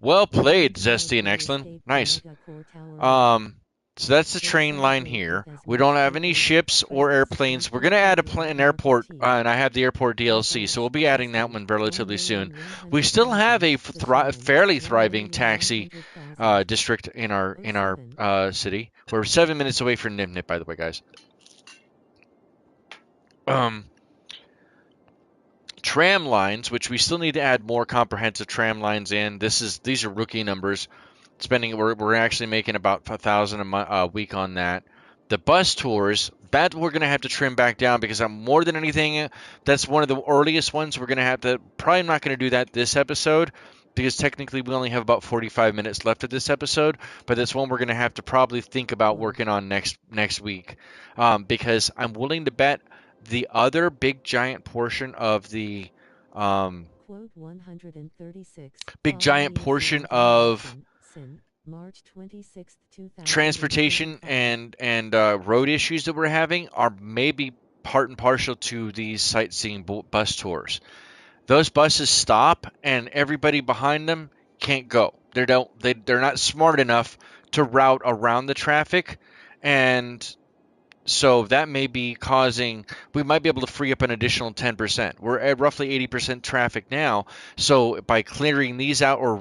Well played, Zesty and Excellent. Nice. So that's the train line here. We don't have any ships or airplanes. We're going to add an airport, and I have the airport DLC, so we'll be adding that one relatively soon. We still have a fairly thriving taxi district in our city. We're 7 minutes away from Nimnit, by the way, guys. Tram lines, which we still need to add more comprehensive tram lines in. These are rookie numbers. We're actually making about 1,000 a week on that. The bus tours, that we're going to have to trim back down because more than anything, that's one of the earliest ones we're going to have to. Probably not going to do that this episode because technically we only have about 45 minutes left of this episode. But that's one we're going to have to probably think about working on next week because I'm willing to bet the other big giant portion of the Quote 136, big giant portion of March 26, transportation and road issues that we're having are maybe part and parcel to these sightseeing bus tours. Those buses stop and everybody behind them can't go. They're not smart enough to route around the traffic, and so that may be causing, we might be able to free up an additional 10%. We're at roughly 80% traffic now. So by clearing these out or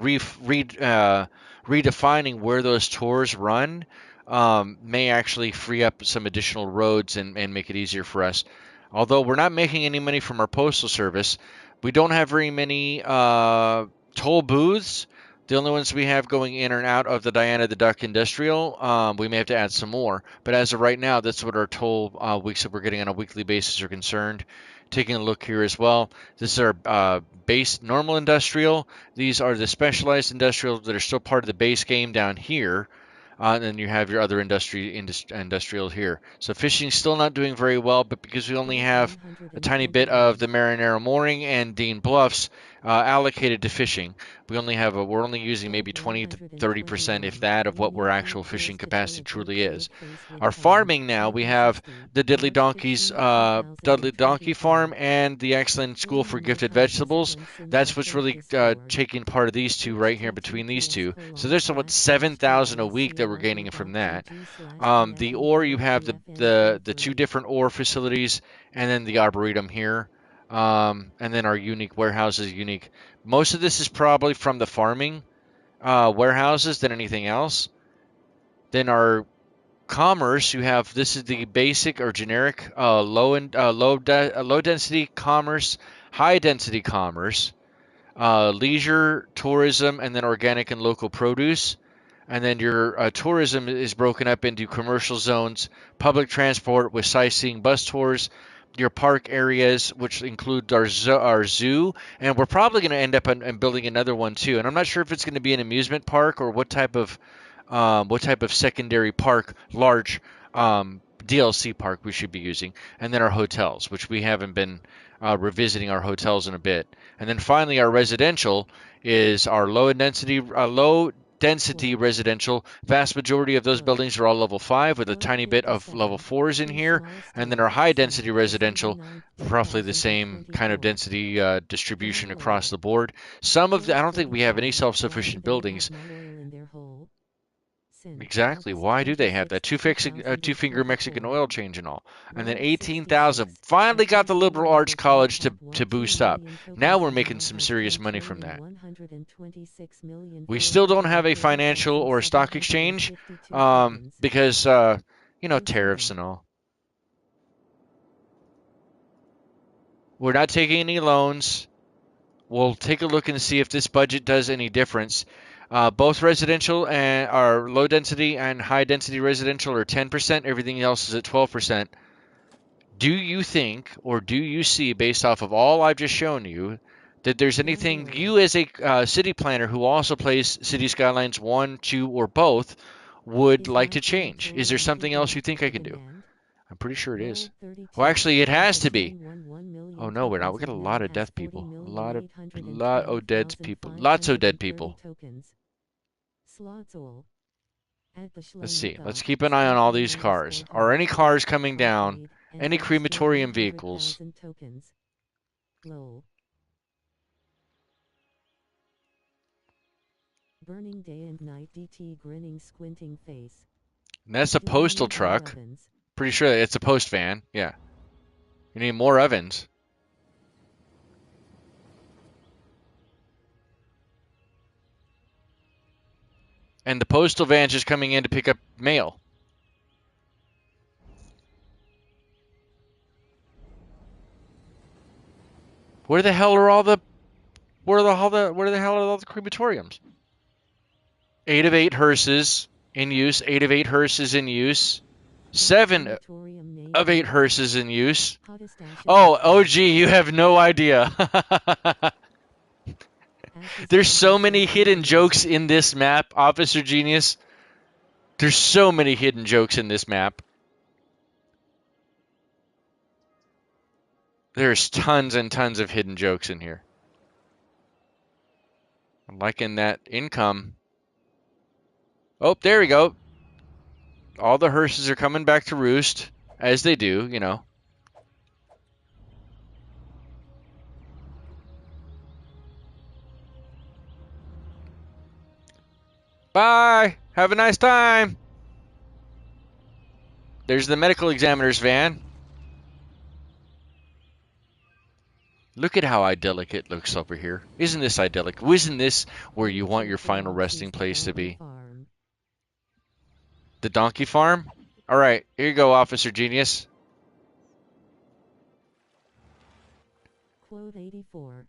redefining where those tours run, may actually free up some additional roads and make it easier for us. Although we're not making any money from our postal service, we don't have very many toll booths. The only ones we have going in and out of the Diana the Duck Industrial, we may have to add some more. But as of right now, that's what our toll weeks that we're getting on a weekly basis are concerned. Taking a look here as well, this is our base normal industrial. These are the specialized industrial that are still part of the base game down here. And then you have your other industrial here. So fishing's still not doing very well, but because we only have a tiny bit of the Marinero Mooring and Dean Bluffs allocated to fishing, we're only using maybe 20 to 30%, if that, of what our actual fishing capacity truly is. Our farming now, we have the Dudley Donkey Farm and the excellent School for Gifted Vegetables. That's what's really taking part of these two right here between these two. So there's about 7,000 a week that we're gaining from that. The ore, you have the two different ore facilities, and then the arboretum here, and then our unique warehouses. Unique. Most of this is probably from the farming warehouses than anything else. Then our commerce, you have this is the basic or generic low density commerce, high density commerce, leisure, tourism, and then organic and local produce. And then your tourism is broken up into commercial zones, public transport with sightseeing bus tours, your park areas, which include our zoo, and we're probably going to end up building another one too. And I'm not sure if it's going to be an amusement park or what type of secondary park, large DLC park we should be using. And then our hotels, which we haven't been revisiting our hotels in a bit. And then finally, our residential is our low density residential. Vast majority of those buildings are all level 5 with a tiny bit of level 4s in here. And then our high density residential, roughly the same kind of density distribution across the board. I don't think we have any self-sufficient buildings. Exactly. Why do they have that? Two-finger Mexican oil change and all. And then 18,000. Finally got the liberal arts college to boost up. Now we're making some serious money from that. We still don't have a financial or a stock exchange because, tariffs and all. We're not taking any loans. We'll take a look and see if this budget does any difference. Both residential and our low density and high density residential are 10%. Everything else is at 12%. Do you think, or do you see, based off of all I've just shown you, that there's anything you as a city planner who also plays City Skylines 1, 2, or both would like to change? Is there something else you think I can do? I'm pretty sure it is. Well, actually, it has to be. Oh no, we're not. We got a lot of death people. Lot of dead people. Lots of dead people. Let's see. Let's keep an eye on all these cars. Are any cars coming down? Any crematorium vehicles? Burning day and night DT grinning squinting face. And that's a postal truck. Pretty sure it's a post van. Yeah. You need more ovens. And the postal van's just coming in to pick up mail. Where the hell are all the where the hell are all the crematoriums? 8 of 8 hearses in use. 8 of 8 hearses in use. 7 of 8 hearses in use. Oh, OG, you have no idea. There's so many hidden jokes in this map, Officer Genius. There's so many hidden jokes in this map. There's tons and tons of hidden jokes in here. I'm liking that income. Oh, there we go. All the hearses are coming back to roost, as they do, you know. Bye! Have a nice time! There's the medical examiner's van. Look at how idyllic it looks over here. Isn't this idyllic? Isn't this where you want your final resting place to be? The donkey farm? Alright, here you go, Officer Genius. Quote 84.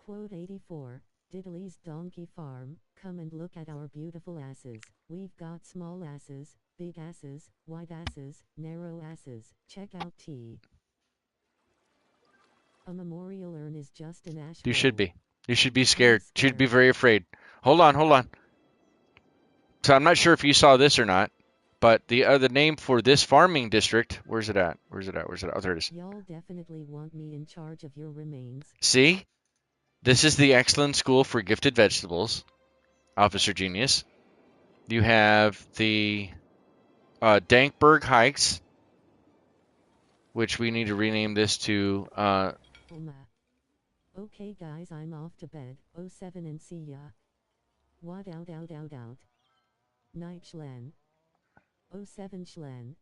Quote 84. Diddley's Donkey Farm, come and look at our beautiful asses. We've got small asses, big asses, wide asses, narrow asses. Check out T. A memorial urn is just an ash You should bowl. be. You should be I'm scared. You should be scared. very afraid. Hold on, hold on. So I'm not sure if you saw this or not, but the other name for this farming district, where's it at? Where's it at? Where's it at? Oh, there it is. Y'all definitely want me in charge of your remains. See? This is the excellent school for gifted vegetables, Officer Genius. You have the Dankberg Heights, which we need to rename this to. Okay, guys, I'm off to bed. 07 and see ya. Wad out. Night Schlen. 07 Schlen.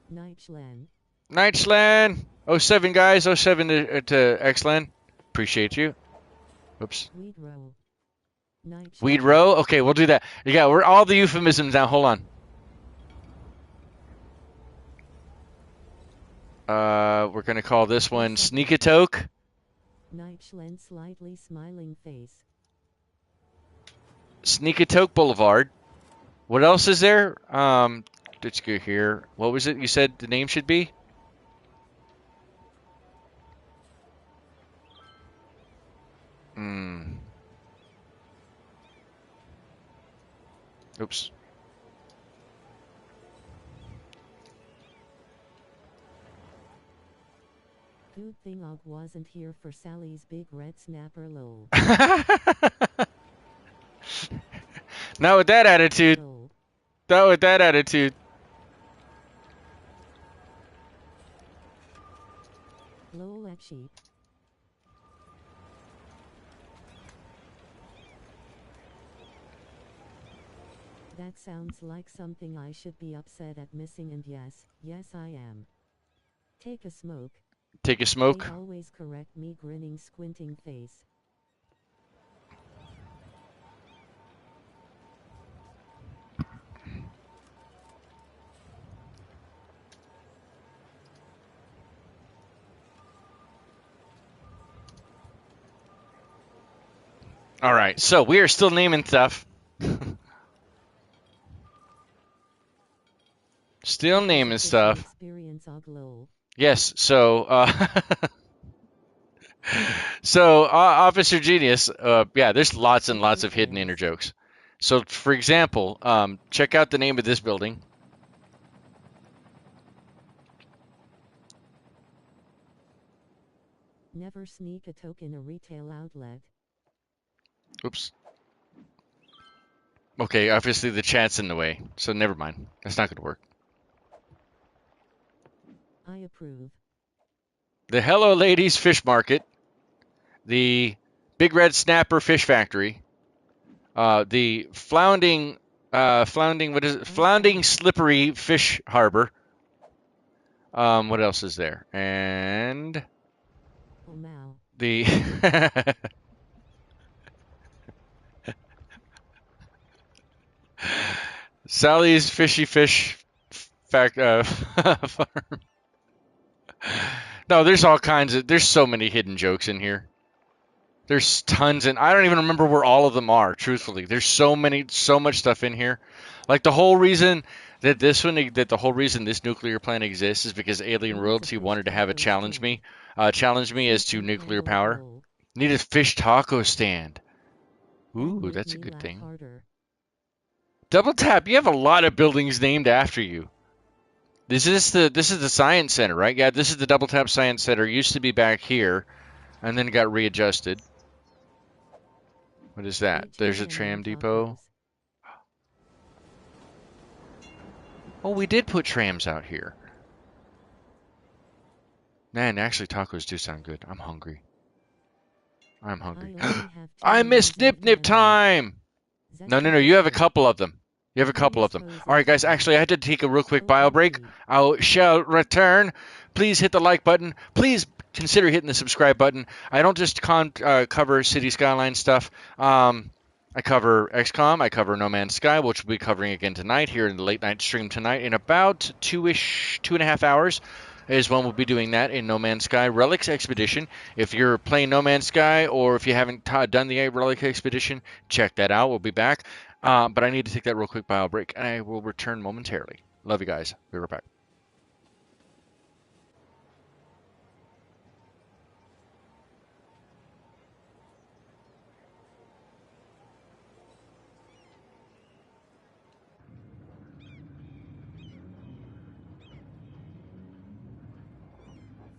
Night Schlen. Nightslan! 07, guys. 07 to Xlan. Appreciate you. Oops. Weed row. Night Weed Schlen. row? Okay, we'll do that. Yeah, we're all the euphemisms now. Hold on. We're going to call this one Sneakatoke. Night Schlen slightly smiling face. Sneakatoke Boulevard. What else is there? Let's go here. What was it you said the name should be? Oops. Good thing Og wasn't here for Sally's big red snapper lol. Not with that attitude. Lol. Not with that attitude. Lol at sheep. That sounds like something I should be upset at missing, and yes I am. Take a smoke. Take a smoke. They always correct me, grinning squinting face. All right, so we are still naming stuff. Still naming stuff. Experience Og lol. Yes, so Officer Genius, yeah, there's lots and lots of hidden inner jokes. So, for example, check out the name of this building. Never sneak a token a retail outlet. Oops. Okay, obviously the chat's in the way, so never mind. That's not going to work. I approve. The Hello Ladies Fish Market, the Big Red Snapper Fish Factory, the Flounding Slippery Fish Harbor. What else is there? And Oh, Mao. the Sally's Fishy Fish Farm. No, there's all kinds of. There's so many hidden jokes in here. There's tons, and I don't even remember where all of them are. Truthfully, there's so much stuff in here. Like the whole reason that this nuclear plant exists is because Alien Royalty wanted to have it challenge me as to nuclear power. Need a fish taco stand. Ooh, that's a good thing. Double tap. You have a lot of buildings named after you. This is the science center, right? Yeah, this is the Double Tap Science Center. It used to be back here, and then it got readjusted. What is that? There's a tram depot. Oh, we did put trams out here. Man, actually, tacos do sound good. I'm hungry. I'm hungry. I missed Nip Nip time! No, you have a couple of them. You have a couple of them. All right, guys, actually, I had to take a real quick bio break. I shall return. Please hit the like button. Please consider hitting the subscribe button. I don't just cover City Skyline stuff. I I cover XCOM, I cover No Man's Sky, which we'll be covering again tonight here in the late night stream tonight. In about 2.5 hours is when we'll be doing that in No Man's Sky Relics Expedition. If you're playing No Man's Sky or if you haven't done the Relic Expedition, check that out. We'll be back. But I need to take that real quick bio break, and I will return momentarily. Love you guys. Be right back.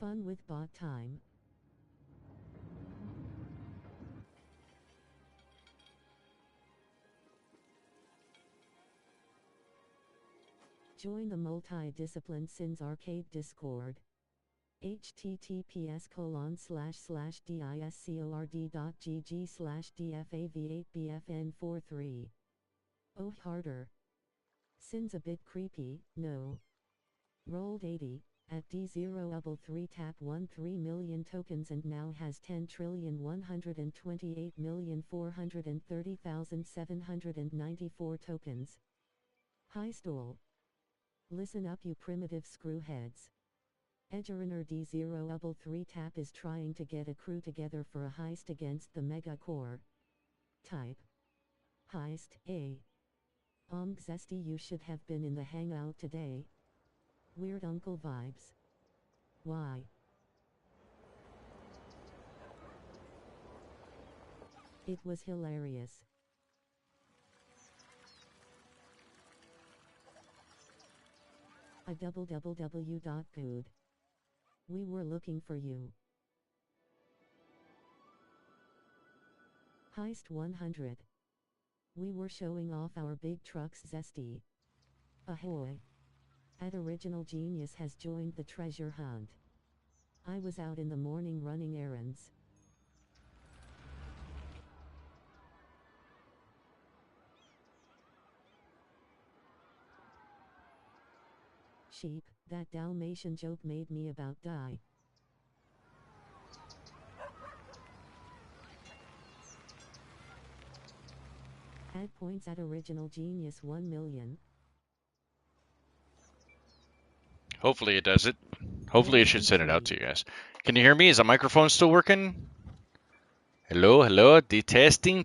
Fun with bot time. Join the multi-discipline Sins Arcade Discord. https://discord.gg/dfav8bfn43. Oh harder. Sins a bit creepy, no. Rolled 80. At D0 tap 13 million tokens and now has 10,128,430,794 tokens. High stole. Listen up you primitive screwheads. Edgerunner D0 tap is trying to get a crew together for a heist against the Mega Core. Type. Heist, A. Zesty you should have been in the hangout today. Weird uncle vibes. Why? It was hilarious. A www.good. We were looking for you. Heist 100. We were showing off our big trucks zesty. Ahoy. At Original Genius has joined the treasure hunt. I was out in the morning running errands. Sheep, that Dalmatian joke made me about die. Add points at Original Genius 1 million. Hopefully it does it. Hopefully it should send it out to you guys. Can you hear me? Is the microphone still working? Hello, hello. The testing.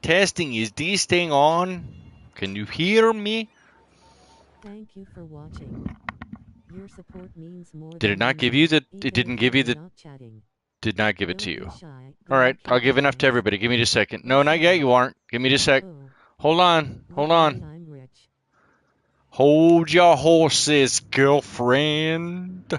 Is this thing on? Can you hear me? Thank you for watching. Your support means more Did it not give you the? It didn't give you the. Did not give it to you. All right, I'll give enough to everybody. Give me just a second. No, not yet. You aren't. Give me just a sec. Hold on. Hold on. Hold your horses, girlfriend.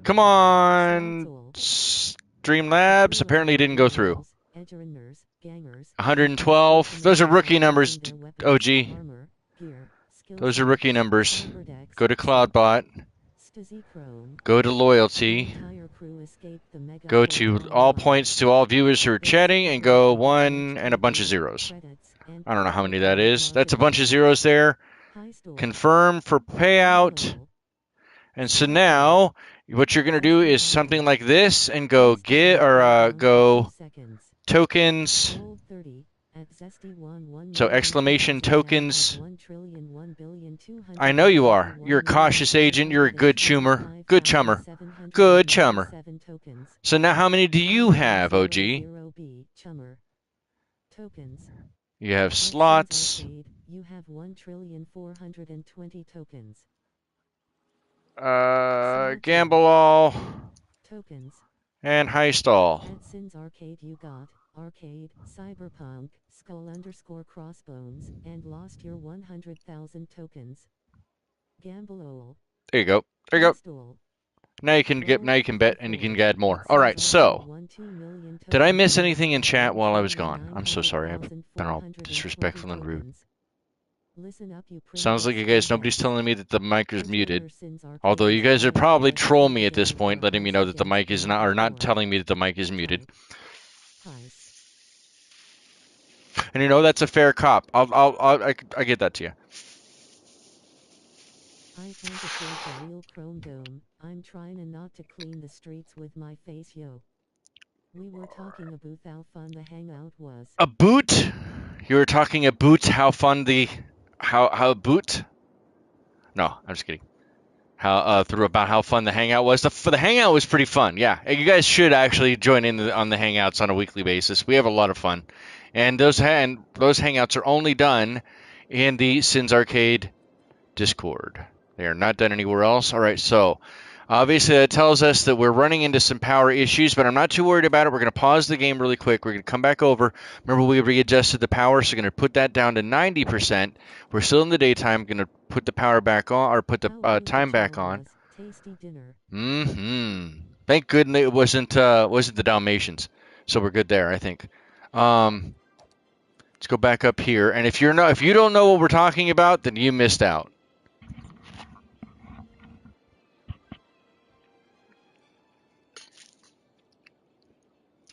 Come on. Streamlabs apparently didn't go through. 112. Those are rookie numbers, OG. Those are rookie numbers. Go to CloudBot. Go to Loyalty. Go to all points to all viewers who are chatting and go 1 and a bunch of zeros. I don't know how many that is. That's a bunch of zeros there. Confirm for payout. And so now what you're going to do is something like this and go go tokens. So exclamation tokens. I know you are. You're a cautious agent. You're a good chummer. Good chummer. Good chummer. So now how many do you have, OG? You have slots. You have 1,420 tokens. Gamble all. Tokens. And heist all. At Sins Arcade you got Arcade, Cyberpunk, Skull_Crossbones, and lost your 100,000 tokens. Gamble all. There you go. There you go. Now you can bet and you can add more. All right, so did I miss anything in chat while I was gone? I'm so sorry. I've been all disrespectful and rude. Sounds like you guys, nobody's telling me that the mic is muted. Although you guys would probably troll me at this point, letting me know that the mic is not, or not telling me that the mic is muted. And you know, that's a fair cop. I get that to you. I can't afford the real chrome dome. I'm trying not to clean the streets with my face, yo. We were talking about how fun the hangout was. A boot? You were talking about how fun the how boot? No, I'm just kidding. How through about how fun the hangout was. The hangout was pretty fun. Yeah, you guys should actually join in on the hangouts on a weekly basis. We have a lot of fun, and those hangouts are only done in the Sins Arcade Discord. They are not done anywhere else. All right, so obviously that tells us that we're running into some power issues, but I'm not too worried about it. We're going to pause the game really quick. We're going to come back over. Remember, we readjusted the power, so we're going to put that down to 90%. We're still in the daytime. Going to put the power back on, or put the time back on. Tasty dinner. Thank goodness it wasn't the Dalmatians, so we're good there, I think. Let's go back up here, and if you don't know what we're talking about, then you missed out.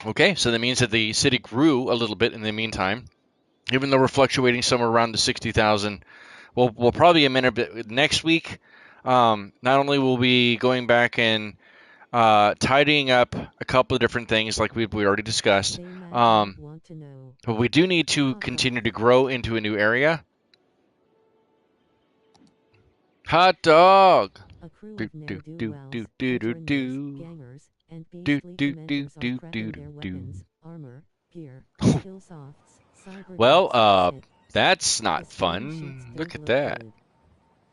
Okay, so that means that the city grew a little bit in the meantime, even though we're fluctuating somewhere around the 60,000. We'll probably amend a bit next week. Not only will we be going back and tidying up a couple of different things like we already discussed, but we do need to continue to grow into a new area. Hot dog! A crew of ne'er-do-wells, gangers, and beastly dementors are prepping their weapons, armor, gear, kill softs, cyber well, that's not fun. Look at that.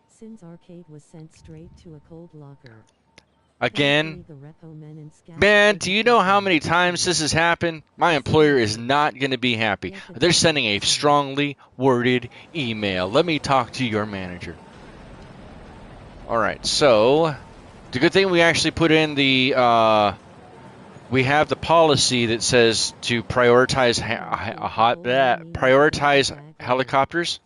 Sins Arcade was sent straight to a cold locker. Again, man, do you know how many times this has happened? My employer is not going to be happy. They're sending a strongly worded email. Let me talk to your manager. All right, so the good thing we actually put in the we have the policy that says to prioritize prioritize helicopters.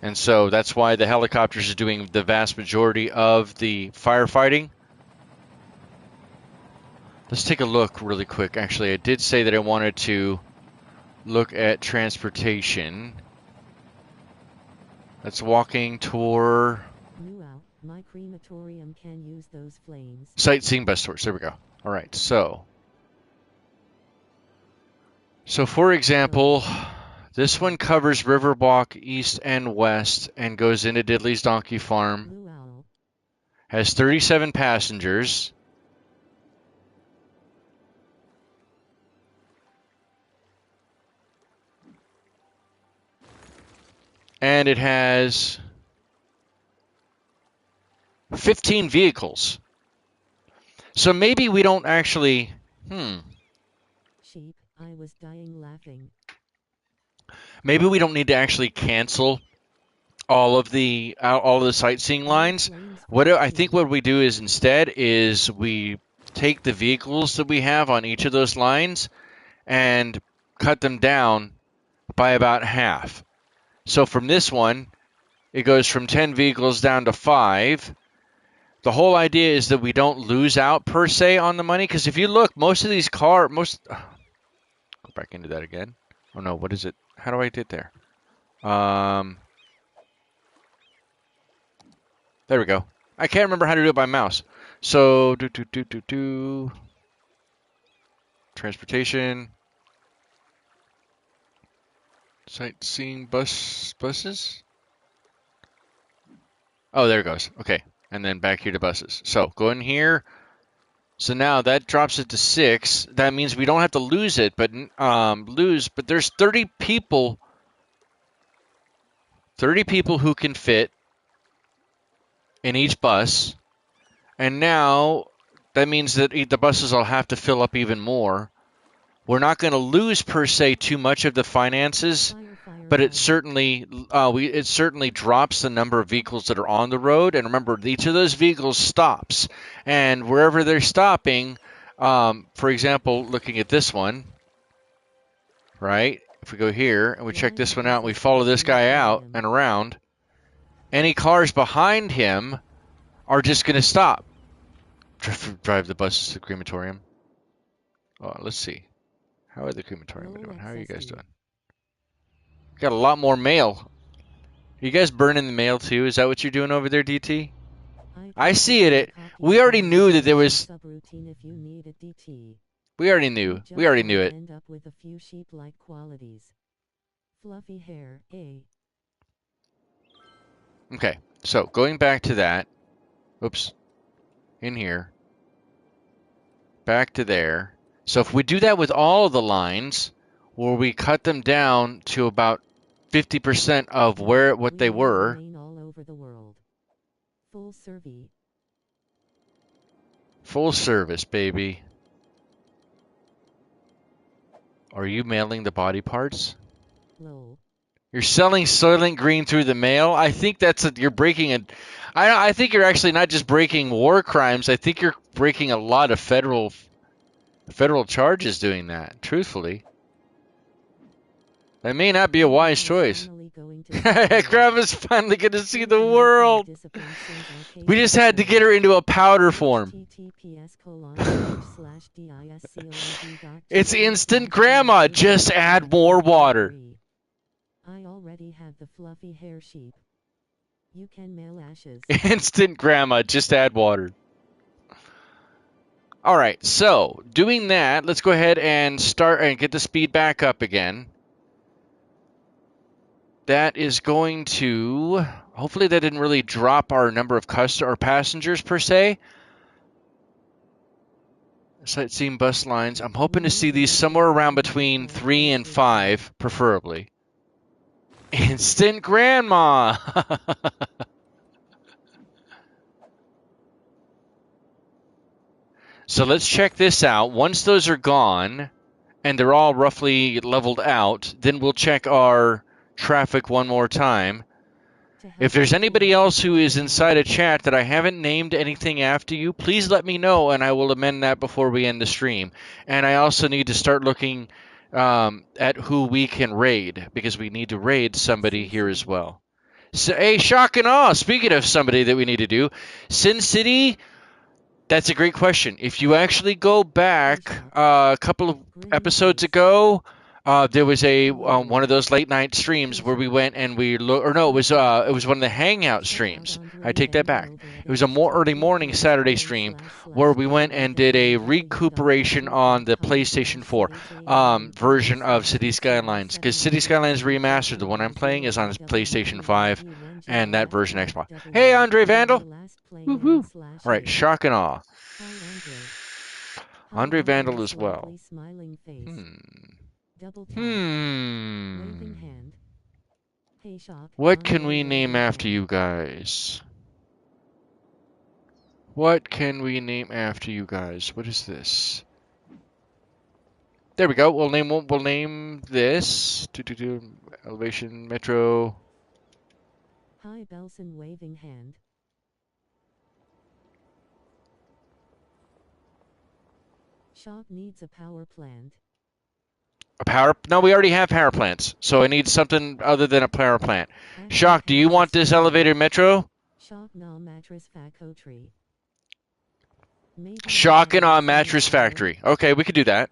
And so that's why the helicopters are doing the vast majority of the firefighting. Let's take a look really quick. Actually, I did say that I wanted to look at transportation. That's walking tour. My crematorium can use those flames. Sightseeing bus tours. There we go. All right. So for example, this one covers Riverwalk east and west and goes into Diddley's Donkey Farm. Has 37 passengers. And it has 15 vehicles. So maybe we don't actually... Sheep, I was dying laughing. Maybe we don't need to actually cancel all of the sightseeing lines. I think what we do is instead is we take the vehicles that we have on each of those lines and cut them down by about half. So from this one, it goes from 10 vehicles down to 5. The whole idea is that we don't lose out per se on the money, because if you look, most of these go back into that again. Oh no, what is it? How do I get there? There we go. I can't remember how to do it by mouse. So transportation, sightseeing buses. Oh, there it goes. Okay, and then back here to buses. So go in here. So now that drops it to 6. That means we don't have to lose it, but there's 30 people. 30 people who can fit in each bus. And now that means that the buses will have to fill up even more. We're not going to lose per se too much of the finances, but it certainly drops the number of vehicles that are on the road. And remember, each of those vehicles stops, and wherever they're stopping, for example, looking at this one, right? If we go here and we check this one out, and we follow this guy out and around, any cars behind him are just going to stop. Drive the buses to the crematorium. Oh, let's see. How are the crematorium doing? How are you guys doing? Got a lot more mail. Are you guys burning the mail too? Is that what you're doing over there, DT? I see it. We already knew that there was... protein if you need it. DT. We already knew. You We already just knew might it. end up with a few sheep-like qualities. Fluffy hair, A. Okay, so going back to that. Oops. In here. Back to there. So if we do that with all the lines, where we cut them down to about 50% of what they were. Remain all over the world. Full service. Full service, baby. Are you mailing the body parts? Low. You're selling Soylent Green through the mail? I think you're breaking a. I think you're actually not just breaking war crimes. I think you're breaking a lot of federal charges doing that. Truthfully, that may not be a wise choice. Grandma's finally going to see the world. We just had to get her into a powder form. It's instant grandma. Just add more water. I already have the fluffy hair sheep. You can mail ashes. Instant grandma. Just add water. All right. So doing that, let's go ahead and start and get the speed back up again. That is going to, hopefully that didn't really drop our number of passengers per se. Sightseeing bus lines. I'm hoping to see these somewhere around between 3 and 5, preferably. Instant grandma! So let's check this out. Once those are gone, and they're all roughly leveled out, then we'll check our traffic one more time. If there's anybody else who is inside a chat that I haven't named anything after you, please let me know, and I will amend that before we end the stream. And I also need to start looking at who we can raid, because we need to raid somebody here as well. So, hey, shock and awe, speaking of somebody that we need to do, Sin City, that's a great question. If you actually go back a couple of episodes ago, there was a one of those late night streams where we went and it was one of the hangout streams. I take that back. It was a more early morning Saturday stream where we went and did a recuperation on the PlayStation 4 version of City Skylines, because City Skylines Remastered, the one I'm playing, is on PlayStation 5 and that version Xbox. Hey, Andre Vandal. Woo-hoo. All right, shock and awe. Andre Vandal as well. What can we name after you guys? What can we name after you guys? What is this? There we go. We'll name this. Elevation Metro. Hi, Belson waving hand. Shop needs a power plant. No, we already have power plants, so I need something other than a power plant. Shock, do you want this elevator metro? Shock no mattress factory. Shock and on mattress factory. Okay, we could do that.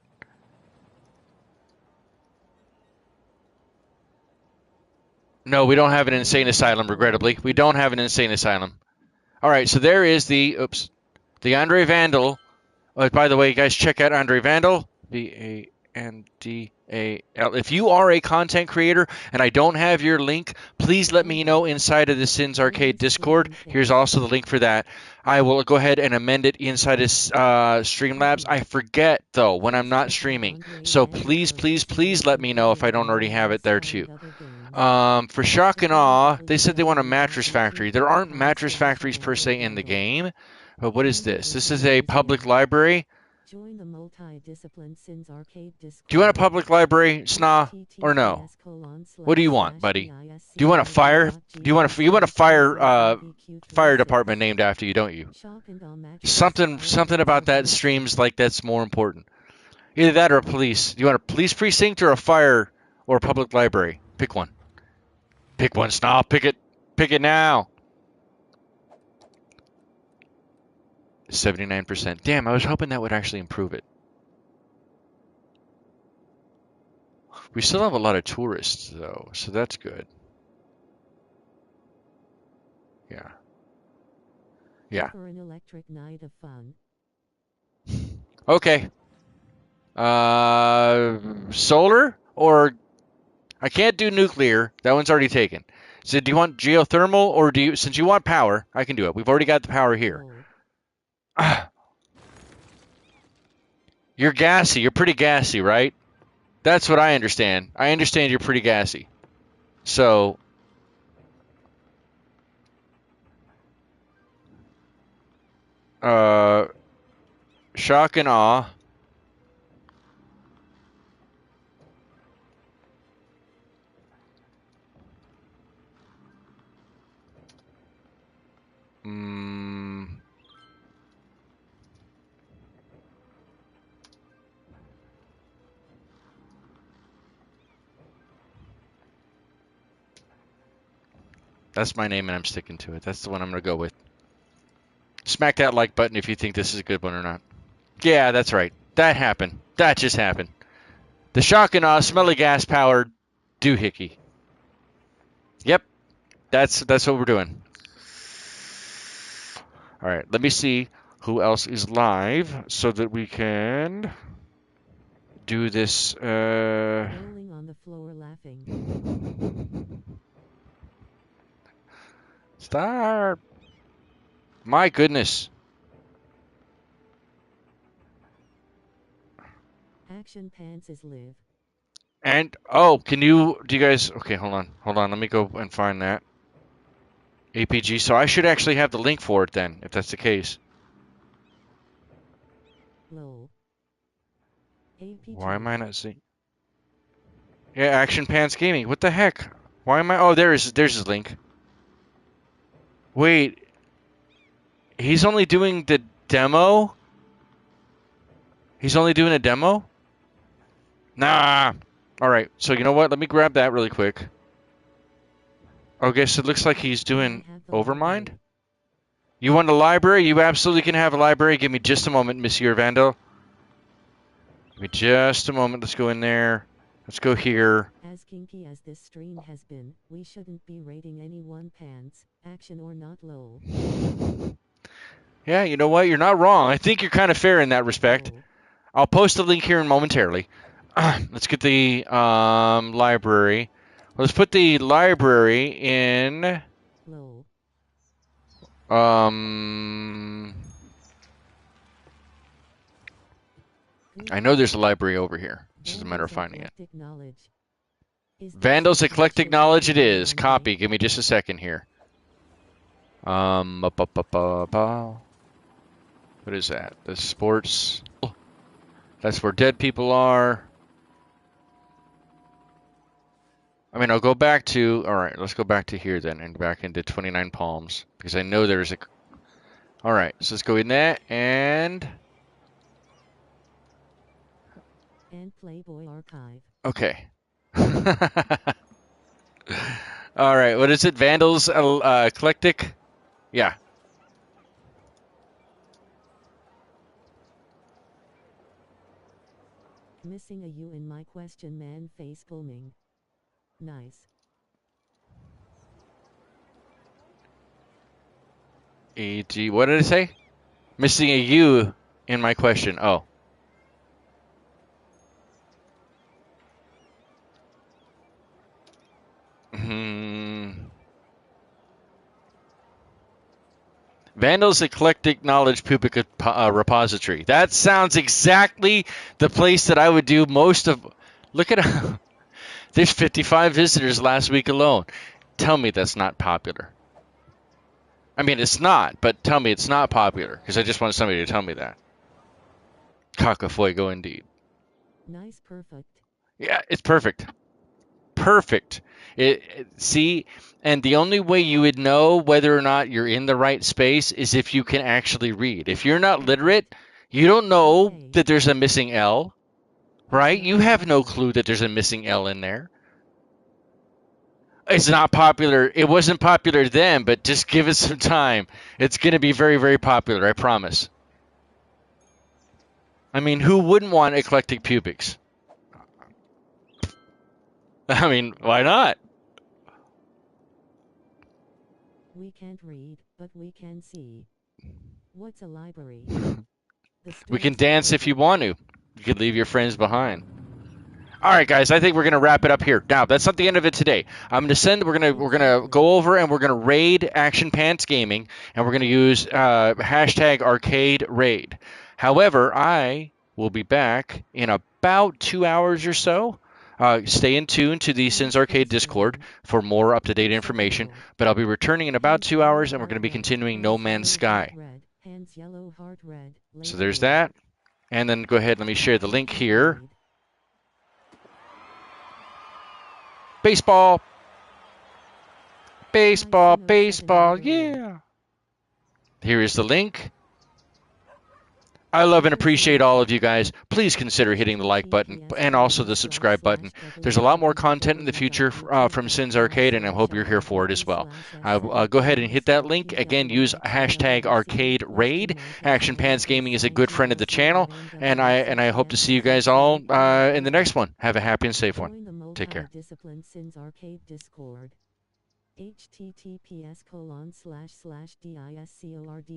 No, we don't have an insane asylum, regrettably. We don't have an insane asylum. All right, so there is the Andre Vandal. By the way, guys, check out Andre Vandal. Vandal. If you are a content creator and I don't have your link, please let me know inside of the Sins Arcade Discord. Here's also the link for that. I will go ahead and amend it inside of Streamlabs. I forget, though, when I'm not streaming. So please, please, please let me know if I don't already have it there, too. For Shock and Awe, they said they want a mattress factory. There aren't mattress factories per se in the game. But what is this? This is a public library. Join the multi-discipline Sins Arcade Discord. Do you want a public library, Sna, or no? What do you want, buddy? Do you want a fire? You want a fire department named after you, don't you? Something about that streams like that's more important. Either that or a police. Do you want a police precinct or a fire or a public library? Pick one. Pick one, Sna. Pick it. Pick it now. 79%. Damn, I was hoping that would actually improve it. We still have a lot of tourists, though, so that's good. Yeah. Yeah. For an electric night of fun. Okay. Solar or I can't do nuclear. That one's already taken. So do you want geothermal or do you? Since you want power, I can do it. We've already got the power here. Low. You're gassy. You're pretty gassy, right? That's what I understand. I understand you're pretty gassy. So, uh, shock and awe. Mm, that's my name and I'm sticking to it. That's the one I'm going to go with. Smack that like button if you think this is a good one or not. Yeah, that's right. That happened. That just happened. The shock and awe, smelly gas powered doohickey. Yep, that's what we're doing. All right, let me see who else is live so that we can do this. Rolling on the floor laughing. Start. My goodness. Action pants is live. And oh, do you guys? Okay, hold on. Let me go and find that APG. So I should actually have the link for it then, if that's the case. Low. APG. Why am I not seeing? Yeah, Action Pants Gaming. What the heck? Why am I? Oh, there's his link. Wait, he's only doing the demo. He's only doing a demo. Nah. All right. So you know what? Let me grab that really quick. Okay, so it looks like he's doing Overmind. Library. You want a library? You absolutely can have a library. Give me just a moment, Monsieur Vandal. Give me just a moment. Let's go in there. Let's go here. As kinky as this stream has been, we shouldn't be rating anyone pants, action or not low. Yeah, you know what? You're not wrong. I think you're kind of fair in that respect. Low. I'll post a link here momentarily. Let's get the library. Let's put the library in. Low. I know there's a library over here. It's just a matter of finding it. Knowledge. Vandal's Eclectic Knowledge it is. Copy. Give me just a second here. What is that? The sports. That's where dead people are. I mean, I'll go back to. All right, let's go back to here then, and back into 29 Palms because I know there's a. All right, so let's go in that and. And Playboy Archive. Okay. All right, what is it? Vandals Eclectic? Yeah. Missing a U in my question, man. Face booming. Nice. EG. What did I say? Missing a U in my question. Oh. Vandal's Eclectic Knowledge Pubic Repository. That sounds exactly the place that I would do most of. Look at there's 55 visitors last week alone. Tell me that's not popular. I mean, it's not, but tell me it's not popular because I just want somebody to tell me that. Cacafuego indeed. Nice, perfect. Yeah, it's perfect. Perfect. See, and the only way you would know whether or not you're in the right space is if you can actually read. If you're not literate, you don't know that there's a missing L, right? You have no clue that there's a missing L in there. It's not popular. It wasn't popular then, but just give it some time. It's going to be very, very popular, I promise. I mean, who wouldn't want eclectic pubics? I mean, why not? We can't read, but we can see. What's a library? We can dance if you want to. You could leave your friends behind. All right, guys. I think we're gonna wrap it up here. Now, that's not the end of it today. I'm gonna send. We're gonna go over and we're gonna raid Action Pants Gaming, and we're gonna use hashtag Arcade Raid. However, I will be back in about 2 hours or so. Stay in tune to the Sins Arcade Discord for more up-to-date information. But I'll be returning in about 2 hours, and we're going to be continuing No Man's Sky. So there's that. And then go ahead, let me share the link here. Baseball. Baseball, baseball, yeah. Here is the link. I love and appreciate all of you guys. Please consider hitting the like button and also the subscribe button. There's a lot more content in the future from Sins Arcade, and I hope you're here for it as well. Go ahead and hit that link. Again, use hashtag Arcade Raid. Action Pants Gaming is a good friend of the channel, and I hope to see you guys all in the next one. Have a happy and safe one. Take care. https://discord